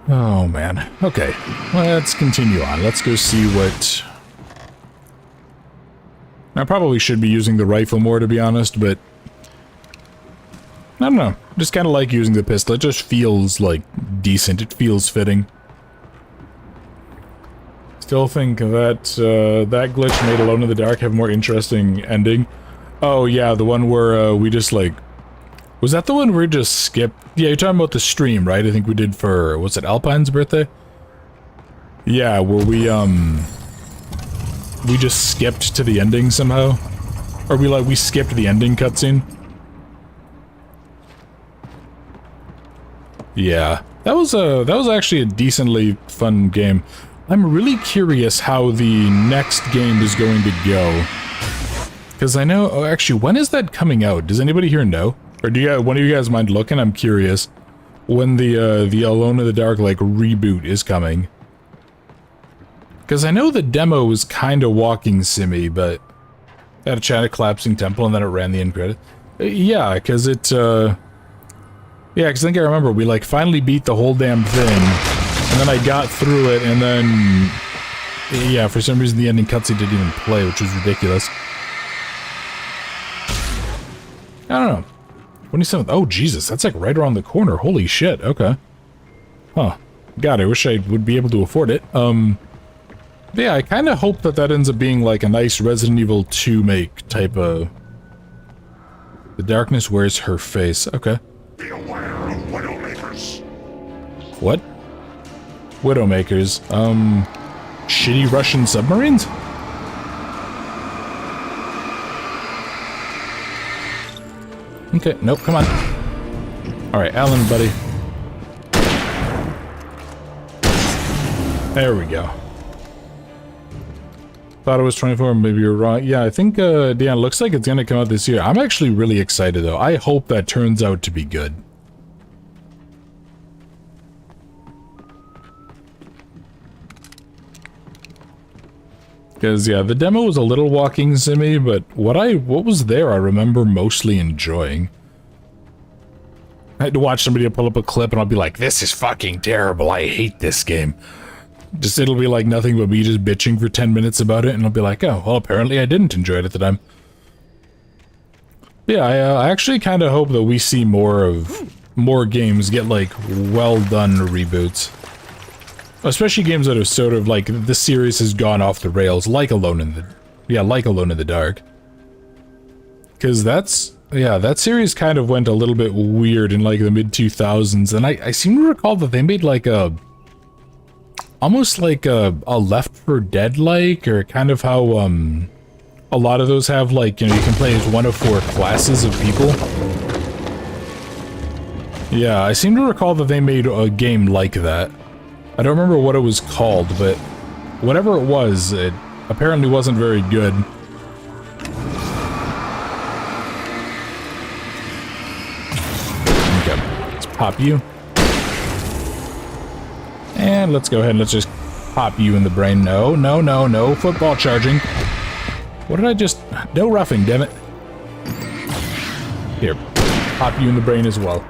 Oh, man. Okay. Let's continue on. Let's go see what... I probably should be using the rifle more, to be honest, but... I don't know. Just kind of like using the pistol. It just feels, like, decent. It feels fitting. Still think that, that glitch made Alone in the Dark have a more interesting ending. Oh, yeah, the one where, we just, like... Was that the one where we just skipped? Yeah, you're talking about the stream, right? I think we did for... Was it Alpine's birthday? Yeah, where we just skipped to the ending somehow. Or we skipped the ending cutscene. Yeah, that was actually a decently fun game. I'm really curious how the next game is going to go. Because I know... Oh, actually, when is that coming out? Does anybody here know? Or do you, one of you guys mind looking? I'm curious when the Alone in the Dark, like, reboot is coming. Because I know the demo was kind of walking simmy, but... I had a China collapsing temple and then it ran the end credit. Yeah, because it, Yeah, because I think I remember we, like, finally beat the whole damn thing. And then I got through it, and then... Yeah, for some reason the ending cutscene didn't even play, which was ridiculous. I don't know. 27th. Oh, Jesus, that's like right around the corner. Holy shit, okay. Huh. God, I wish I would be able to afford it. Yeah, I kind of hope that that ends up being like a nice Resident Evil 2 make type of... The darkness wears her face. Okay. Be aware of Widowmakers. What? Widowmakers. Shitty Russian submarines? Okay, nope, come on. Alright, Alan, buddy. There we go. Thought it was 24, maybe you're wrong. Yeah, I think, Dan, it looks like it's gonna come out this year. I'm actually really excited, though. I hope that turns out to be good. Because, yeah, the demo was a little walking simmy, but what was there I remember mostly enjoying. I had to watch somebody pull up a clip and I'll be like, this is fucking terrible, I hate this game. Just, it'll be like nothing but me just bitching for 10 minutes about it, and I'll be like, oh, well, apparently I didn't enjoy it at the time. Yeah, I actually kind of hope that we see more games get, like, well-done reboots. Especially games that are sort of like, the series has gone off the rails, like Alone in the Dark. Because that series kind of went a little bit weird in like the mid-2000s, and I seem to recall that they made like a almost like a Left 4 Dead-like, or kind of how a lot of those have, like, you know, you can play as one of 4 classes of people. Yeah, I seem to recall that they made a game like that. I don't remember what it was called, but whatever it was, it apparently wasn't very good. Okay, let's pop you. And let's go ahead and let's just pop you in the brain. No, no, no, no football charging. What did I just... No roughing, damn it. Here, pop you in the brain as well.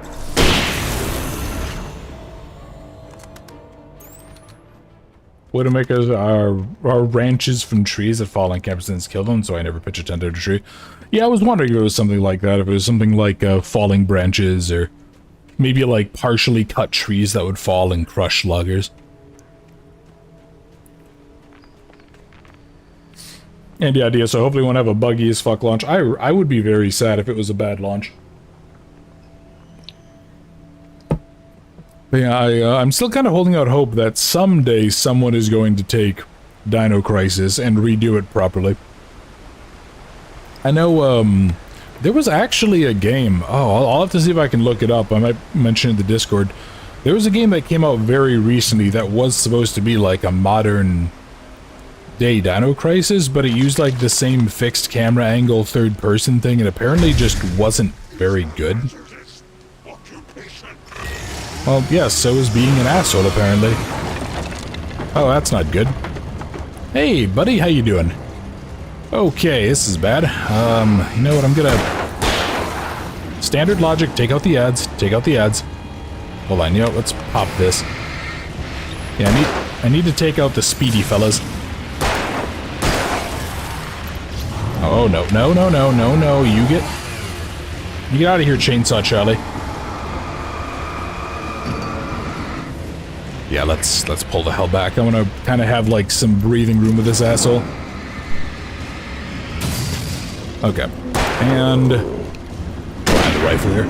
Widowmakers are branches from trees that fall on campus and kill them, so I never pitch a tent at a tree. Yeah, I was wondering if it was something like that, if it was something like falling branches, or maybe like partially cut trees that would fall and crush loggers. And the idea, so hopefully we won't have a buggy as fuck launch. I would be very sad if it was a bad launch. But yeah, I'm still kind of holding out hope that someday someone is going to take Dino Crisis and redo it properly. I know, there was actually a game. Oh, I'll have to see if I can look it up. I might mention it in the Discord. There was a game that came out very recently that was supposed to be like a modern day Dino Crisis, but it used like the same fixed camera angle third-person thing, and apparently just wasn't very good. Well, yes, so is being an asshole, apparently. Oh, that's not good. Hey, buddy, how you doing? Okay, this is bad. You know what, I'm gonna... Standard logic, take out the ads, take out the ads. Hold on, you know, let's pop this. Yeah, I need to take out the speedy fellas. Oh, no, no, no, no, no, no, you get out of here, Chainsaw Charlie. Yeah, let's pull the hell back. I want to kind of have like some breathing room with this asshole. Okay, and find the rifle here.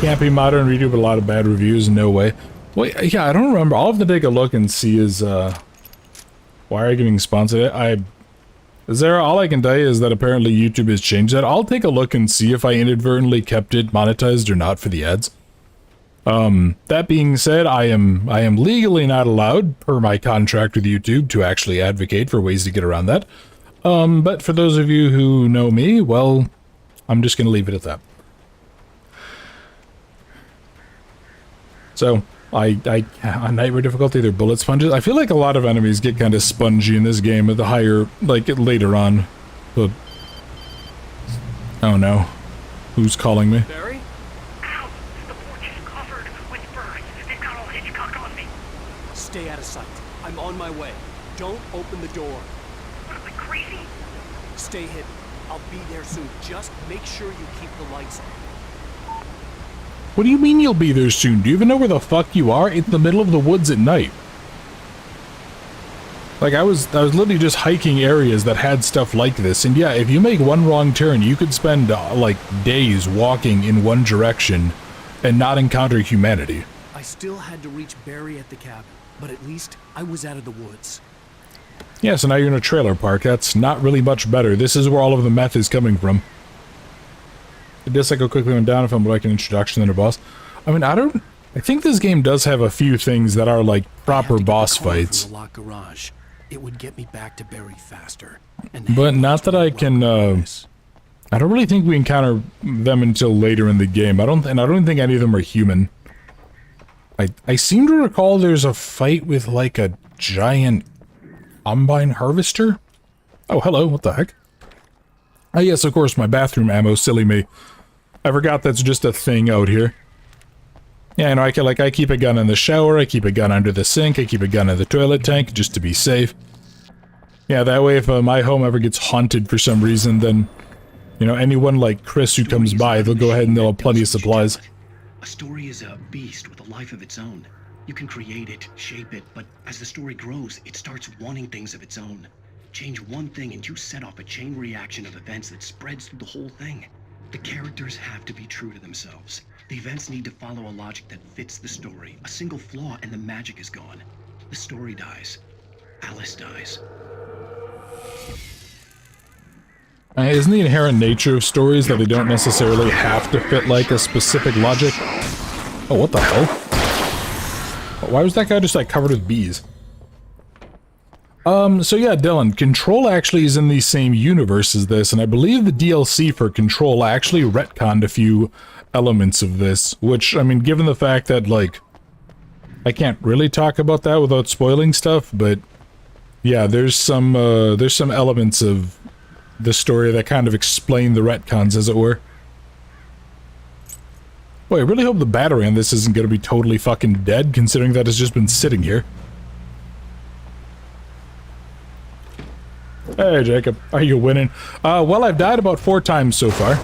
Can't be modern redo, but a lot of bad reviews. No way. Wait, yeah, I don't remember. I'll have to take a look and see is why are you getting sponsored? Zara, all I can tell you is that apparently YouTube has changed that. I'll take a look and see if I inadvertently kept it monetized or not for the ads. That being said, I am legally not allowed, per my contract with YouTube, to actually advocate for ways to get around that. But for those of you who know me, well, I'm just gonna leave it at that. So, on Nightmare difficulty, they're bullet sponges. I feel like a lot of enemies get kind of spongy in this game at the higher, like, later on. But... oh no. Who's calling me? Barry? Ow! The porch is covered with birds. They've got all Hitchcock on me. Stay out of sight. I'm on my way. Don't open the door. What, am I crazy? Stay hidden. I'll be there soon. Just make sure you keep the lights on. What do you mean you'll be there soon? Do you even know where the fuck you are? It's the middle of the woods at night. Like, I was literally just hiking areas that had stuff like this, and yeah, if you make one wrong turn, you could spend, like, days walking in one direction and not encounter humanity. I still had to reach Barry at the cabin, but at least I was out of the woods. Yeah, so now you're in a trailer park. That's not really much better. This is where all of the meth is coming from. The disc quickly went down if I'm like an introduction than a boss. I mean, I think this game does have a few things that are like proper boss fights. The locked garage. It would get me back to Barry faster. But not that I can, I don't really think we encounter them until later in the game. I don't think any of them are human. I seem to recall there's a fight with like a giant combine harvester? Oh, hello, what the heck? Oh yes, of course, my bathroom ammo, silly me. I forgot that's just a thing out here. Yeah, you know, I keep a gun in the shower, I keep a gun under the sink, I keep a gun in the toilet tank, just to be safe. Yeah, that way if my home ever gets haunted for some reason, then, you know, anyone like Chris who comes by, they'll go ahead and they'll have plenty of supplies. A story is a beast with a life of its own. You can create it, shape it, but as the story grows, it starts wanting things of its own. Change one thing and you set off a chain reaction of events that spreads through the whole thing. The characters have to be true to themselves. The events need to follow a logic that fits the story. A single flaw and the magic is gone. The story dies. Alice dies. Isn't the inherent nature of stories that they don't necessarily have to fit like a specific logic? Oh, what the hell? Why was that guy just like covered with bees? So yeah, Dylan, Control actually is in the same universe as this, and I believe the DLC for Control actually retconned a few elements of this, which, I mean, given the fact that, like, I can't really talk about that without spoiling stuff, but yeah, there's some elements of the story that kind of explain the retcons, as it were. Boy, I really hope the battery on this isn't going to be totally fucking dead, considering that it's just been sitting here. Hey, Jacob. Are you winning? Well, I've died about 4 times so far.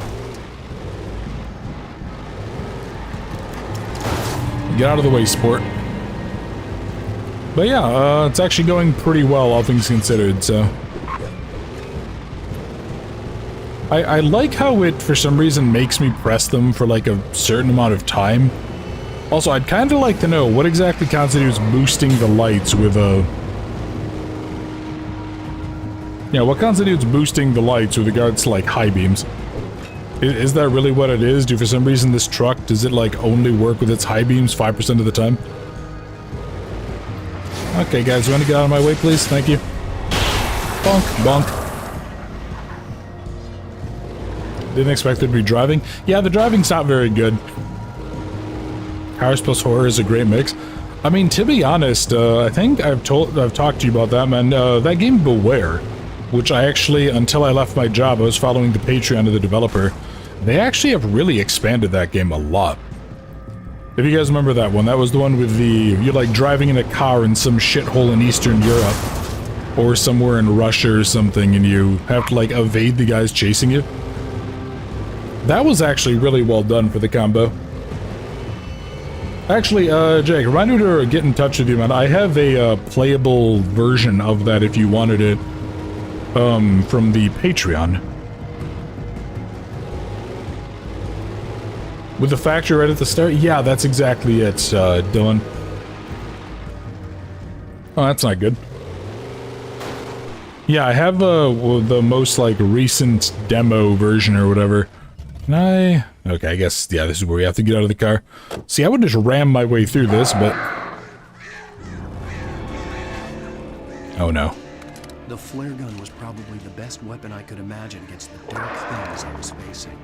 Get out of the way, sport. But yeah, it's actually going pretty well, all things considered, so... I like how it, for some reason, makes me press them for, like, a certain amount of time. Also, I'd kind of like to know what exactly constitutes boosting the lights with a... Yeah, what constitutes boosting the lights with regards to, like, high beams? Is that really what it is? Do for some reason this truck, does it, like, only work with its high beams 5% of the time? Okay, guys, you want to get out of my way, please? Thank you. Bonk, bonk. Didn't expect it to be driving. Yeah, the driving's not very good. Cars plus horror is a great mix. I mean, to be honest, I think I've talked to you about that, man. That game Beware, which I actually, until I left my job, I was following the Patreon of the developer. They actually have really expanded that game a lot. If you guys remember that one, that was the one with the, you're like driving in a car in some shithole in Eastern Europe, or somewhere in Russia or something, and you have to like evade the guys chasing you. That was actually really well done for the combo. Actually, Jake, remind me to get in touch with you, man. I have a playable version of that if you wanted it, from the Patreon. With the factory right at the start? Yeah, that's exactly it, Dylan. Oh, that's not good. Yeah, I have the most, like, recent demo version or whatever. Can I? Okay, I guess, yeah, this is where we have to get out of the car. See, I would just ram my way through this, but... Oh, no. The flare gun was probably the best weapon I could imagine against the dark things I was facing.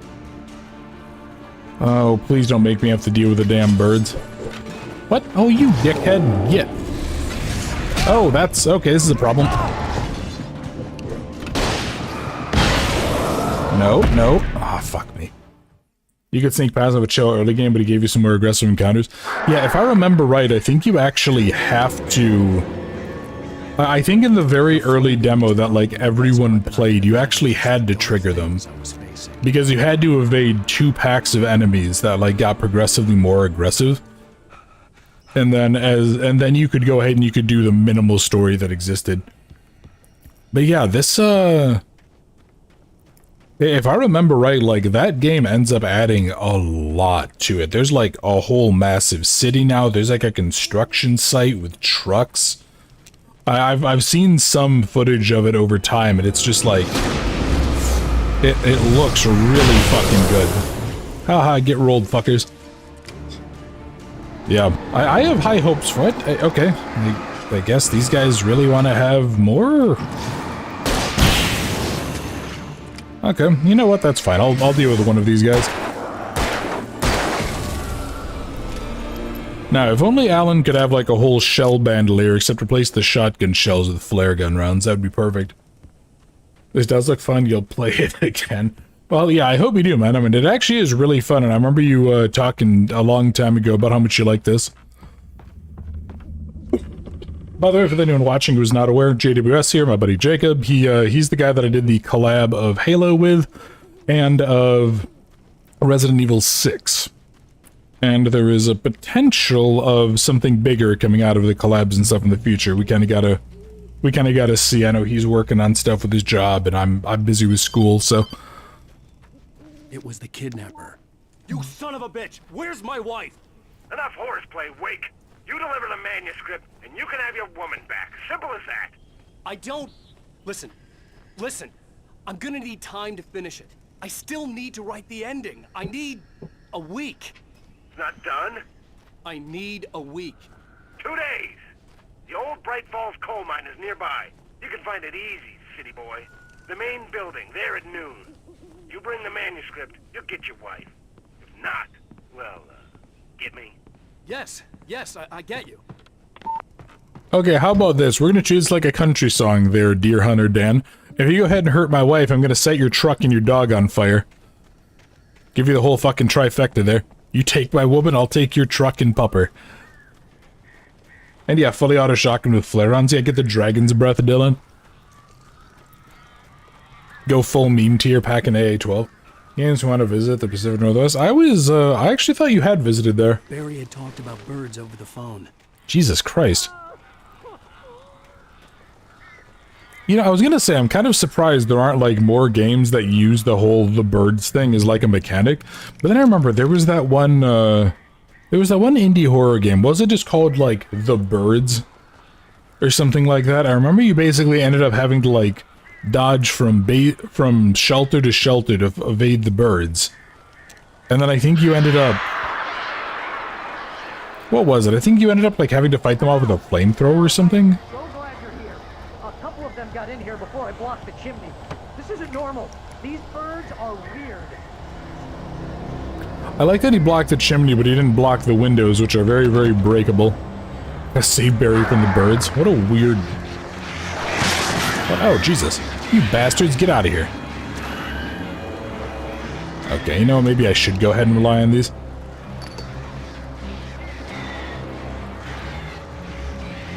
Oh, please don't make me have to deal with the damn birds. What? Oh, you dickhead. Get. Oh, that's... Okay, this is a problem. No, no. Ah, fuck me. You could sneak past him with chill early game, but he gave you some more aggressive encounters. Yeah, if I remember right, I think you actually have to... I think in the very early demo that, like, everyone played, you actually had to trigger them. Because you had to evade 2 packs of enemies that, like, got progressively more aggressive. And then you could go ahead and you could do the minimal story that existed. But yeah, this, if I remember right, like, that game ends up adding a lot to it. There's, like, a whole massive city now. There's, like, a construction site with trucks. I've seen some footage of it over time, and it's just, like... It looks really fucking good. Haha, get rolled, fuckers. Yeah, I have high hopes for it. Okay, I guess these guys really want to have more? Okay, you know what, that's fine. I'll deal with one of these guys. Now, if only Alan could have like a whole shell bandolier, except replace the shotgun shells with flare gun rounds, that would be perfect. This does look fun, you'll play it again. Well, yeah, I hope you do, man. I mean, it actually is really fun, and I remember you talking a long time ago about how much you like this. By the way, for anyone watching who's not aware, JWS here, my buddy Jacob. He's the guy that I did the collab of Halo with, and of Resident Evil 6. And there is a potential of something bigger coming out of the collabs and stuff in the future. We kind of gotta see. I know he's working on stuff with his job, and I'm busy with school, so... It was the kidnapper. You son of a bitch! Where's my wife? Enough horseplay, Wake. You deliver the manuscript, and you can have your woman back. Simple as that. I don't... Listen. I'm gonna need time to finish it. I still need to write the ending. I need a week. It's not done? I need a week. 2 days. The old Bright Falls coal mine is nearby. You can find it easy, city boy. The main building, there at noon. You bring the manuscript, you'll get your wife. If not, well, get me? Yes, I get you. Okay, how about this? We're gonna choose like a country song there, Deer Hunter Dan. If you go ahead and hurt my wife, I'm gonna set your truck and your dog on fire. Give you the whole fucking trifecta there. You take my woman, I'll take your truck and pupper. And yeah, fully auto shotgun with flare-ons. Yeah, get the dragon's breath, Dylan. Go full meme tier, pack an AA-12. Games who want to visit the Pacific Northwest. I actually thought you had visited there. Barry had talked about birds over the phone. Jesus Christ. You know, I was gonna say, I'm kind of surprised there aren't, like, more games that use the birds thing as, like, a mechanic. But then I remember there was that one, indie horror game. Was it just called, like, The Birds? Or something like that? I remember you basically ended up having to, like, dodge from shelter to shelter to evade the birds. And then I think you ended up... What was it? I think you ended up, like, having to fight them off with a flamethrower or something? Got in here before I blocked the chimney. This isn't normal. These birds are weird. I like that he blocked the chimney, but he didn't block the windows, which are very, very breakable. I save Barry from the birds. What a weird... Oh, Jesus. You bastards, get out of here. Okay, you know, maybe I should go ahead and rely on these.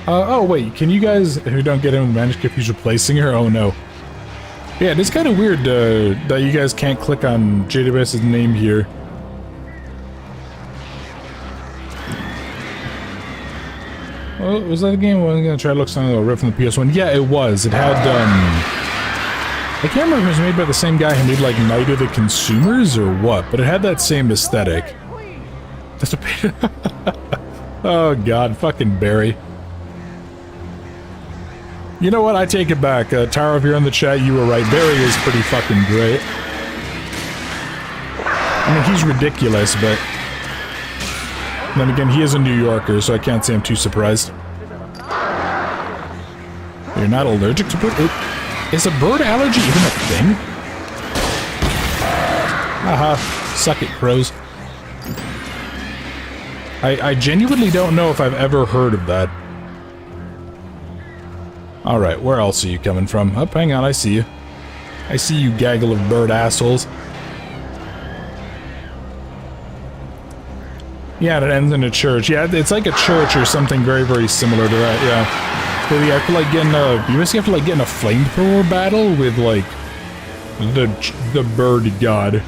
Oh wait, can you guys who don't get him in the manuscript, he's replacing her? Oh no. Yeah, it's kind of weird that you guys can't click on JWS's name here. Well, was that a game? Well, I'm gonna try to look something a rip from the PS1. Yeah, it was. It had, I can't remember if it was made by the same guy who made, like, Night of the Consumers or what, but it had that same aesthetic. That's a... Oh god, fucking Barry. You know what? I take it back. Tara, if you're in the chat, you were right. Barry is pretty fucking great. I mean, he's ridiculous, but... Then again, he is a New Yorker, so I can't say I'm too surprised. You're not allergic to bird... Is a bird allergy even a thing? Haha. Suck it, crows. I genuinely don't know if I've ever heard of that. Alright, where else are you coming from? Oh, hang on, I see you. I see you, gaggle of bird assholes. Yeah, it ends in a church. Yeah, it's like a church or something very, very similar to that, yeah. But you have to, like, get in a... You basically have to, like, get in a flamethrower battle with, like, the bird god.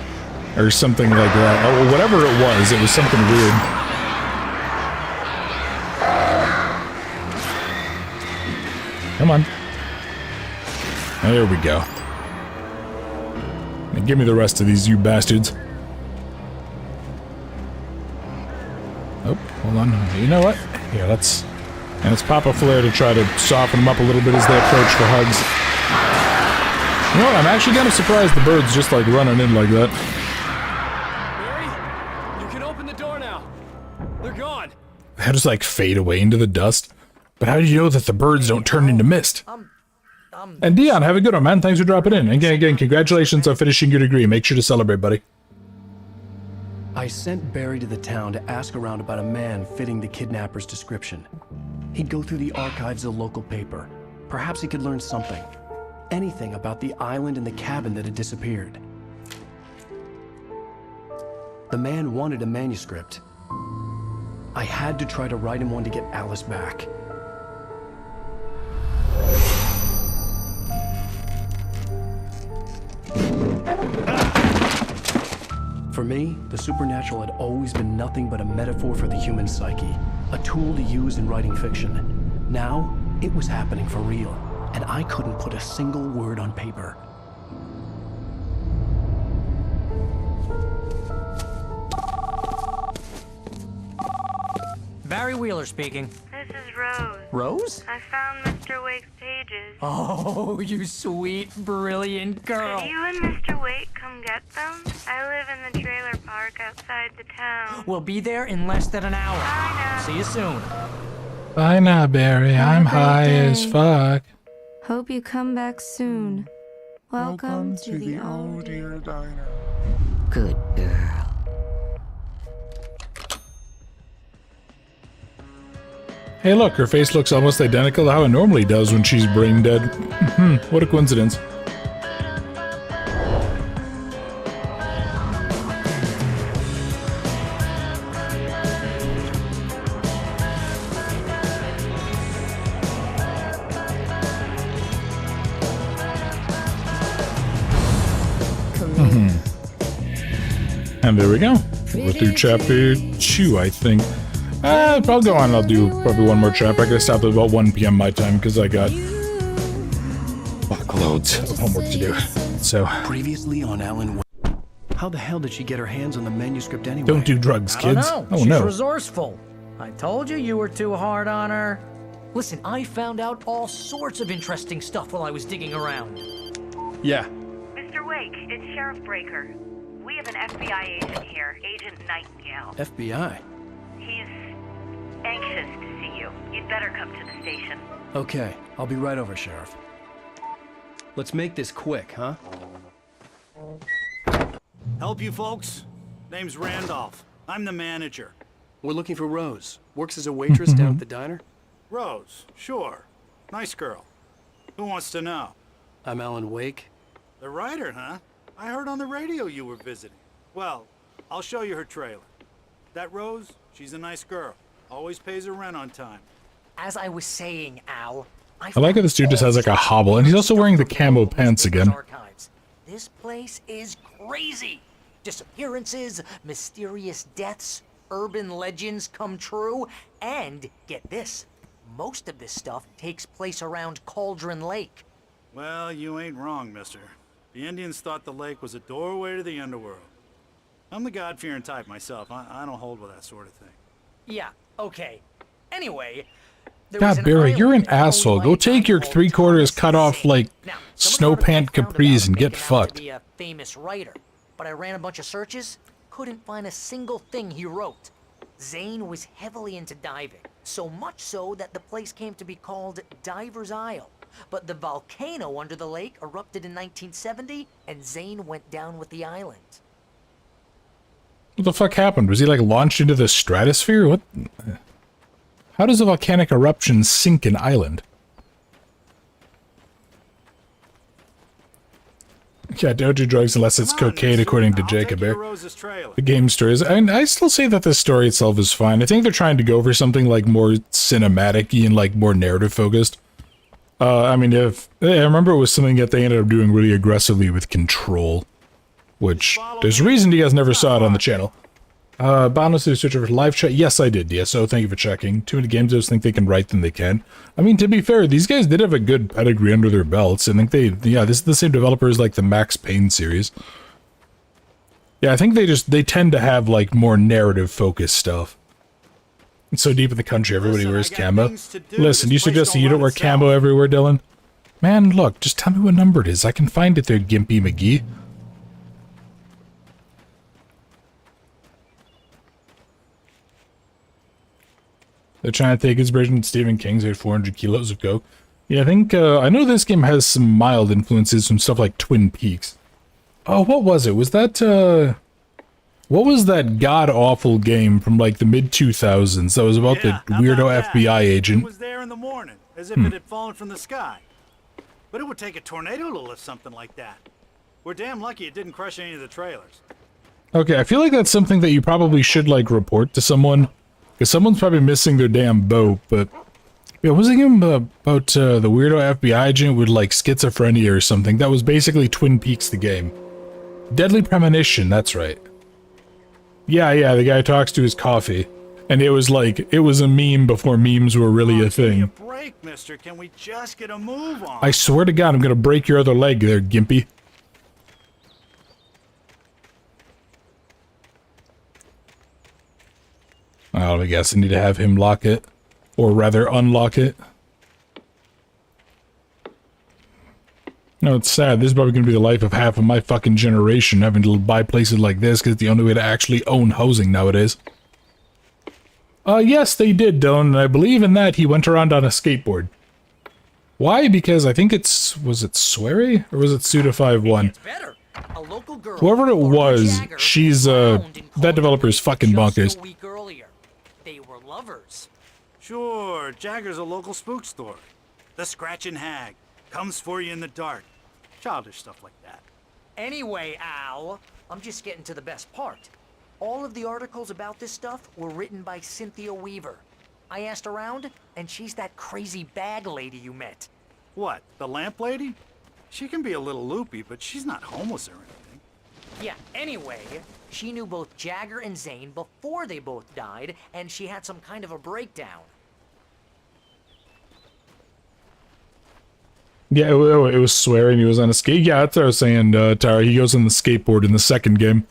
Or something like that. Or whatever it was something weird. Come on. There we go. And give me the rest of these, you bastards. Oh, hold on. You know what? Here, let's pop a flare to try to soften them up a little bit as they approach for hugs. You know what? I'm actually kind of surprised the birds just, like, running in like that. Barry, you can open the door now. They're gone. They just, like, fade away into the dust. But how do you know that the birds don't turn into mist? And Dion, have a good one, man. Thanks for dropping in. Again, congratulations on finishing your degree. Make sure to celebrate, buddy. I sent Barry to the town to ask around about a man fitting the kidnapper's description. He'd go through the archives of the local paper. Perhaps he could learn something. Anything about the island and the cabin that had disappeared. The man wanted a manuscript. I had to try to write him one to get Alice back. For me, the supernatural had always been nothing but a metaphor for the human psyche, a tool to use in writing fiction. Now, it was happening for real, and I couldn't put a single word on paper. Barry Wheeler speaking. This is Rose. Rose? I found Mr. Wake's pages. Oh, you sweet, brilliant girl. Could you and Mr. Wake come get them? I live in the trailer park outside the town. We'll be there in less than an hour. Bye now. See you soon. Bye now, Barry. I'm high as fuck. Hope you come back soon. Welcome to the Oh Dear Diner. Good girl. Hey look, her face looks almost identical to how it normally does when she's brain dead. What a coincidence. And there we go. We're through chapter 2, I think. I'll go on. I'll do probably one more chapter. I gotta stop at about 1 p.m. my time because I got fuckloads of homework to do. So Previously on Alan Wake. How the hell did she get her hands on the manuscript anyway? don't do drugs, I don't kids. know. Oh She's no. resourceful. I told you you were too hard on her. Listen, I found out all sorts of interesting stuff while I was digging around. Yeah. Mr. Wake, it's Sheriff Breaker. We have an FBI agent here, Agent Nightingale. FBI? He's anxious to see you. You'd better come to the station. Okay, I'll be right over, Sheriff. Let's make this quick, huh? Help you folks? Name's Randolph. I'm the manager. We're looking for Rose. Works as a waitress down at the diner. Rose, sure. Nice girl. Who wants to know? I'm Alan Wake. The writer, huh? I heard on the radio you were visiting. Well, I'll show you her trailer. That Rose, she's a nice girl. Always pays her rent on time. As I was saying, Al, I like how this dude just has like a hobble, and he's also wearing the camo pants again. archives. This place is crazy. Disappearances, mysterious deaths, urban legends come true, and get this, most of this stuff takes place around Cauldron Lake. Well, you ain't wrong, mister. The Indians thought the lake was a doorway to the underworld. I'm the God-fearing type myself. I don't hold with that sort of thing. Yeah, okay. Anyway, there was God, an Barry, you're an island owned asshole. by Go a take guy your called 3/4 cut off, like, Now, snow pant capris and get making out to fucked. be a famous writer, but I ran a bunch of searches, couldn't find a single thing he wrote. Zane was heavily into diving, so much so that the place came to be called Diver's Isle. But the volcano under the lake erupted in 1970, and Zane went down with the island. What the fuck happened? Was he like launched into the stratosphere? What? How does a volcanic eruption sink an island? Yeah, don't do drugs unless it's cocaine, according to Jacob. The game stories. I still say that the story itself is fine. I think they're trying to go for something like more cinematic-y and like more narrative focused. I mean, I remember it was something that they ended up doing really aggressively with Control, which there's a reason you guys never saw it on the channel. Boundless to search for live chat. Yes, I did, DSO. Thank you for checking. Too many game devs think they can write than they can. I mean, to be fair, these guys did have a good pedigree under their belts. I think yeah, this is the same developers like the Max Payne series. Yeah, I think they tend to have like more narrative focused stuff. It's so deep in the country, everybody wears camo. Listen, you suggesting you don't wear camo everywhere, Dylan? Man, look, just tell me what number it is. I can find it there, Gimpy McGee. They're trying to take inspiration from Stephen King's 400 kilos of coke. Yeah, I think, I know this game has some mild influences from stuff like Twin Peaks. Oh, what was it? Was that, what was that god-awful game from, like, the mid-2000s that was about the weirdo FBI agent? It was there in the morning, as if it had fallen from the sky. But it would take a tornado to lift something like that. We're damn lucky it didn't crush any of the trailers. Okay, I feel like that's something that you probably should, like, report to someone. Because someone's probably missing their damn boat, but... Yeah, was it game about the weirdo FBI agent with, like, schizophrenia or something? That was basically Twin Peaks the game. Deadly Premonition, that's right. Yeah, the guy talks to his coffee. And it was like, it was a meme before memes were really a thing. Break, mister. Can we just get a move on? I swear to God, I'm gonna break your other leg there, Gimpy. I guess I need to have him lock it. Or rather, unlock it. No, it's sad. This is probably going to be the life of half of my fucking generation, having to buy places like this, because it's the only way to actually own housing nowadays. Yes, they did, Dylan, and I believe in that he went around on a skateboard. Why? Because I think it's... was it Swery? Or was it Suda51? Whoever it was, she's, that developer's fucking bonkers. They were lovers. Sure, Jagger's a local spook story. The Scratchin' Hag. Comes for you in the dark. Childish stuff like that. Anyway, Al, I'm just getting to the best part. All of the articles about this stuff were written by Cynthia Weaver. I asked around, and she's that crazy bag lady you met. What, the lamp lady? She can be a little loopy, but she's not homeless or anything. Yeah, anyway, she knew both Jagger and Zane before they both died, and she had some kind of a breakdown. Yeah, it was swearing he was on a skate. Yeah, that's what I was saying, Tara. He goes on the skateboard in the second game.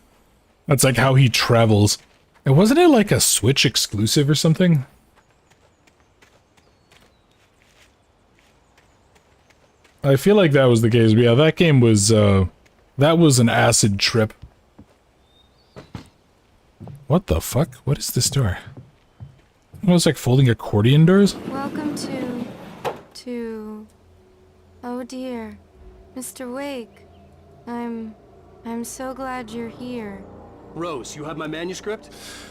That's like how he travels. And wasn't it like a Switch exclusive or something? I feel like that was the case, but yeah, that game was, that was an acid trip. What the fuck? What is this door? It was like folding accordion doors? Welcome to... Oh dear, Mr. Wake. I'm so glad you're here. Rose, you have my manuscript?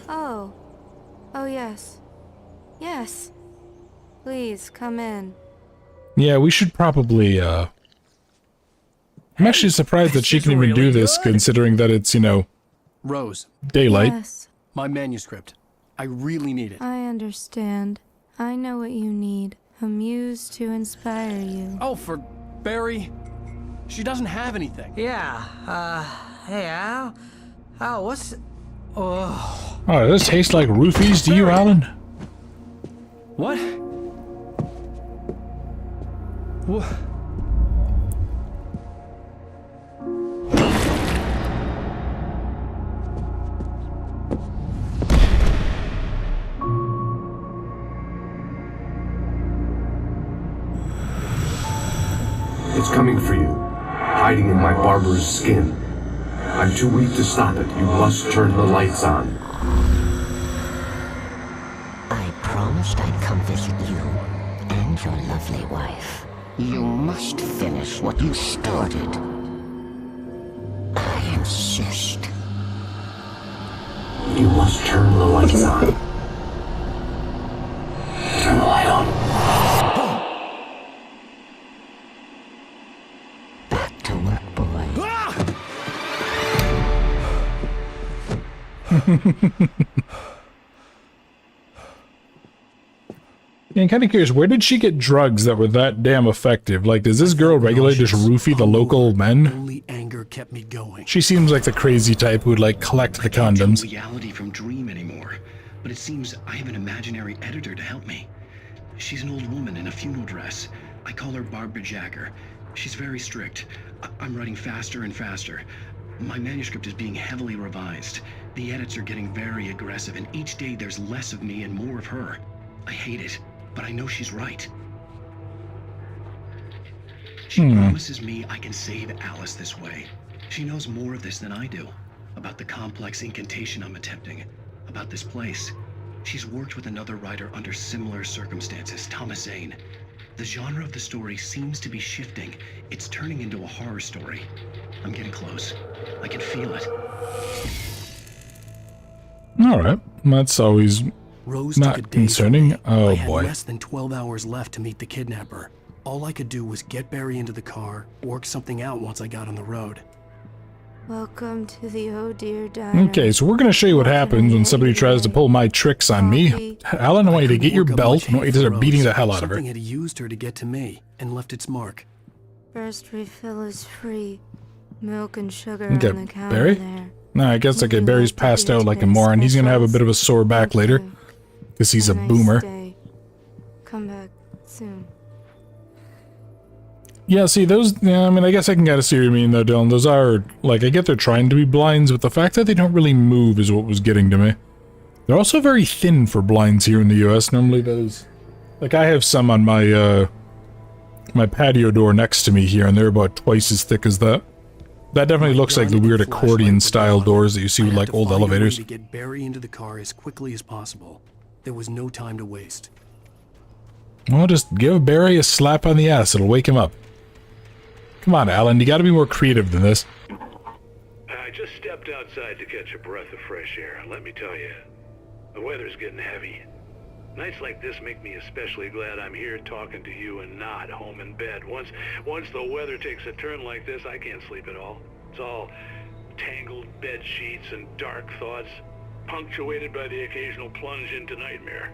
Oh. Oh yes. Yes. Please, come in. Yeah, we should probably, I'm actually surprised that she can even do this, considering that it's, you know... Rose. Daylight. Yes. My manuscript. I really need it. I understand. I know what you need. A muse to inspire you. Oh, for Barry? She doesn't have anything. Yeah, hey Al? Al, what's... Oh... Oh, does this taste like roofies to you, Alan? What? What? It's coming for you, hiding in my barber's skin. I'm too weak to stop it. You must turn the lights on. I promised I'd come visit you and your lovely wife. You must finish what you started. I insist. You must turn the lights on. Turn the light on. Back to work, boy. Yeah, I'm kind of curious, where did she get drugs that were that damn effective? Like, does this girl regularly just roofie the local men? Only anger kept me going. She seems like the crazy type who would, like, collect the condoms. Reality from dream anymore, but it seems I have an imaginary editor to help me. She's an old woman in a funeral dress. I call her Barbara Jagger. She's very strict. I'm writing faster and faster. My manuscript is being heavily revised. The edits are getting very aggressive, and each day there's less of me and more of her. I hate it, but I know she's right. She promises me I can save Alice this way. She knows more of this than I do. About the complex incantation I'm attempting. About this place. She's worked with another writer under similar circumstances, Thomas Zane. The genre of the story seems to be shifting. It's turning into a horror story. I'm getting close. I can feel it. Alright, that's always Rose not took a day concerning. from me. Oh I had boy. less than 12 hours left to meet the kidnapper. All I could do was get Barry into the car, work something out once I got on the road. Welcome to the Oh Dear Diner. Okay, so we're gonna show you what happens when somebody tries to pull my tricks on me. Alan, I want you to get your belt, and I want you to start beating the hell out of her. Something had used her to get to me and left its mark. First refill is free. Milk and sugar Okay, on the counter Barry? there. No, I guess, okay, Barry's passed out like a moron. He's gonna have a bit of a sore back later. Because he's a boomer. Come back soon. Yeah, see, those, yeah, I mean, I guess I can kind of see what you mean, though, Dylan. Those are, like, I get they're trying to be blinds, but the fact that they don't really move is what was getting to me. They're also very thin for blinds here in the US. Normally those... Like, I have some on my, my patio door next to me here, and they're about twice as thick as that. That definitely looks like the weird accordion-style doors that you see with, like, old elevators. To get Barry into the car as quickly as possible. There was no time to waste. Well, just give Barry a slap on the ass. It'll wake him up. Come on, Alan. You gotta be more creative than this. I just stepped outside to catch a breath of fresh air. Let me tell you, the weather's getting heavy. Nights like this make me especially glad I'm here talking to you and not home in bed. Once the weather takes a turn like this, I can't sleep at all. It's all tangled bed sheets and dark thoughts, punctuated by the occasional plunge into nightmare.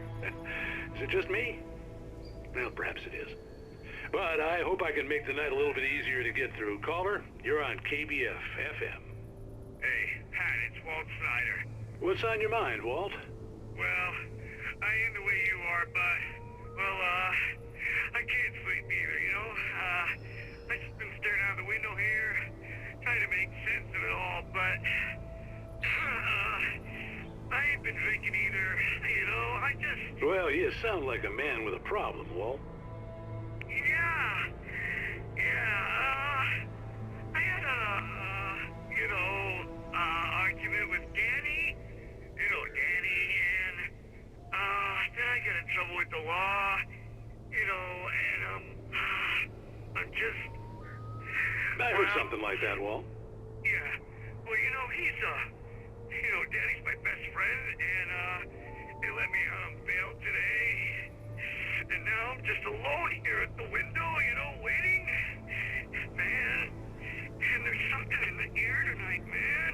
Is it just me? Well, perhaps it is. But I hope I can make the night a little bit easier to get through. Caller, you're on KBF FM. Hey, Pat, it's Walt Snyder. What's on your mind, Walt? Well, I am the way you are, but, well, I can't sleep either, you know? I just been staring out the window here, trying to make sense of it all, but, I ain't been drinking either, you know? I just... Well, you sound like a man with a problem, Walt. I had a, argument with Danny, and, then I got in trouble with the law, and, I'm just... I heard something like that, Walt. Yeah, well, Danny's my best friend, and, they let me out on bail today, and now I'm just alone here at the window, waiting. Man, and there's something in the air tonight, man.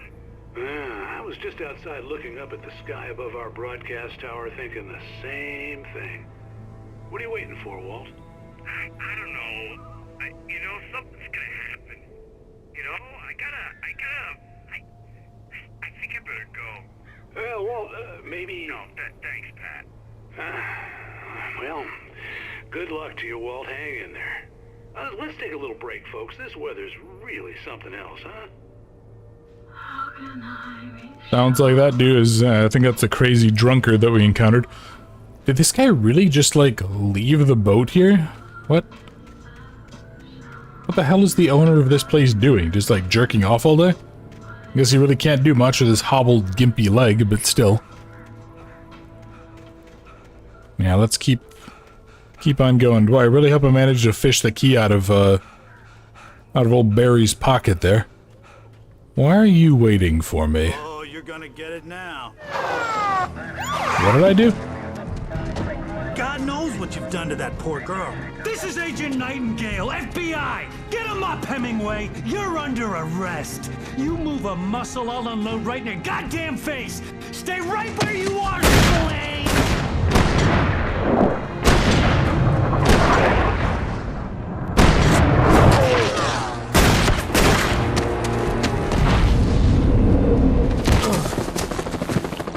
I was just outside looking up at the sky above our broadcast tower thinking the same thing. What are you waiting for, Walt? I don't know. Something's gonna happen. I think I better go. Well, Walt, maybe... No, thanks, Pat. Well, good luck to you, Walt. Hang in there. Let's take a little break, folks. This weather's really something else, huh? Sounds like that dude is, I think that's a crazy drunkard that we encountered. Did this guy really just, like, leave the boat here? What? What the hell is the owner of this place doing? Just, like, jerking off all day? I guess he really can't do much with his hobbled, gimpy leg, but still. Yeah, let's keep on going. Boy, I really hope I managed to fish the key out of old Barry's pocket there. Why are you waiting for me? Oh, you're gonna get it now. What did I do? God knows what you've done to that poor girl. This is Agent Nightingale, FBI! Get him up, Hemingway! You're under arrest! You move a muscle, I'll unload right in your goddamn face! Stay right where you are, Slade!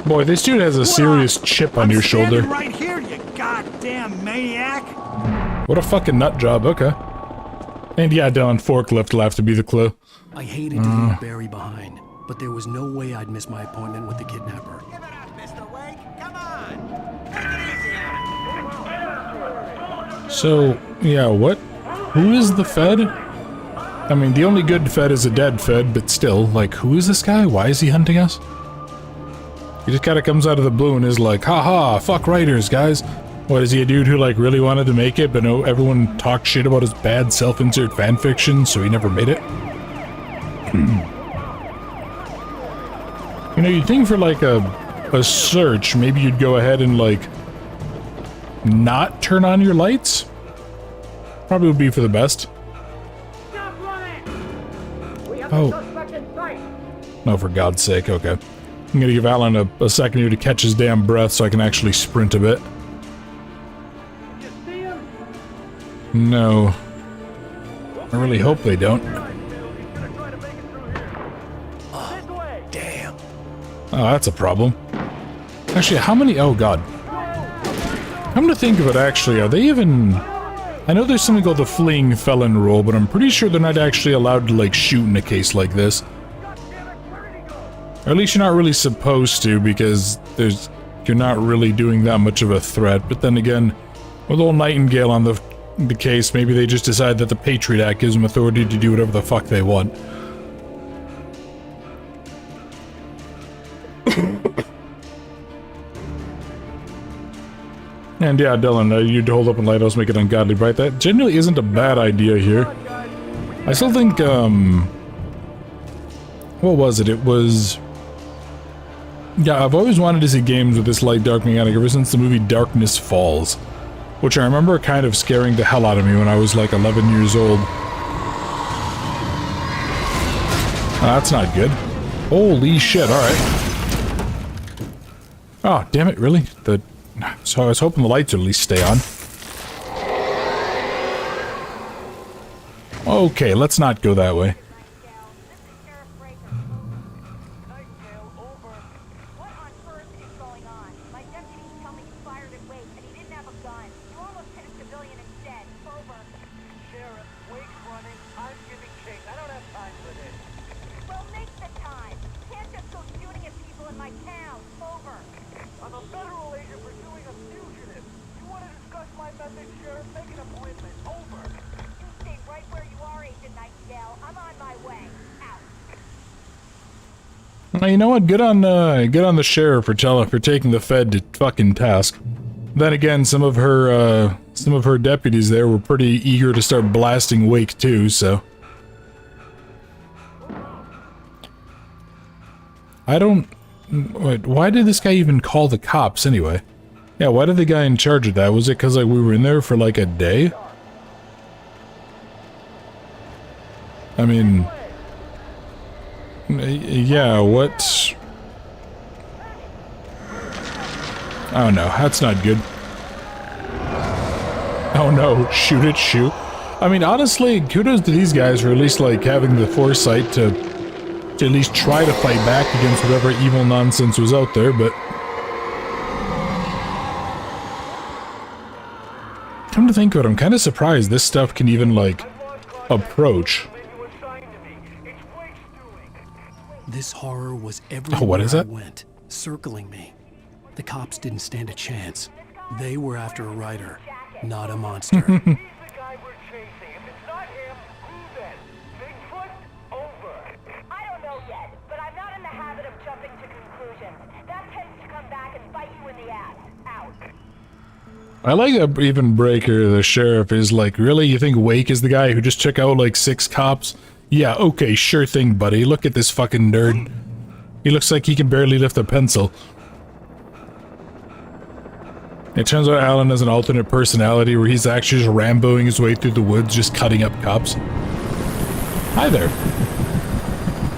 Boy, this dude has a serious chip on your shoulder. Right here, you goddamn maniac! What a fucking nut job, okay. And yeah, Dylan, forklift will have to be the clue. I hated to leave Barry behind, but there was no way I'd miss my appointment with the kidnapper. Give it up, Mr. Wake. Come on. So, yeah, what? Who is the Fed? I mean, the only good Fed is a dead Fed, but still, like, who is this guy? Why is he hunting us? He just kind of comes out of the blue and is like, haha, fuck writers, guys. What, is he a dude who, like, really wanted to make it, but no, everyone talked shit about his bad self-insert fanfiction, so he never made it? You know, you'd think for, like, a search, maybe you'd go ahead and, like, not turn on your lights? Probably would be for the best. Oh. No, for God's sake, okay. I'm gonna give Alan a second here to catch his damn breath so I can actually sprint a bit. No. I really hope they don't. Oh, damn. Oh, that's a problem. Actually, how many... Oh, God. Come to think of it, actually, are they even... I know there's something called the fleeing felon rule, but I'm pretty sure they're not actually allowed to, like, shoot in a case like this. Or at least you're not really supposed to, because there's you're not really doing that much of a threat. But then again, with old Nightingale on the case, maybe they just decide that the Patriot Act gives them authority to do whatever the fuck they want. And yeah, Dylan, you'd hold up a lighthouse, make it ungodly bright. That generally isn't a bad idea here. I still think, what was it? It was... Yeah, I've always wanted to see games with this light dark mechanic ever since the movie Darkness Falls, which I remember kind of scaring the hell out of me when I was like 11 years old. That's not good. Holy shit, alright. Oh, damn it, really? So I was hoping the lights would at least stay on. Okay, let's not go that way. You know what? Good on the sheriff for taking the Fed to fucking task. Then again, some of her deputies there were pretty eager to start blasting Wake too. So I don't. Wait, why did this guy even call the cops anyway? Yeah, why did the guy in charge of that? Was it because like we were in there for like a day? I mean. Yeah, what? Oh no, that's not good. Oh no, shoot it, shoot. I mean, honestly, kudos to these guys for at least, like, having the foresight to at least try to fight back against whatever evil nonsense was out there, but... Come to think of it, I'm kind of surprised this stuff can even, like, approach. This horror was everywhere is that? I went, circling me. The cops didn't stand a chance. They were after a writer, not a monster. I like that even Breaker, the sheriff, is like, really? You think Wake is the guy who just took out like 6 cops? Yeah, okay, sure thing, buddy. Look at this fucking nerd. He looks like he can barely lift a pencil. It turns out Alan has an alternate personality where he's actually just Ramboing his way through the woods, just cutting up cops. Hi there.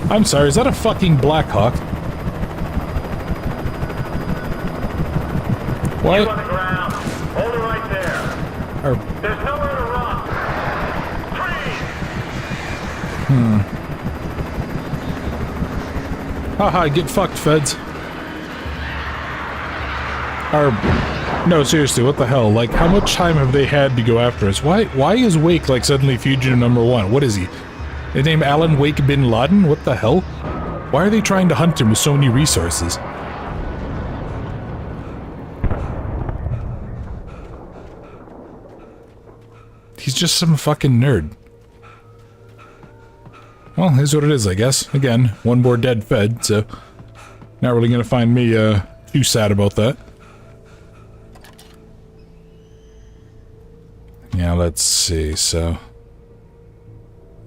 I'm sorry, is that a fucking Black Hawk? What? You on the ground. Hold it right there. There's nowhere to run. Haha, get fucked, feds. No, seriously, what the hell? Like, how much time have they had to go after us? Why is Wake, like, suddenly fugitive #1? What is he? They name Alan Wake Bin Laden? What the hell? Why are they trying to hunt him with so many resources? He's just some fucking nerd. Well, here's what it is, I guess. Again, one more dead Fed, so... Not really gonna find me, too sad about that. Yeah, let's see, so...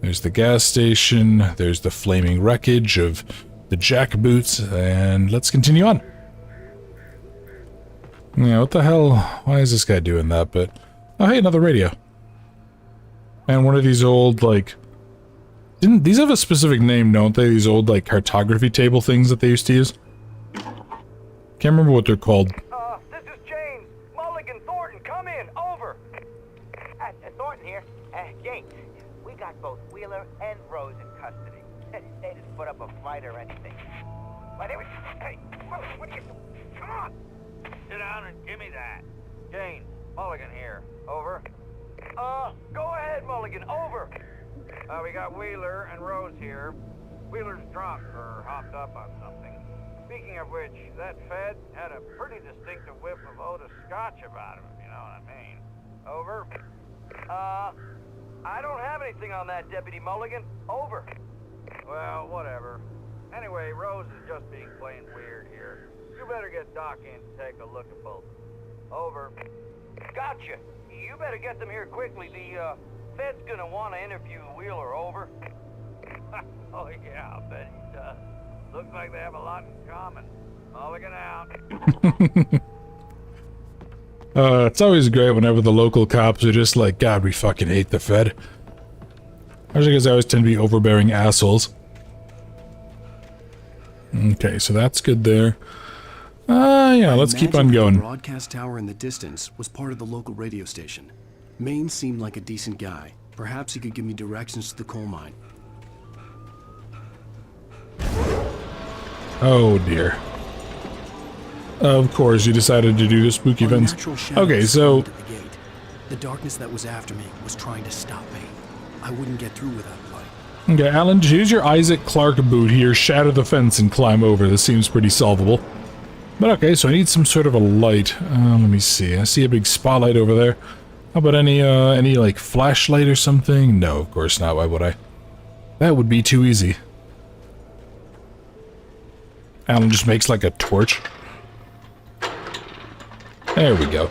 There's the gas station, there's the flaming wreckage of the jackboots, and let's continue on. Yeah, what the hell? Why is this guy doing that? But... Oh, hey, another radio. And one of these old, like... Didn't these have a specific name, don't they? These old, like, cartography table things that they used to use? Can't remember what they're called. This is James. Mulligan, Thornton, come in. Over. Thornton here. James, we got both Wheeler and Rose in custody. They didn't put up a fight or anything. Why, they were... Hey, what are you... Come on! Sit down and give me that. James, Mulligan here. Over. Go ahead, Mulligan. Over. We got Wheeler and Rose here. Wheeler's drunk or hopped up on something. Speaking of which, that Fed had a pretty distinctive whiff of Otis Scotch about him, if you know what I mean. Over. I don't have anything on that, Deputy Mulligan. Over. Well, whatever. Anyway, Rose is just being plain weird here. You better get Doc in to take a look at both. Over. Gotcha. You better get them here quickly. The Fed's gonna want to interview Wheeler. Over. Oh yeah, I bet he does. Looks like they have a lot in common. Mulligan out. It's always great whenever the local cops are just like, God, we fucking hate the Fed. Actually, because they always tend to be overbearing assholes. Okay, so that's good there. Yeah, let's keep on going. The broadcast tower in the distance was part of the local radio station. Maine seemed like a decent guy. Perhaps he could give me directions to the coal mine. Oh dear. Of course, you decided to do the spooky events. Okay, so... The darkness that was after me was trying to stop me. I wouldn't get through without light. Okay, Alan, just use your Isaac Clarke boot here, shatter the fence and climb over. This seems pretty solvable. But okay, so I need some sort of a light. Let me see. I see a big spotlight over there. How about any like flashlight or something? No, of course not. Why would I? That would be too easy. Alan just makes like a torch. There we go.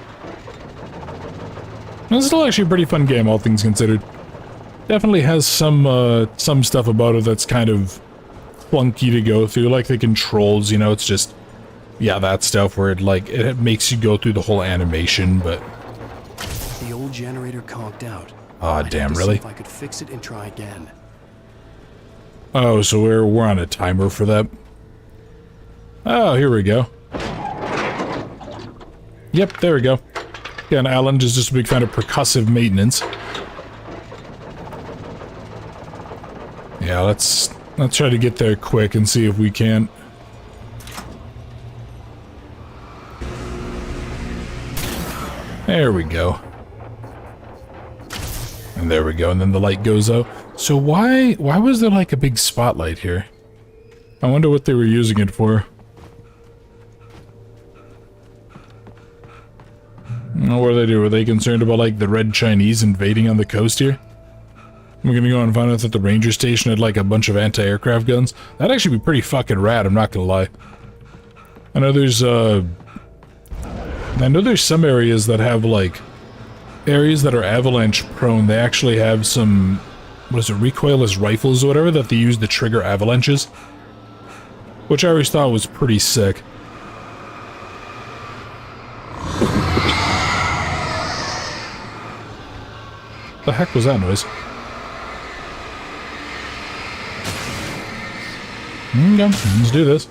This is still actually a pretty fun game, all things considered. Definitely has some stuff about it that's kind of clunky to go through, like the controls, you know, it's just, yeah, that stuff where it makes you go through the whole animation, but... The old generator conked out. Aw, damn, really? See if I could fix it and try again. Oh, so we're on a timer for that. Oh, here we go. Yep, there we go. Again, Alan is just a big fan of percussive maintenance. Yeah, let's try to get there quick and see if we can't. There we go. And there we go, and then the light goes out. So why was there like a big spotlight here? I wonder what they were using it for. What do they do? Were they concerned about like the red Chinese invading on the coast here? We're gonna go and find out that the ranger station had like a bunch of anti-aircraft guns. That'd actually be pretty fucking rad, I'm not gonna lie. I know there's some areas that have like areas that are avalanche prone. They actually have some, what is it, recoilless rifles or whatever that they use to trigger avalanches. Which I always thought was pretty sick. The heck was that noise? Okay, let's do this.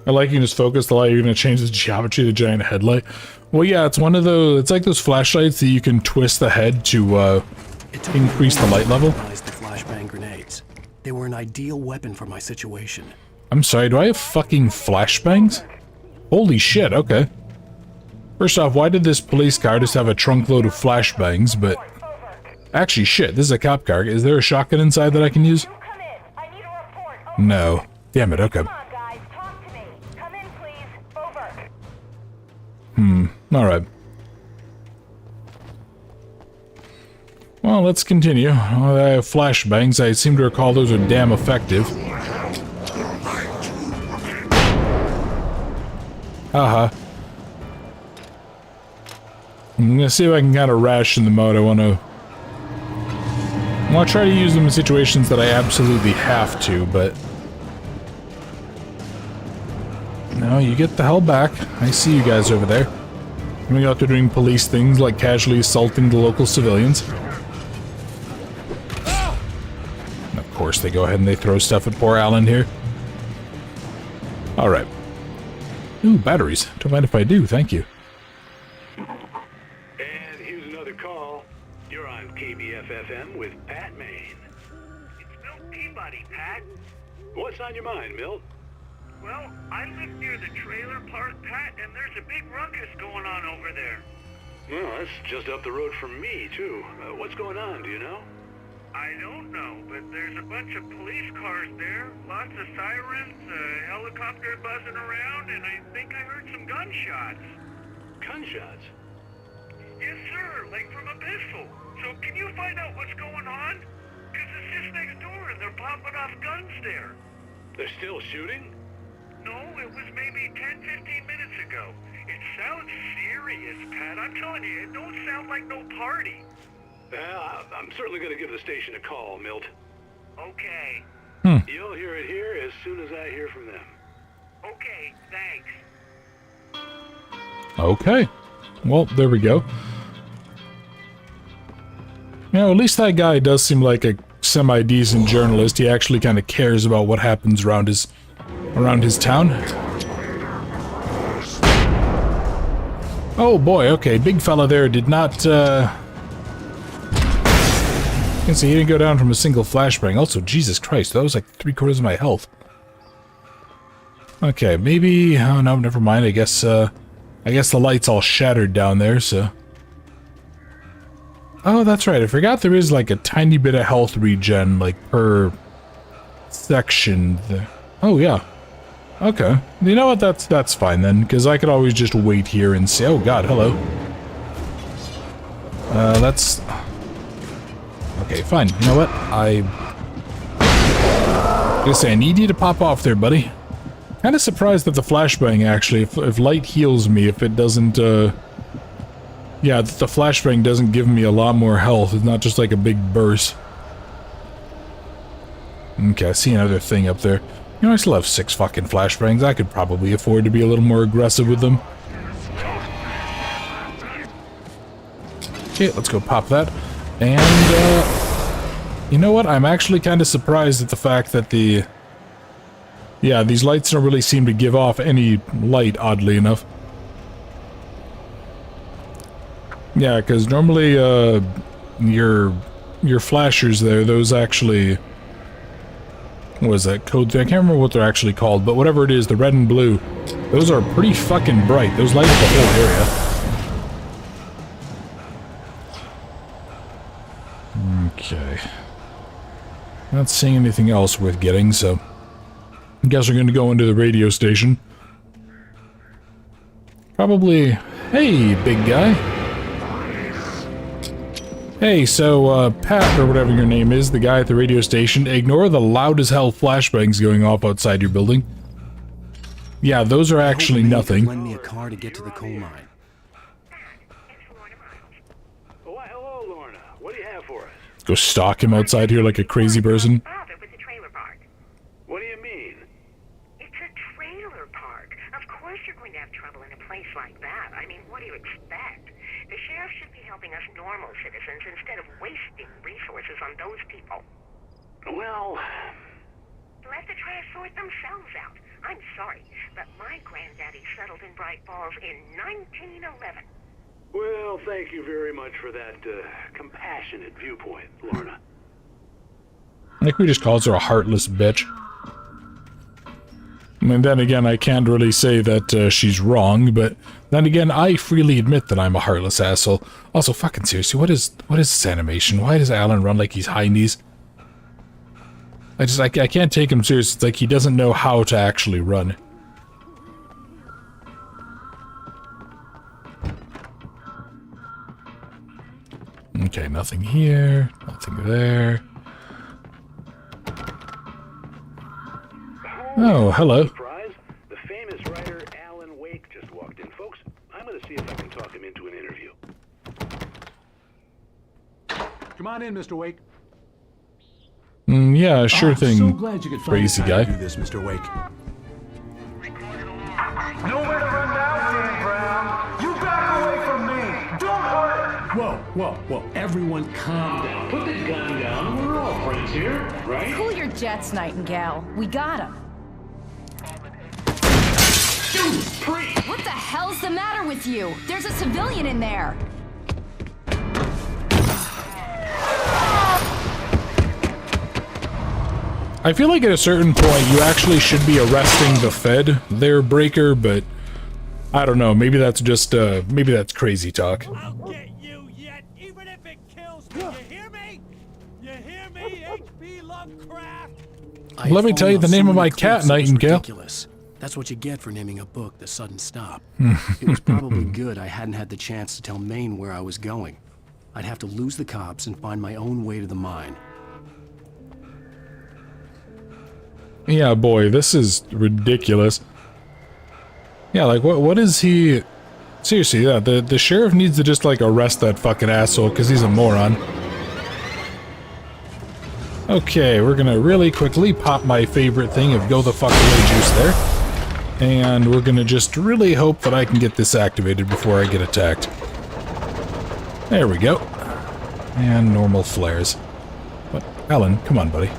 I like you can just focus the light. You're going to change the geometry of the giant headlight. Well, yeah, it's one of those. It's like those flashlights that you can twist the head to increase the light level. The flashbang grenades. They were an ideal weapon for my situation. I'm sorry, do I have fucking flashbangs? Holy shit, okay. First off, why did this police car just have a trunk load of flashbangs, but... Actually, shit, this is a cop car. Is there a shotgun inside that I can use? No. Damn it, okay. Alright. Well, let's continue. Oh, I have flashbangs. I seem to recall those are damn effective. Haha. I'm gonna see if I can kind of ration them out. I want to try to use them in situations that I absolutely have to, but... No, you get the hell back. I see you guys over there. I'm gonna go out there doing police things like casually assaulting the local civilians. And of course they go ahead and they throw stuff at poor Alan here. Alright. Ooh, batteries. Don't mind if I do, thank you. And here's another call. You're on KBF-FM with Pat Maine. It's Milt Peabody, Pat. What's on your mind, Milt? Well, I live near the trailer park, Pat, and there's a big ruckus going on over there. Well, that's just up the road from me, too. What's going on, do you know? I don't know, but there's a bunch of police cars there, lots of sirens, a helicopter buzzing around, and I think I heard some gunshots. Gunshots? Yes, sir, like from a pistol. So can you find out what's going on? Because it's just next door and they're popping off guns there. They're still shooting? No, it was maybe 10-15 minutes ago. It sounds serious, Pat. I'm telling you, it don't sound like no party. Well, I'm certainly going to give the station a call, Milt. Okay. You'll hear it here as soon as I hear from them. Okay, thanks. Okay. Well, there we go. You know, at least that guy does seem like a semi-decent journalist. He actually kind of cares about what happens around his town. Oh boy, okay, big fella there did not, you can see he didn't go down from a single flashbang. Also, Jesus Christ, that was like 3/4 of my health. Okay, maybe, oh no, never mind, I guess the light's all shattered down there, so... Oh, that's right, I forgot there is like a tiny bit of health regen, like, per section there. Oh, yeah. Okay. You know what, that's fine then, because I could always just wait here and see... Oh god, hello. That's... Okay, fine. You know what? I'm gonna say, I need you to pop off there, buddy. Kinda surprised that the flashbang, actually, if light heals me, if it doesn't, yeah, the flashbang doesn't give me a lot more health. It's not just like a big burst. Okay, I see another thing up there. You know, I still have 6 fucking flashbangs. I could probably afford to be a little more aggressive with them. Okay, let's go pop that. And, you know what? I'm actually kind of surprised at the fact that yeah, these lights don't really seem to give off any light, oddly enough. Yeah, because normally, your flashers there, those actually... What is that code? I can't remember what they're actually called, but whatever it is, the red and blue, those are pretty fucking bright. Those light up the whole area. Okay. Not seeing anything else worth getting, so... I guess we're gonna go into the radio station. Probably... Hey, big guy. Hey, so, Pat, or whatever your name is, the guy at the radio station, ignore the loud as hell flashbangs going off outside your building. Yeah, those are actually nothing. Lend me a car to get to the coal mine. Oh, hello, Lorna. What do you have for us? Go stalk him outside here like a crazy person. What do you mean? It's a trailer park. Of course you're going to have trouble in a place like that. I mean, what do you expect? The sheriff should be helping us normal citizens instead of wasting resources on those people. Well... Let the trash sort themselves out. I'm sorry, but my granddaddy settled in Bright Falls in 1911. Well, thank you very much for that, compassionate viewpoint, Lorna. I think we just calls her a heartless bitch. And then again, I can't really say that she's wrong, but then again, I freely admit that I'm a heartless asshole. Also, fucking seriously, what is this animation? Why does Alan run like he's high knees? I can't take him serious. It's like he doesn't know how to actually run. Okay, nothing here, nothing there. Oh, hello. Surprise! The famous writer Alan Wake just walked in, folks. I'm gonna see if I can talk him into an interview. Come on in, Mr. Wake. Yeah, sure thing. So glad you could find crazy the time guy. to do this, Mr. Wake. Nowhere to run now, Dan Brown. You back away from me. Don't hurt. Whoa. Everyone calm down. Put the gun down. We're all friends here, right? Cool your jets, Nightingale. We got him. What the hell's the matter with you? There's a civilian in there. I feel like at a certain point you actually should be arresting the Fed there, Breaker, but I don't know, maybe that's just, maybe that's crazy talk. I'll get you yet, even if it kills me. You hear me? You hear Let me tell you the name of my cat, Nightingale. Ridiculous. That's what you get for naming a book The Sudden Stop. It was probably good I hadn't had the chance to tell Maine where I was going. I'd have to lose the cops and find my own way to the mine. Yeah, boy, this is ridiculous. Yeah, like, what is he... Seriously, yeah, the sheriff needs to just, like, arrest that fucking asshole, because he's a moron. Okay, we're gonna really quickly pop my favorite thing of go the fuck away juice there. And we're gonna just really hope that I can get this activated before I get attacked. There we go. And normal flares. But, Alan, come on, buddy.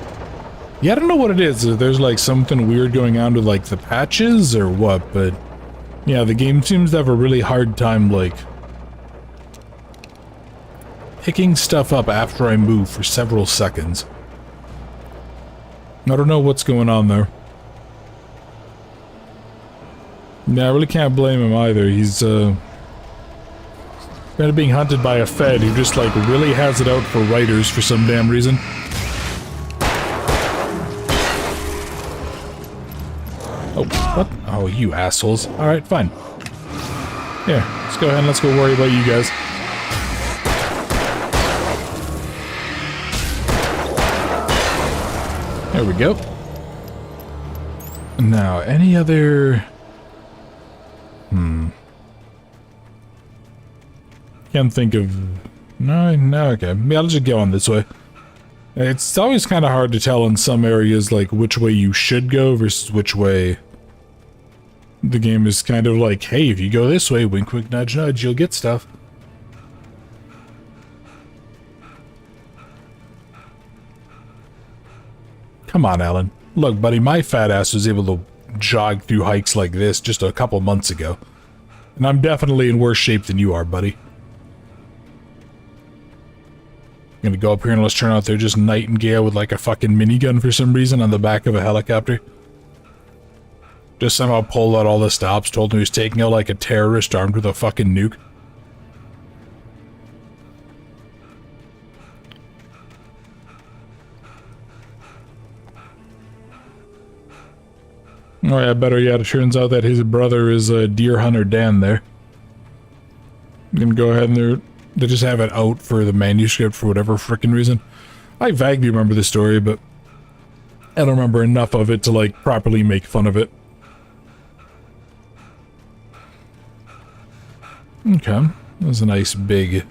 Yeah, I don't know what it is. There's, like, something weird going on with, like, the patches or what, but... Yeah, the game seems to have a really hard time, like... picking stuff up after I move for several seconds. I don't know what's going on there. Yeah, I really can't blame him either. He's, kind of being hunted by a Fed who just, like, really has it out for writers for some damn reason. Oh, what? Oh, you assholes. Alright, fine. Here, let's go ahead and let's go worry about you guys. There we go. Now, any other... Can't think of... No, okay. Yeah, I'll just go on this way. It's always kind of hard to tell in some areas, like, which way you should go versus which way... The game is kind of like, hey, if you go this way, wink, wink, nudge, nudge, you'll get stuff. Come on, Alan. Look, buddy, my fat ass was able to jog through hikes like this just a couple months ago. And I'm definitely in worse shape than you are, buddy. I'm gonna go up here and let's turn out there just Nightingale with like a fucking minigun for some reason on the back of a helicopter. Just somehow pulled out all the stops, told him he was taking out like a terrorist armed with a fucking nuke. Oh yeah, better yet, it turns out that his brother is Deer Hunter Dan there. I'm gonna go ahead and they just have it out for the manuscript for whatever frickin' reason. I vaguely remember the story, but I don't remember enough of it to like properly make fun of it. Okay, that was a nice big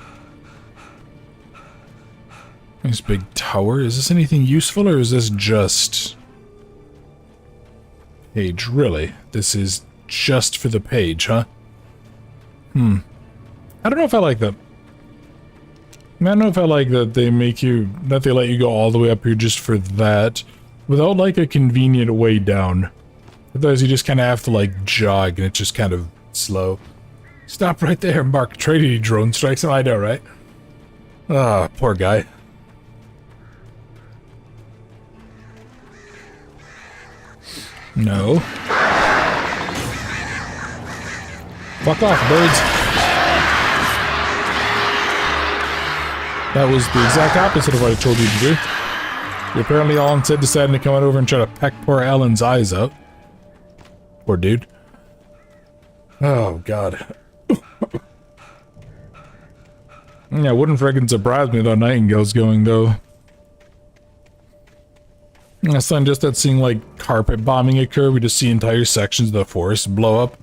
tower. Is this anything useful or is this just... Page, really? This is just for the page, huh? I don't know if I like that. I don't know if I like that they make you, that they let you go all the way up here just for that, without like a convenient way down. Otherwise you just kind of have to like jog and it's just kind of slow. Stop right there, Mark. Trading drone strikes. Oh, I know, right? Ah, poor guy. No. Fuck off, birds. That was the exact opposite of what I told you to do. You apparently all instead decided to come on over and try to peck poor Alan's eyes out. Poor dude. Oh, God. Yeah, wouldn't friggin' surprise me though Nightingale's going, though. That's not just that seeing, like, carpet bombing occur, we just see entire sections of the forest blow up.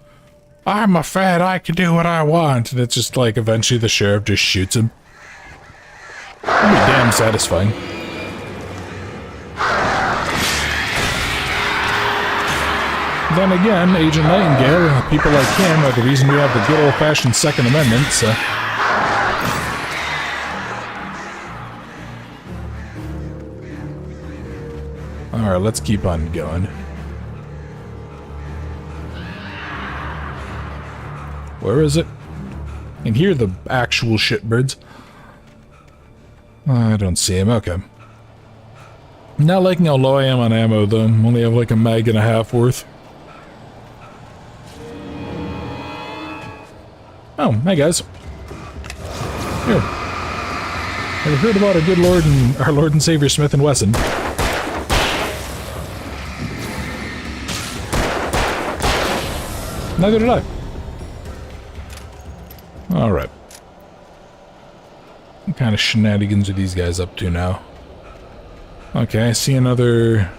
I'm a Fed, I can do what I want, and it's just like, eventually the sheriff just shoots him. That'd be damn satisfying. Then again, Agent Nightingale and people like him are the reason we have the good old-fashioned Second Amendment, so... Alright, let's keep on going. Where is it? I can hear the actual shitbirds. I don't see him, okay. Not liking how low I am on ammo, though. Only have like a mag and a half worth. Oh, hey guys. Here. Have you heard about our good Lord and our Lord and Savior Smith & Wesson? Neither did I. Alright. What kind of shenanigans are these guys up to now? Okay, I see another...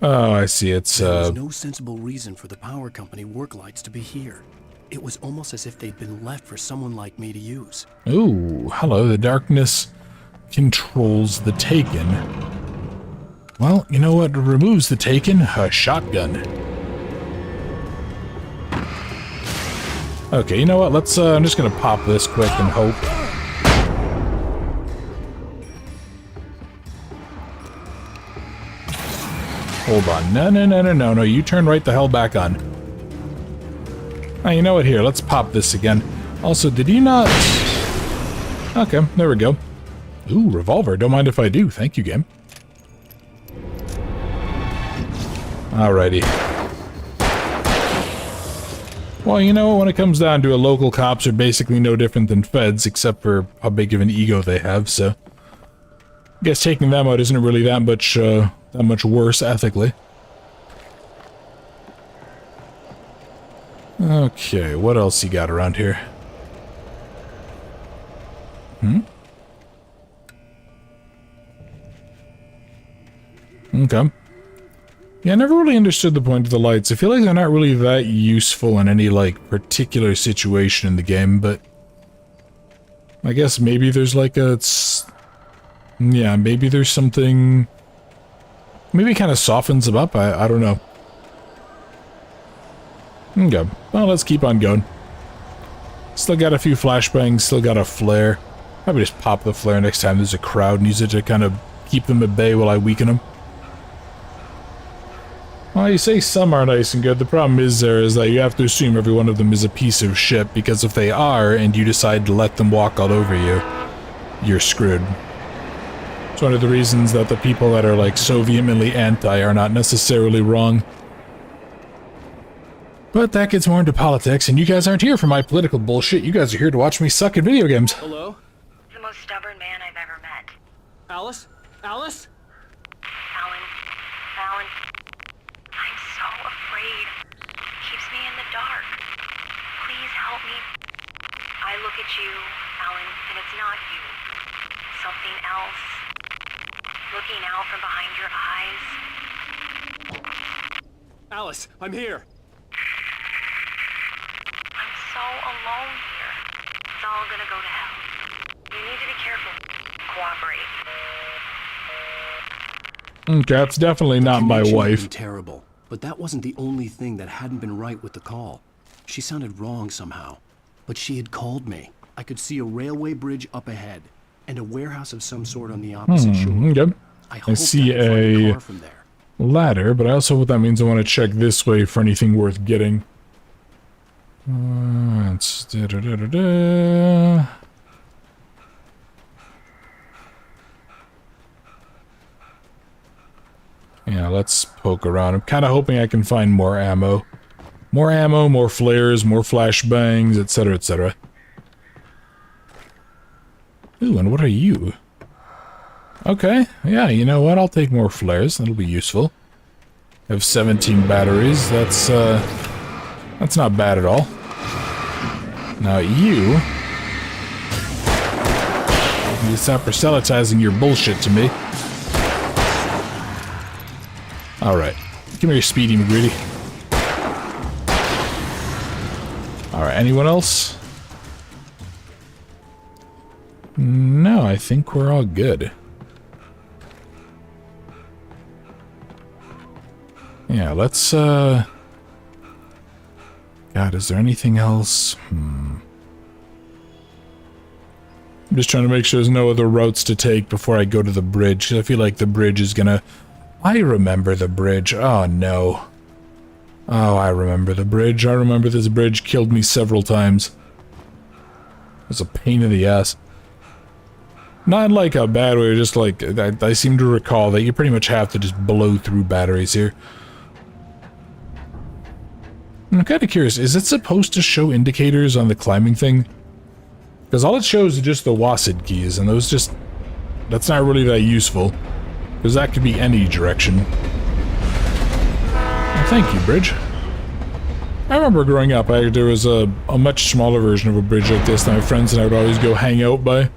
Oh, I see. It's, There was no sensible reason for the power company work lights to be here. It was almost as if they'd been left for someone like me to use. Ooh, hello. The darkness controls the Taken. Well, you know what removes the Taken? A shotgun. Okay, you know what? Let's, I'm just gonna pop this quick and hope. Hold on. No. You turn right the hell back on. Oh, you know what? Here, let's pop this again. Also, did he not... Okay, there we go. Ooh, revolver. Don't mind if I do. Thank you, game. Alrighty. Well, you know, when it comes down to it, local cops are basically no different than feds, except for how big of an ego they have, so... I guess taking them out isn't really that much worse ethically. Okay, what else you got around here? Okay. Yeah, I never really understood the point of the lights. I feel like they're not really that useful in any, like, particular situation in the game, but... I guess maybe there's like a... Yeah, maybe there's something... Maybe it kind of softens them up, I don't know. Okay, well, let's keep on going. Still got a few flashbangs, still got a flare. Probably just pop the flare next time there's a crowd and use it to kind of keep them at bay while I weaken them. Well, you say some are nice and good. The problem is that you have to assume every one of them is a piece of shit, because if they are, and you decide to let them walk all over you, you're screwed. It's one of the reasons that the people that are, like, so vehemently anti are not necessarily wrong. But that gets more into politics, and you guys aren't here for my political bullshit. You guys are here to watch me suck at video games. Hello? The most stubborn man I've ever met. Alice? Alice? Alan. I'm so afraid. Keeps me in the dark. Please help me. I look at you, Alan, and it's not you. Something else. Looking out from behind your eyes. Alice, I'm here. I'm so alone here. It's all gonna go to hell. You need to be careful. Cooperate. Okay, that's definitely not my wife. Terrible, but that wasn't the only thing that hadn't been right with the call. She sounded wrong somehow, but she had called me. I could see a railway bridge up ahead, and a warehouse of some sort on the opposite shore. Okay. I see a ladder, but I also, what that means, I want to check this way for anything worth getting. It's yeah, let's poke around. I'm kind of hoping I can find more ammo. More ammo, more flares, more flashbangs, etc., etc. Ooh, and what are you? Okay, yeah, you know what? I'll take more flares. That'll be useful. I have 17 batteries. That's not bad at all. Now you stop proselytizing your bullshit to me. Alright. Come here, Speedy McGreedy. Alright, anyone else? No, I think we're all good. Yeah, let's, God, is there anything else? I'm just trying to make sure there's no other routes to take before I go to the bridge, because I feel like the bridge is gonna... I remember the bridge. Oh, no. Oh, I remember the bridge. I remember this bridge killed me several times. It was a pain in the ass. Not like a bad way, just like... I seem to recall that you pretty much have to just blow through batteries here. I'm kind of curious, is it supposed to show indicators on the climbing thing? Because all it shows is just the WASD keys, and those just... That's not really that useful. Because that could be any direction. Well, thank you, bridge. I remember growing up, there was a much smaller version of a bridge like this that my friends and I would always go hang out by.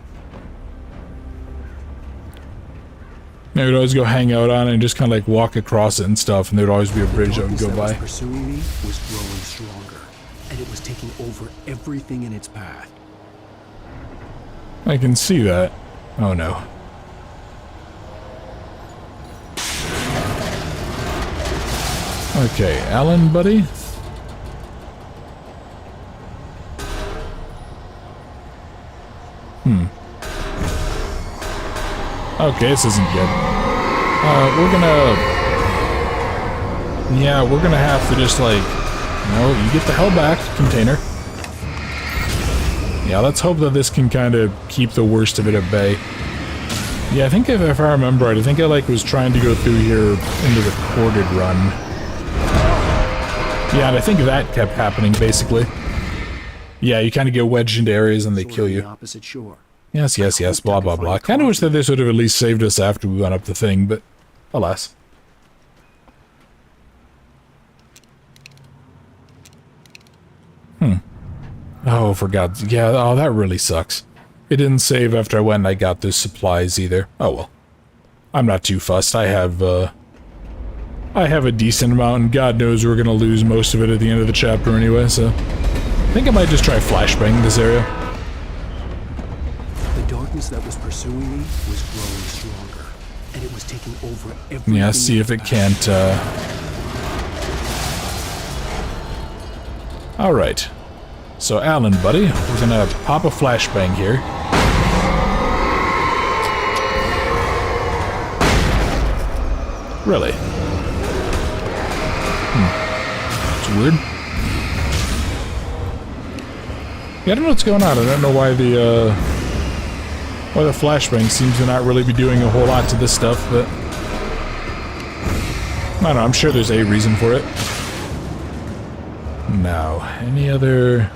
I would always go hang out on it and just kind of like walk across it and stuff, and there'd always be a bridge that would go by. The darkness that was pursuing me was growing stronger, and it was taking over everything in its path. I can see that. Oh no. Okay, Alan, buddy. Okay, this isn't good. We're gonna have to just like, no, you get the hell back, container. Yeah, let's hope that this can kind of keep the worst of it at bay. Yeah, I think if I remember right, I think I like was trying to go through here into the corded run. Yeah, and I think that kept happening basically. Yeah, you kind of get wedged into areas and they kill you. Opposite shore. Yes, yes, yes, blah, blah, blah. Kind of wish that this would have at least saved us after we went up the thing, but alas. Oh, for God's... Yeah, oh, that really sucks. It didn't save after I went and I got those supplies either. Oh, well. I'm not too fussed. I have a decent amount, and God knows we're gonna lose most of it at the end of the chapter anyway, so... I think I might just try flashbang this area. The darkness that was pursuing me was growing stronger, and it was taking over everything. Yeah, see if it can't, Alright. So, Alan, buddy, we're gonna pop a flashbang here. Really? It's weird. Yeah, I don't know what's going on. I don't know why the flashbang seems to not really be doing a whole lot to this stuff, but... I don't know, I'm sure there's a reason for it. Now, any other...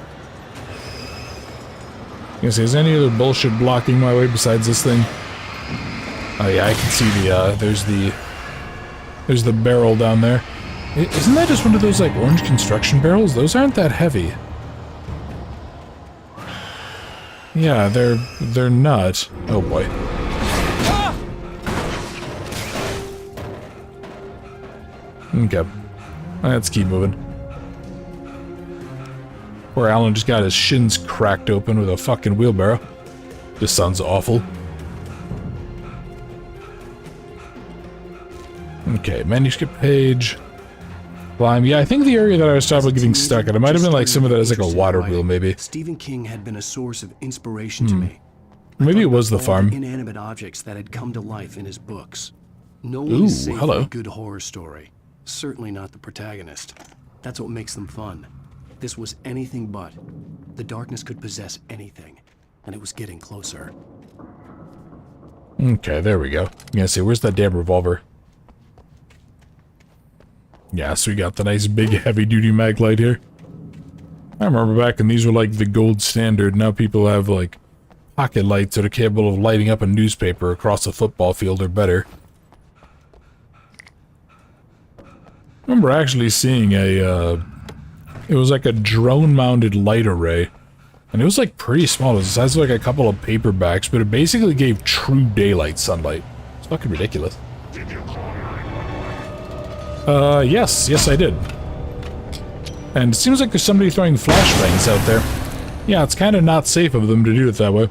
is there any other bullshit blocking my way besides this thing? Oh yeah, I can see the, there's the barrel down there. Isn't that just one of those, like, orange construction barrels? Those aren't that heavy. Yeah, they're not. Oh boy. Okay. Let's keep moving. Poor Alan just got his shins cracked open with a fucking wheelbarrow. This sounds awful. Okay, manuscript page. Climb. Yeah, I think the area that I was probably getting stuck at, it might have been like some of that as like a water wheel, maybe. Stephen King had been a source of inspiration to me. Maybe it was the farm. Inanimate objects that had come to life in his books. No one is safe in a good horror story. Certainly not the protagonist. That's what makes them fun. This was anything but. The darkness could possess anything, and it was getting closer. Okay, there we go. Yeah, see, where's that damn revolver? Yeah, so we got the nice big heavy-duty mag light here. I remember back when these were like the gold standard. Now people have like pocket lights that are capable of lighting up a newspaper across a football field or better. I remember actually seeing a, it was like a drone-mounted light array. And it was like pretty small. It was the size of like a couple of paperbacks, but it basically gave true daylight sunlight. It's fucking ridiculous. Yes I did. And it seems like there's somebody throwing flashbangs out there. Yeah, it's kind of not safe of them to do it that way.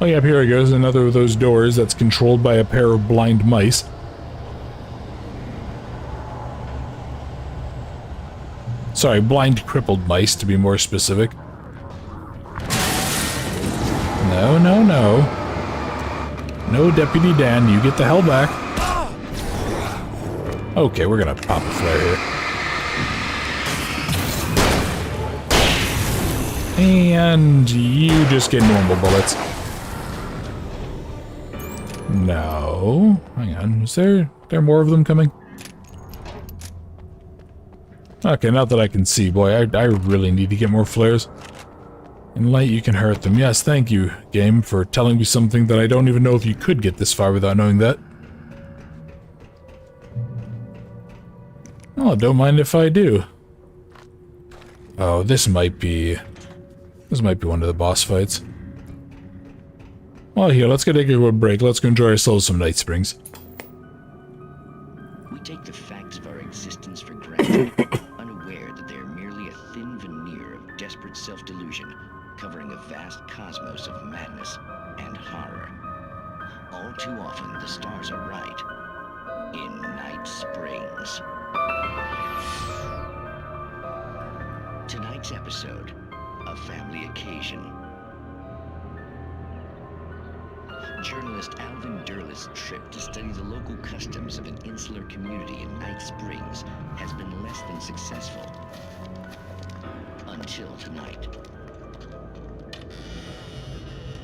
Oh yeah, here it goes, another of those doors that's controlled by a pair of blind mice. Sorry, blind crippled mice, to be more specific. No, no, no. No, Deputy Dan, you get the hell back. Okay, we're gonna pop a flare here. And you just get normal bullets. No. Hang on, is there more of them coming? Okay, not that I can see. Boy, I really need to get more flares. In light, you can hurt them. Yes, thank you, game, for telling me something that I don't even know if you could get this far without knowing that. Oh, don't mind if I do. Oh, this might be one of the boss fights. Well, here, let's go take a quick break. Let's go enjoy ourselves some Night Springs. We take the facts of our existence for granted, unaware that they are merely a thin veneer of desperate self-delusion, covering a vast cosmos of madness and horror. All too often, the stars are right. In Night Springs. Tonight's episode, a family occasion. Journalist Alvin Durleth's trip to study the local customs of an insular community in Night Springs has been less than successful. Until tonight.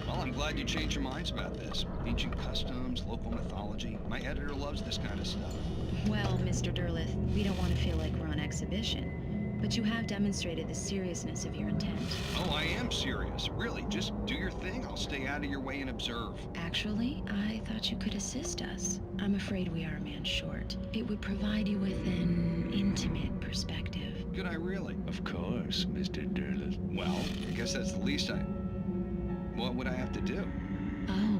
Well, I'm glad you changed your minds about this. Ancient customs, local mythology. My editor loves this kind of stuff. Well, Mr. Durleth, we don't want to feel like we're on exhibition. But you have demonstrated the seriousness of your intent. Oh, I am serious. Really, just do your thing. I'll stay out of your way and observe. Actually, I thought you could assist us. I'm afraid we are a man short. It would provide you with an intimate perspective. Could I really? Of course, Mr. Durleth. Well, I guess that's the least I... What would I have to do? Oh,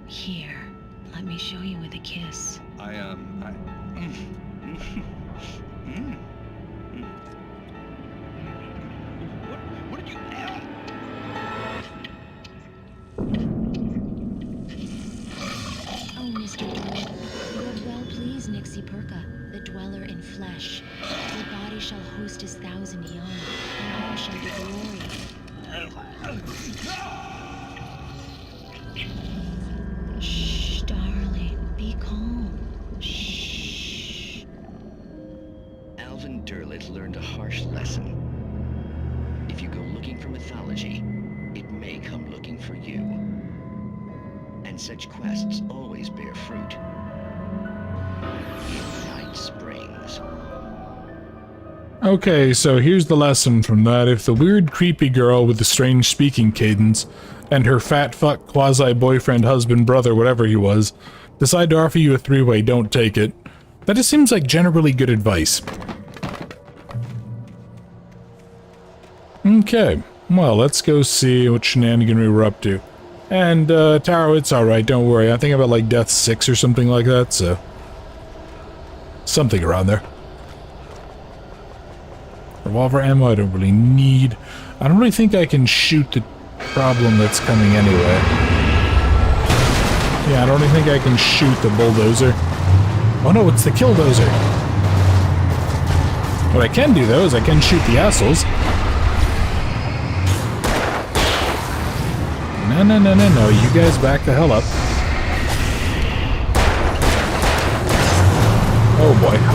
here. Let me show you with a kiss. What did you have? Oh, Mr. Durleth, you have well pleased Nixie Perka, the dweller in flesh. Your body shall host his 1,000 young, and all shall be glory. Shh, darling, be calm. Shh. Alvin Durleth learned a harsh lesson. If you go looking for mythology, it may come looking for you. And such quests always bear fruit. In Night Springs. Okay, so here's the lesson from that. If the weird, creepy girl with the strange speaking cadence and her fat fuck quasi-boyfriend, husband, brother, whatever he was, decide to offer you a three-way, don't take it. That just seems like generally good advice. Okay, well, let's go see what shenanigan we were up to. And, Taro, it's alright, don't worry. I think I'm at, like, Death 6 or something like that, so... something around there. Revolver ammo I don't really need. I don't really think I can shoot the problem that's coming anyway. Yeah, I don't really think I can shoot the bulldozer. Oh no, it's the killdozer. What I can do, though, is I can shoot the assholes. No, you guys back the hell up.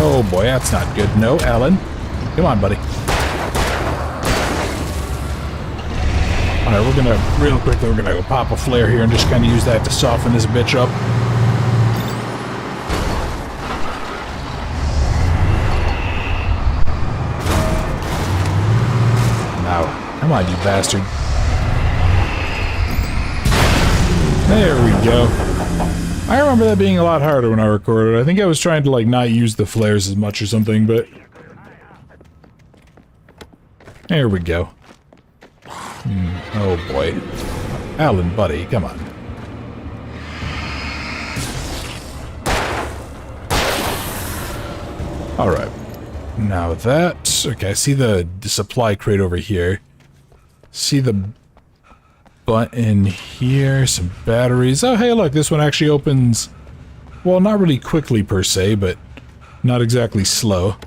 Oh boy, that's not good. No, Alan. Come on, buddy. Alright, we're gonna, real quickly, we're gonna go pop a flare here and just kind of use that to soften this bitch up. Now, come on, you bastard. There we go. I remember that being a lot harder when I recorded. I think I was trying to, like, not use the flares as much or something, but... there we go. Oh boy. Alan, buddy, come on. Alright. Now that... okay, I see the supply crate over here. See the button here, some batteries. Oh, hey, look, this one actually opens... well, not really quickly per se, but not exactly slow.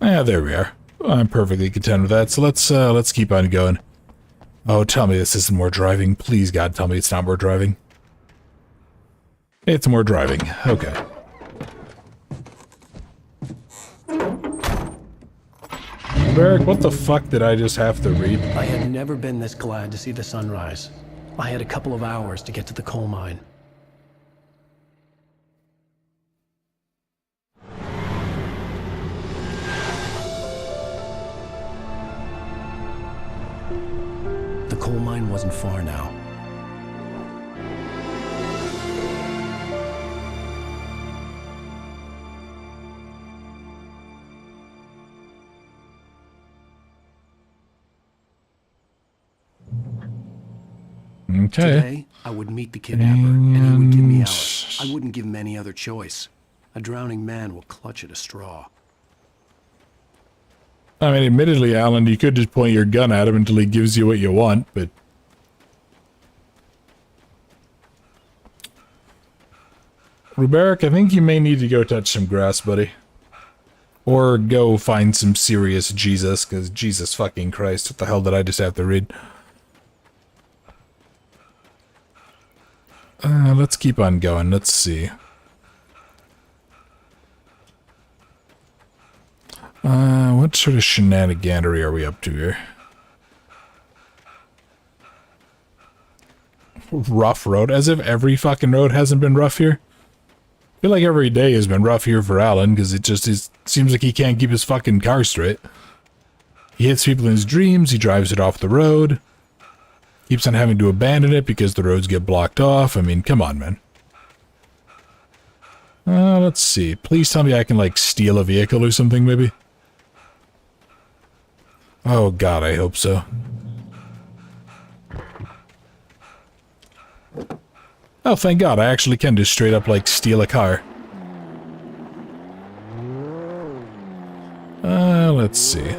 Yeah, there we are. I'm perfectly content with that, so let's keep on going. Oh, tell me this isn't more driving. Please, God, tell me it's not more driving. It's more driving. Okay. Barrick, what the fuck did I just have to read? I had never been this glad to see the sunrise. I had a couple of hours to get to the coal mine. The coal mine wasn't far now. Okay. Today, I would meet the kidnapper, and he would give me out. I wouldn't give him any other choice. A drowning man will clutch at a straw. I mean, admittedly, Alan, you could just point your gun at him until he gives you what you want, but... Ruberic, I think you may need to go touch some grass, buddy. Or go find some serious Jesus, because Jesus fucking Christ, what the hell did I just have to read? Let's keep on going, let's see. What sort of shenaniganery are we up to here? Rough road, as if every fucking road hasn't been rough here. I feel like every day has been rough here for Alan, because it seems like he can't keep his fucking car straight. He hits people in his dreams, he drives it off the road. Keeps on having to abandon it because the roads get blocked off. I mean, come on, man. Let's see. Please tell me I can, like, steal a vehicle or something, maybe? Oh, God, I hope so. Oh, thank God, I actually can just straight up, like, steal a car. Let's see.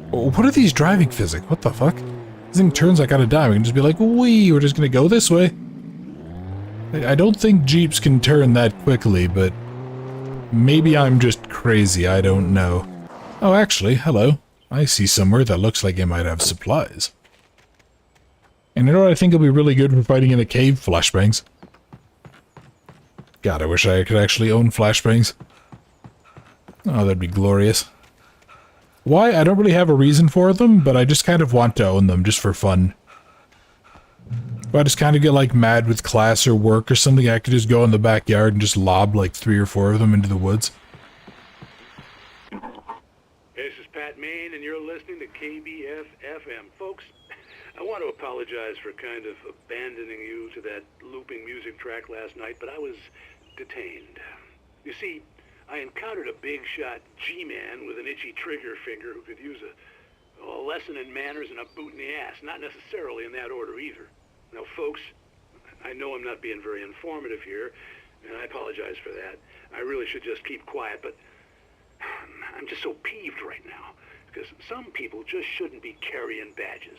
What are these driving physics? What the fuck? This thing turns like on a dime. We can just be like, wee, we're just gonna go this way. I don't think Jeeps can turn that quickly, but maybe I'm just crazy, I don't know. Oh, actually, hello. I see somewhere that looks like it might have supplies. And you know what I think will be really good for fighting in a cave? Flashbangs. God, I wish I could actually own flashbangs. Oh, that'd be glorious. Why? I don't really have a reason for them, but I just kind of want to own them, just for fun. If I just kind of get, like, mad with class or work or something, I could just go in the backyard and just lob, like, 3 or 4 of them into the woods. This is Pat Main, and you're listening to KBF-FM. Folks, I want to apologize for kind of abandoning you to that looping music track last night, but I was detained. You see, I encountered a big-shot G-man with an itchy trigger finger who could use a lesson in manners and a boot in the ass. Not necessarily in that order, either. Now, folks, I know I'm not being very informative here, and I apologize for that. I really should just keep quiet, but I'm just so peeved right now, because some people just shouldn't be carrying badges.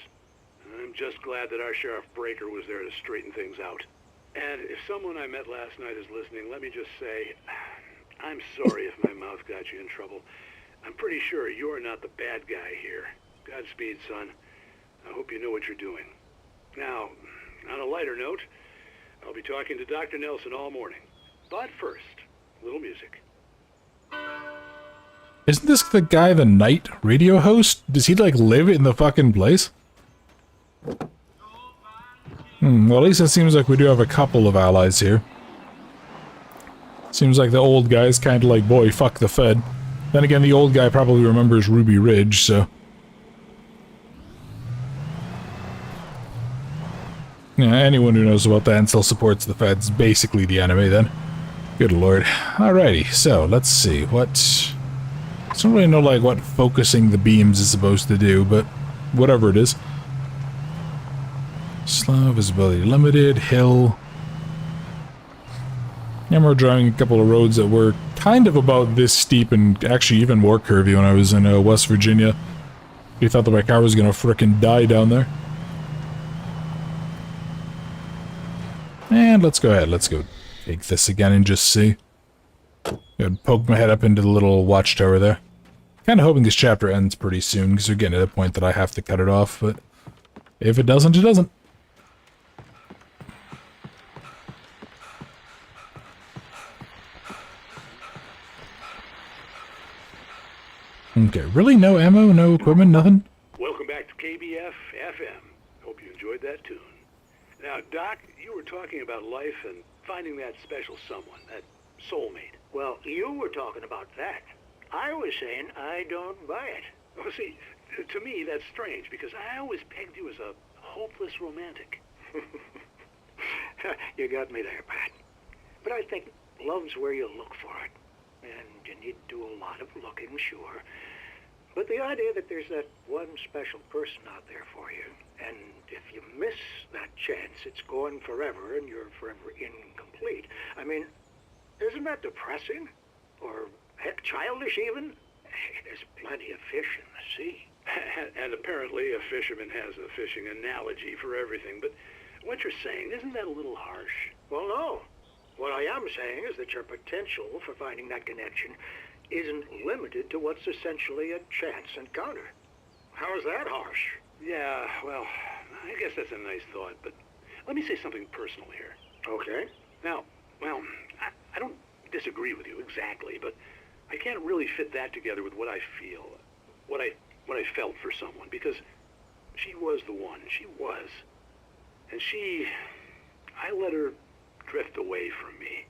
I'm just glad that our Sheriff Breaker was there to straighten things out. And if someone I met last night is listening, let me just say, I'm sorry if my mouth got you in trouble. I'm pretty sure you're not the bad guy here. Godspeed, son. I hope you know what you're doing. Now, on a lighter note, I'll be talking to Dr. Nelson all morning. But first, a little music. Isn't this the guy the night radio host? Does he, like, live in the fucking place? Well, at least it seems like we do have a couple of allies here. Seems like the old guy's kind of like, boy, fuck the Fed. Then again, the old guy probably remembers Ruby Ridge, so... Yeah, anyone who knows about that and still supports the Fed's basically the enemy, then. Good lord. Alrighty, so, let's see, what... I don't really know, like, what focusing the beams is supposed to do, but whatever it is. Slow, visibility limited, hill... And we're driving a couple of roads that were kind of about this steep and actually even more curvy when I was in West Virginia. You thought that my car was gonna frickin' die down there. And let's go ahead, let's go take this again and just see. I'd poke my head up into the little watchtower there. Kinda hoping this chapter ends pretty soon, because we're getting to the point that I have to cut it off, but if it doesn't, it doesn't. Okay, really? No ammo, no equipment, nothing? Welcome back to KBF-FM. Hope you enjoyed that tune. Now, Doc, you were talking about life and finding that special someone, that soulmate. Well, you were talking about that. I was saying I don't buy it. Well, see, to me, that's strange, because I always pegged you as a hopeless romantic. You got me there, Pat. But I think love's where you look for it. And you need to do a lot of looking, sure. But the idea that there's that one special person out there for you, and if you miss that chance, it's gone forever and you're forever incomplete. I mean, isn't that depressing? Or, heck, childish even? There's plenty of fish in the sea. And apparently a fisherman has a fishing analogy for everything, but what you're saying, isn't that a little harsh? Well, no. What I am saying is that your potential for finding that connection isn't limited to what's essentially a chance encounter. How is that harsh? Yeah, well, I guess that's a nice thought, but let me say something personal here. Okay. Now, well, I don't disagree with you exactly, but I can't really fit that together with what I feel, what I felt for someone, because she was the one. She was. And I let her drift away from me.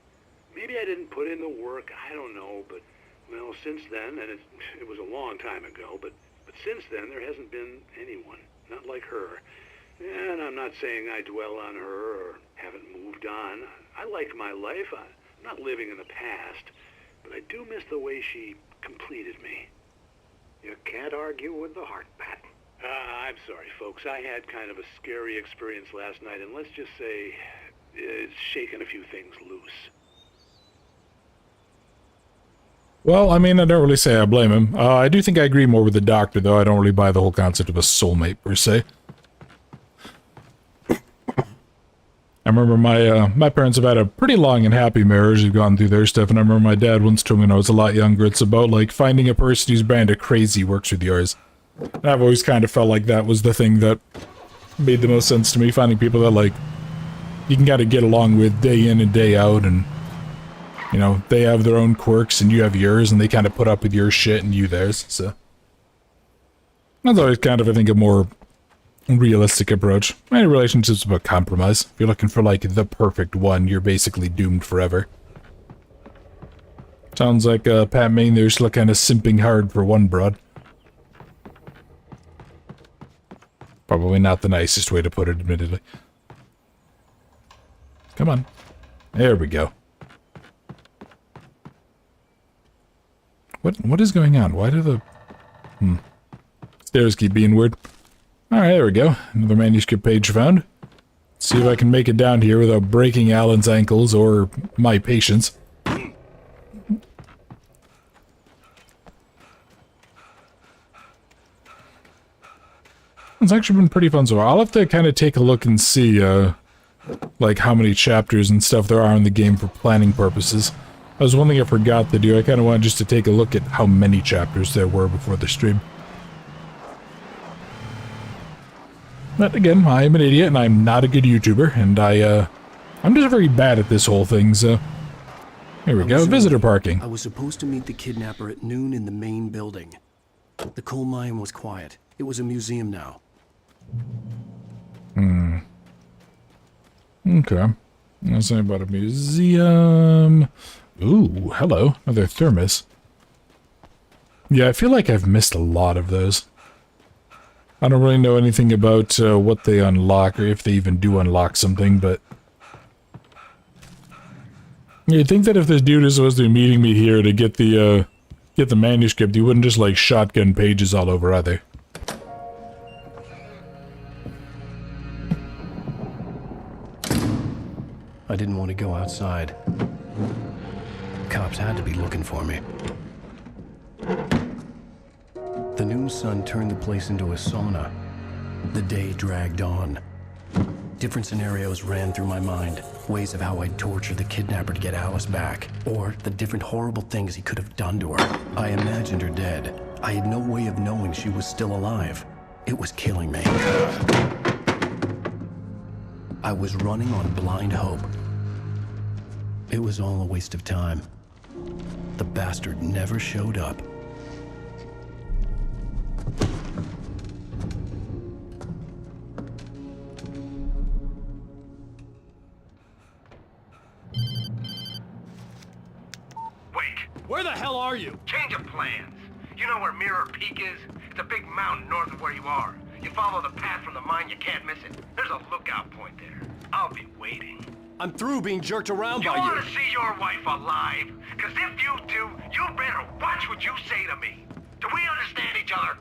Maybe I didn't put in the work, I don't know, but, well, since then, and it was a long time ago, but since then, there hasn't been anyone, not like her. And I'm not saying I dwell on her or haven't moved on. I like my life. I'm not living in the past, but I do miss the way she completed me. You can't argue with the heart, Pat. I'm sorry, folks. I had kind of a scary experience last night, and let's just say it's shaken a few things loose. Well, I mean, I don't really say I blame him. I do think I agree more with the doctor, though. I don't really buy the whole concept of a soulmate, per se. I remember my parents have had a pretty long and happy marriage. They've gone through their stuff, and I remember my dad once told me when I was a lot younger, it's about, like, finding a person whose brand of crazy works with yours. And I've always kind of felt like that was the thing that made the most sense to me, finding people that, like, you can kind of get along with day in and day out, and, you know, they have their own quirks and you have yours, and they kind of put up with your shit and you theirs, so. That's always kind of, I think, a more realistic approach. Any relationship's about compromise. If you're looking for, like, the perfect one, you're basically doomed forever. Sounds like Pat Maine there's still kind of simping hard for one broad. Probably not the nicest way to put it, admittedly. Come on. There we go. What is going on? Why do the... Stairs keep being weird. Alright, there we go. Another manuscript page found. Let's see if I can make it down here without breaking Alan's ankles or my patience. It's actually been pretty fun so far. I'll have to kind of take a look and see, like, how many chapters and stuff there are in the game for planning purposes. That was one thing I forgot to do. I kind of wanted just to take a look at how many chapters there were before the stream. But again, I'm an idiot and I'm not a good YouTuber, and I'm just very bad at this whole thing, so... Here we go, visitor parking. I was supposed to meet the kidnapper at noon in the main building. The coal mine was quiet. It was a museum now. Okay. Let's say about a museum. Ooh, hello. Another thermos. Yeah, I feel like I've missed a lot of those. I don't really know anything about what they unlock, or if they even do unlock something, but... You'd think that if this dude is supposed to be meeting me here to get the manuscript, he wouldn't just, like, shotgun pages all over either. I didn't want to go outside. Cops had to be looking for me. The noon sun turned the place into a sauna. The day dragged on. Different scenarios ran through my mind. Ways of how I'd torture the kidnapper to get Alice back. Or the different horrible things he could have done to her. I imagined her dead. I had no way of knowing she was still alive. It was killing me. I was running on blind hope. It was all a waste of time. The bastard never showed up. Where the hell are you? Change of plans. You know where Mirror Peak is? It's a big mountain north of where you are. You follow the path from the mine, you can't miss it. There's a lookout point there. I'll be waiting. I'm through being jerked around by you. You want to see your wife alive? Because if you do, you better watch what you say to me. Do we understand each other?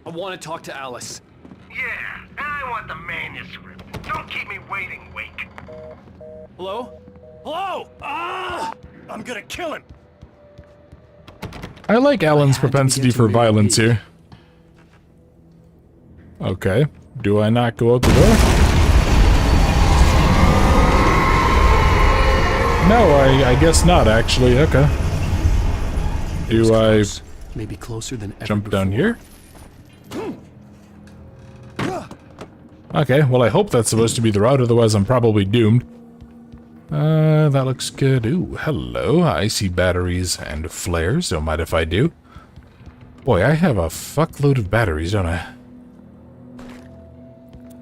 I want to talk to Alice. Yeah, and I want the manuscript. Don't keep me waiting, Wake. Hello? Hello? Ah! I'm gonna kill him. I like Alan's propensity for violence here. Okay. Do I not go out the door? No, I guess not, actually. Okay. Do I maybe closer than ever jump down before. here? Okay, well I hope that's supposed to be the route, otherwise I'm probably doomed. That looks good. Ooh, hello. I see batteries and flares. Don't mind if I do. Boy, I have a fuckload of batteries, don't I?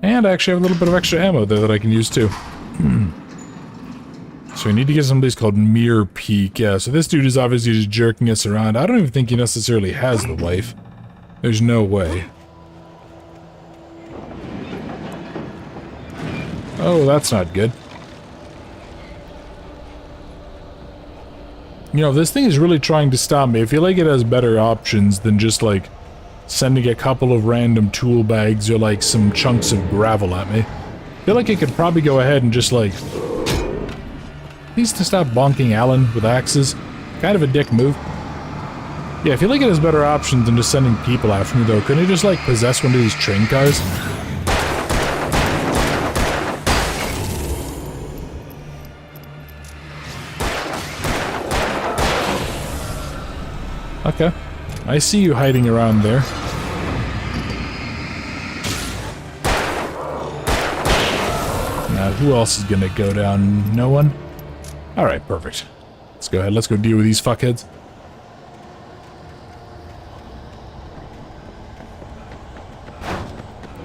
And I actually have a little bit of extra ammo there that I can use too. So we need to get some place called Mirror Peak. Yeah, so this dude is obviously just jerking us around. I don't even think he necessarily has the wife. There's no way. Oh, that's not good. You know, this thing is really trying to stop me. I feel like it has better options than just, like, sending a couple of random tool bags or, like, some chunks of gravel at me. I feel like it could probably go ahead and just, like... Needs to stop bonking Alan with axes. Kind of a dick move. Yeah, I feel like it has better options than just sending people after me, though. Couldn't it just, like, possess one of these train cars? Okay. I see you hiding around there. Now, who else is gonna go down? No one? Alright, perfect. Let's go ahead, let's go deal with these fuckheads.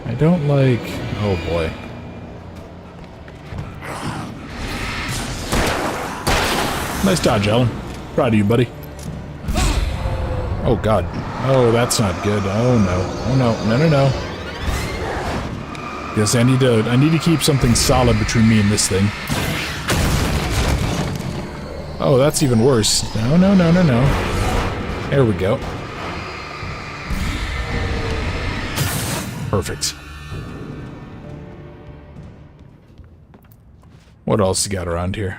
I don't like... Oh boy. Nice dodge, Alan. Proud of you, buddy. Oh god. Oh, that's not good. Oh no. Oh no. No, no, no. Yes, I need to keep something solid between me and this thing. Oh, that's even worse. No, no, no, no, no. There we go. Perfect. What else you got around here?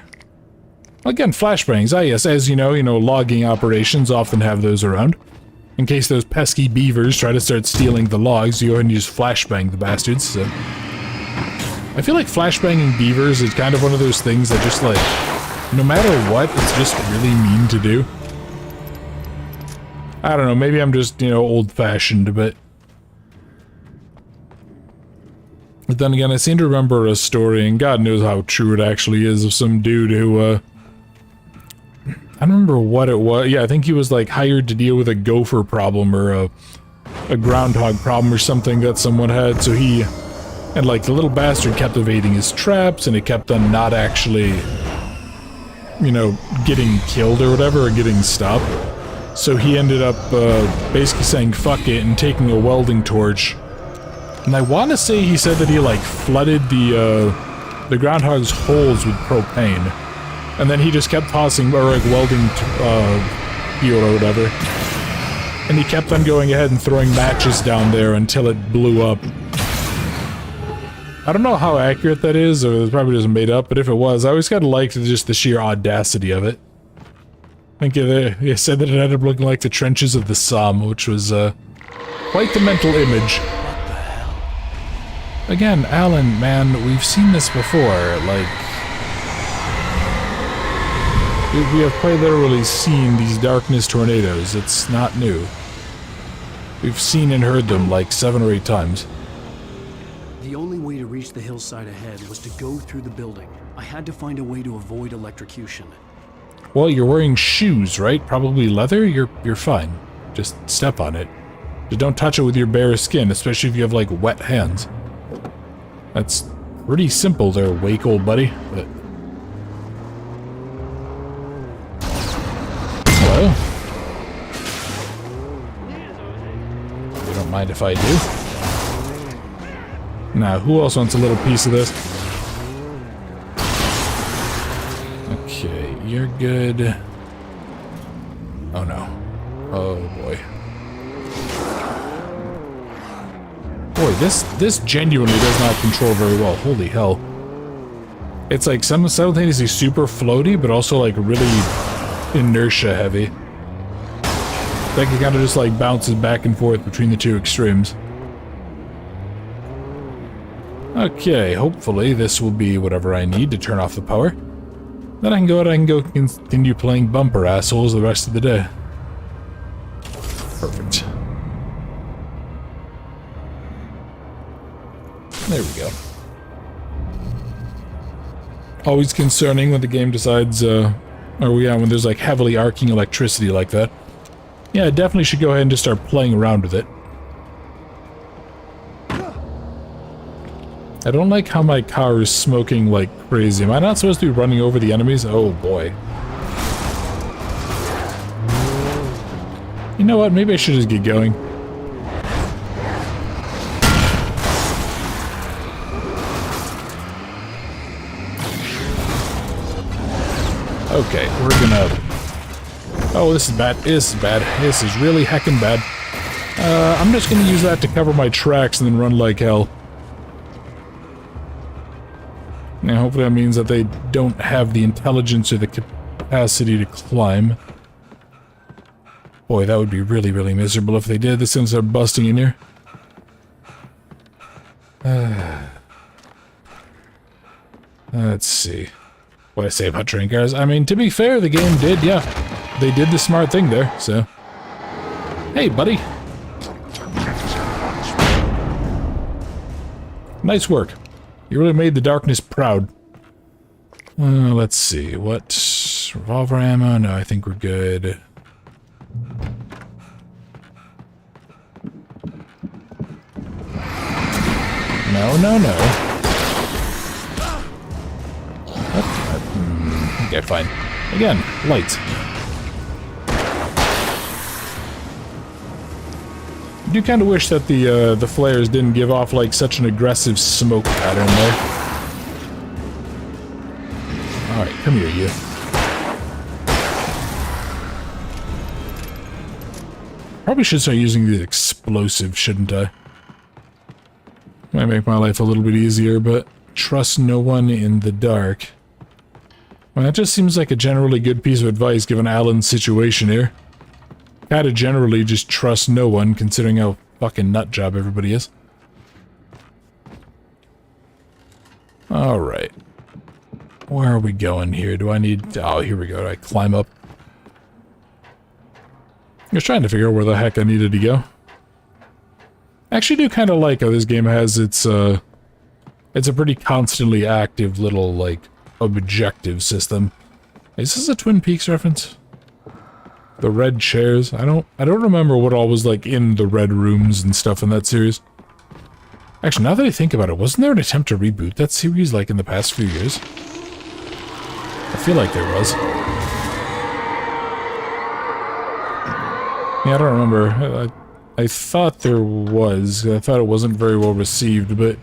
Again, flashbangs. Ah, yes, as you know, logging operations often have those around. In case those pesky beavers try to start stealing the logs, you go ahead and just flashbang the bastards, so... I feel like flashbanging beavers is kind of one of those things that just, like, no matter what, it's just really mean to do. I don't know, maybe I'm just, old-fashioned, but... But then again, I seem to remember a story, and God knows how true it actually is, of some dude who, I don't remember what it was. Yeah, I think he was, like, hired to deal with a gopher problem or a groundhog problem or something that someone had, so he... And, like, the little bastard kept evading his traps, and he kept on not actually, getting killed or whatever, or getting stopped. So he ended up, basically saying fuck it and taking a welding torch. And I want to say he said that he, like, flooded the groundhog's holes with propane. And then he just kept tossing, or like welding fuel or whatever. And he kept on going ahead and throwing matches down there until it blew up. I don't know how accurate that is, or it's probably just made up, but if it was, I always kind of liked just the sheer audacity of it. I think they said that it ended up looking like the trenches of the Somme, which was quite the mental image. What the hell? Again, Alan, man, we've seen this before, like... We have quite literally seen these darkness tornadoes. It's not new. We've seen and heard them like 7 or 8 times. The only way to reach the hillside ahead was to go through the building. I had to find a way to avoid electrocution. Well, you're wearing shoes, right? Probably leather? You're fine. Just step on it. Just don't touch it with your bare skin, especially if you have, like, wet hands. That's pretty simple there, Wake, old buddy, but... Hello? You don't mind if I do? Now, who else wants a little piece of this? Okay, you're good. Oh no. Oh boy. Boy, this genuinely does not control very well. Holy hell. It's like simultaneously super floaty, but also like really inertia heavy. Like it kind of just like bounces back and forth between the two extremes. Okay, hopefully this will be whatever I need to turn off the power. Then I can go continue playing bumper assholes the rest of the day. Perfect. There we go. Always concerning when the game decides, when there's like heavily arcing electricity like that. Yeah, I definitely should go ahead and just start playing around with it. I don't like how my car is smoking like crazy. Am I not supposed to be running over the enemies? Oh boy. You know what? Maybe I should just get going. Okay, we're gonna... Oh, this is bad. This is bad. This is really heckin' bad. I'm just gonna use that to cover my tracks and then run like hell. Now, hopefully that means that they don't have the intelligence or the capacity to climb. Boy, that would be really, really miserable if they did. This thing's are busting in here. Let's see. What I say about train cars? I mean, to be fair, the game did, yeah. They did the smart thing there, so... Hey, buddy. Nice work. You really made the darkness proud. Let's see, what... Revolver ammo? No, I think we're good. No. Okay, fine. Again, lights. I do kind of wish that the flares didn't give off like such an aggressive smoke pattern there. Alright, come here, you. Probably should start using the explosive, shouldn't I? Might make my life a little bit easier, but trust no one in the dark. Well, that just seems like a generally good piece of advice given Alan's situation here. Gotta generally just trust no one, considering how fucking nutjob everybody is. Alright. Where are we going here? Do I need... Oh, here we go. Do I climb up? I was trying to figure out where the heck I needed to go. I actually do kind of like how this game has its a pretty constantly active little, like, objective system. Is this a Twin Peaks reference? The red chairs? I don't remember what all was like in the red rooms and stuff in that series. Actually, now that I think about it, wasn't there an attempt to reboot that series like in the past few years? I feel like there was. Yeah, I don't remember. I thought there was. I thought it wasn't very well received, but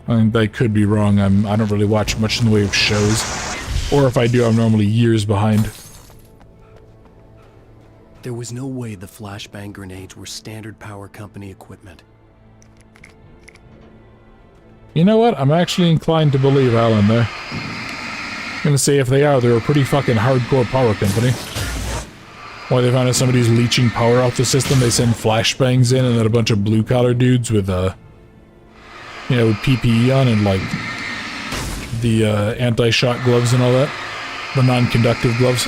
I could be wrong. I don't really watch much in the way of shows. Or if I do, I'm normally years behind. There was no way the flashbang grenades were standard power company equipment. You know what? I'm actually inclined to believe Alan there. I'm gonna say if they are, they're a pretty fucking hardcore power company. Why they found out somebody's leeching power off the system, they send flashbangs in and then a bunch of blue-collar dudes with, you know, with PPE on and, like, the, anti-shot gloves and all that. The non-conductive gloves.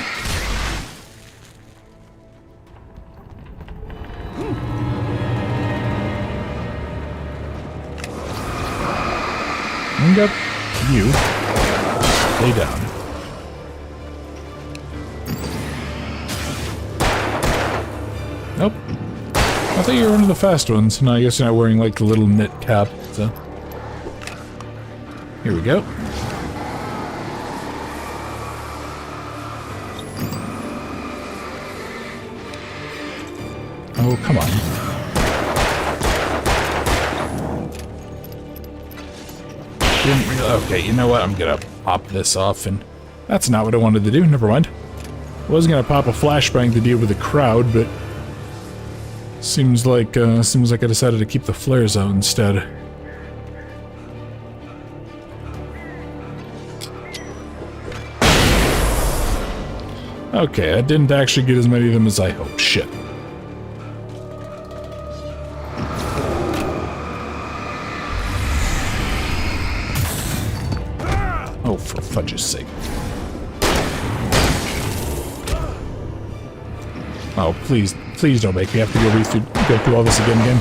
And got you. Lay down. Nope. I thought you were one of the fast ones. No, I guess you're not wearing, like, the little knit cap, so... Here we go. Oh, come on. Okay, you know what? I'm gonna pop this off, and... That's not what I wanted to do. Never mind. Was gonna pop a flashbang to deal with the crowd, but seems like I decided to keep the flares out instead. Okay, I didn't actually get as many of them as I hoped. Shit. Oh, for fudge's sake. Oh, please don't make me have to go through all this again.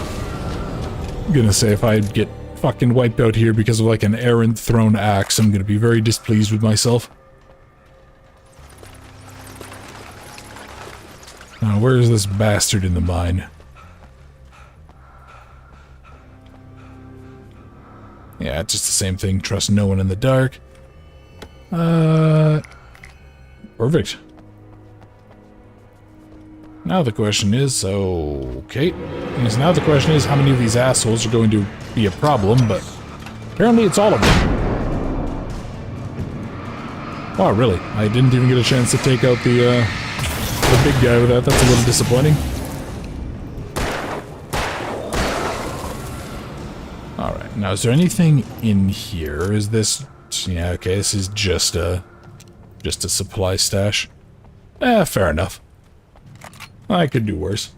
I'm gonna say if I get fucking wiped out here because of like an errant thrown axe, I'm gonna be very displeased with myself. Now, where is this bastard in the mine? Yeah, it's just the same thing. Trust no one in the dark. Perfect. Now the question is, okay. Yes, now the question is how many of these assholes are going to be a problem, but apparently it's all of them. Wow, really? I didn't even get a chance to take out the big guy with that. That's a little disappointing. Alright, now is there anything in here? Is this... yeah, okay, this is just a supply stash. Fair enough. I could do worse.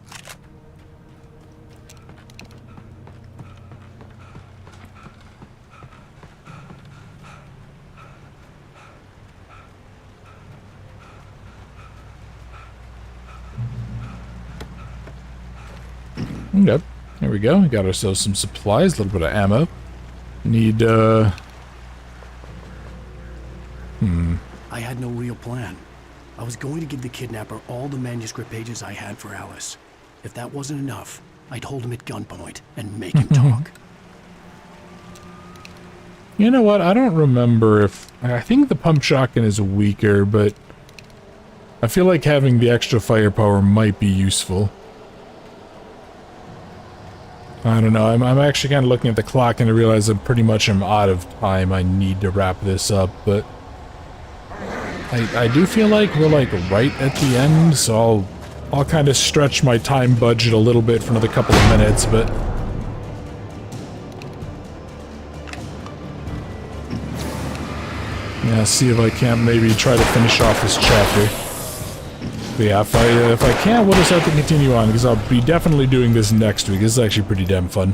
Yep, there we go. We got ourselves some supplies, a little bit of ammo. Need, I had no real plan. I was going to give the kidnapper all the manuscript pages I had for Alice. If that wasn't enough, I'd hold him at gunpoint and make him talk. You know what? I don't remember if... I think the pump shotgun is weaker, but I feel like having the extra firepower might be useful. I don't know. I'm actually kind of looking at the clock and I realize I pretty much am out of time. I need to wrap this up, but I do feel like we're like right at the end, so I'll kind of stretch my time budget a little bit for another couple of minutes, but yeah, see if I can't maybe try to finish off this chapter. But yeah, if I can, we'll just have to continue on, because I'll be definitely doing this next week. This is actually pretty damn fun.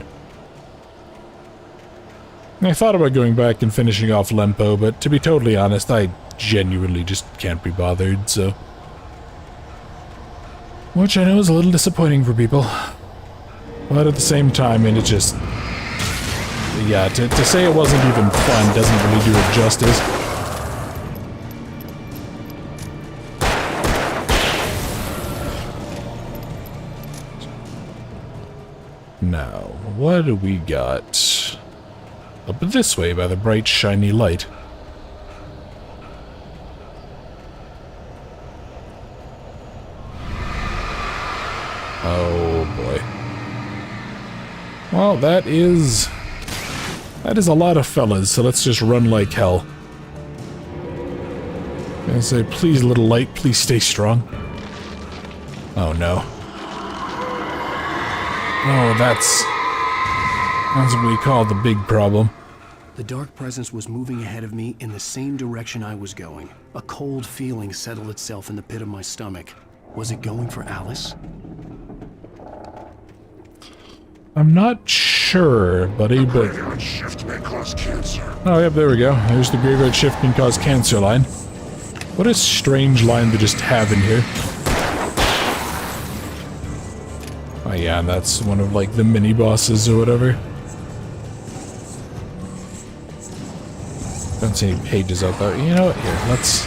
I thought about going back and finishing off Lempo, but to be totally honest, I genuinely just can't be bothered, so... which I know is a little disappointing for people. But at the same time, and it just... yeah, to say it wasn't even fun doesn't really do it justice. Now, what do we got? Up this way by the bright, shiny light. Oh boy. Well, that is a lot of fellas, so let's just run like hell. I say, please, little light, please stay strong. Oh no. Oh, that's what we call the big problem. The dark presence was moving ahead of me in the same direction I was going. A cold feeling settled itself in the pit of my stomach. Was it going for Alice? I'm not sure, buddy, but... Graveyard shift may cause cancer. Oh, yep, there we go. There's the graveyard shift can cause cancer line. What a strange line to just have in here. Oh yeah, and that's one of, like, the mini-bosses or whatever. Don't see any pages out there. You know what? Here, let's...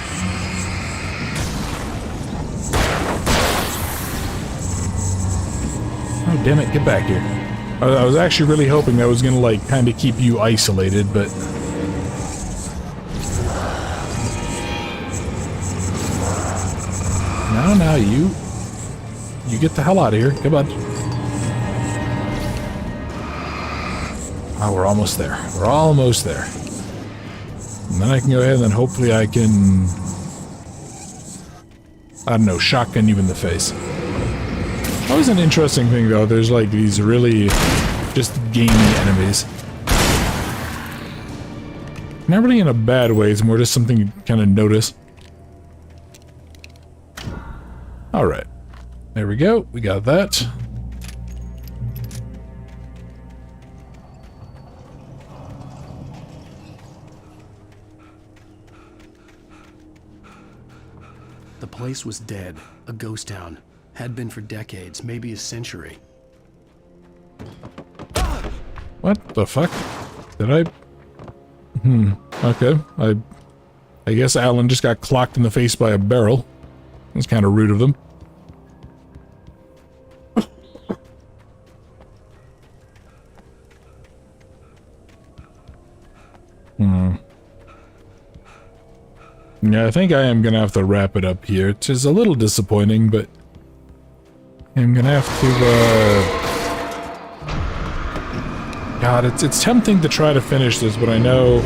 oh, damn it, get back here. I was actually really hoping that was gonna, like, kind of keep you isolated, but... Now, you get the hell out of here. Come on. Oh, we're almost there. We're almost there. And then I can go ahead and then hopefully I can... I don't know, shotgun you in the face. Always an interesting thing, though. There's, like, these really just gamey enemies. Not really in a bad way, it's more just something you kind of notice. Alright. There we go. We got that. The place was dead, a ghost town. Had been for decades, maybe a century. What the fuck? Did I? Okay. I guess Alan just got clocked in the face by a barrel. That's kind of rude of them. Yeah, I think I am gonna have to wrap it up here. It is a little disappointing, but I'm gonna have to, God, it's tempting to try to finish this, but I know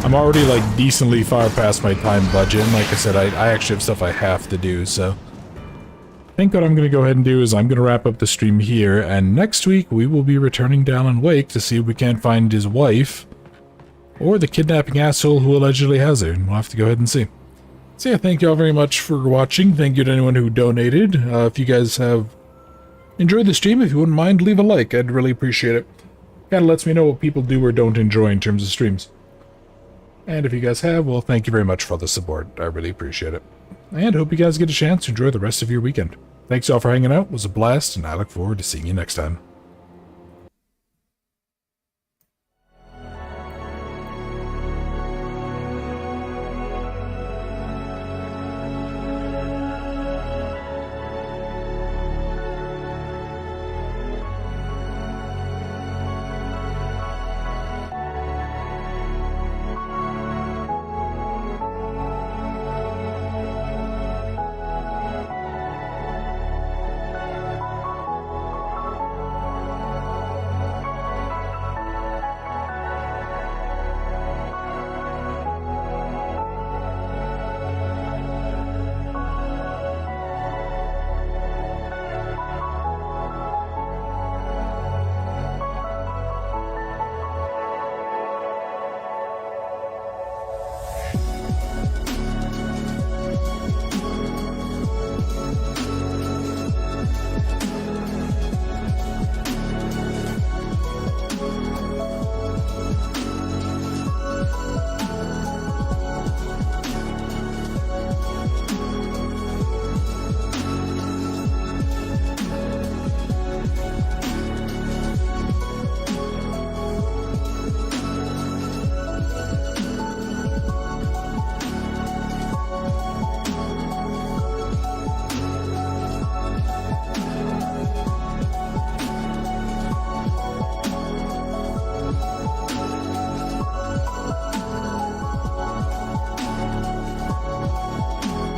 I'm already, like, decently far past my time budget, and like I said, I actually have stuff I have to do, so I think what I'm gonna go ahead and do is I'm gonna wrap up the stream here, and next week we will be returning to Alan Wake to see if we can't find his wife, or the kidnapping asshole who allegedly has her, and we'll have to go ahead and see. So yeah, thank you all very much for watching. Thank you to anyone who donated. If you guys have enjoyed the stream, if you wouldn't mind, leave a like. I'd really appreciate it. Kind of lets me know what people do or don't enjoy in terms of streams. And if you guys have, well, thank you very much for all the support. I really appreciate it. And I hope you guys get a chance to enjoy the rest of your weekend. Thanks all for hanging out. It was a blast, and I look forward to seeing you next time.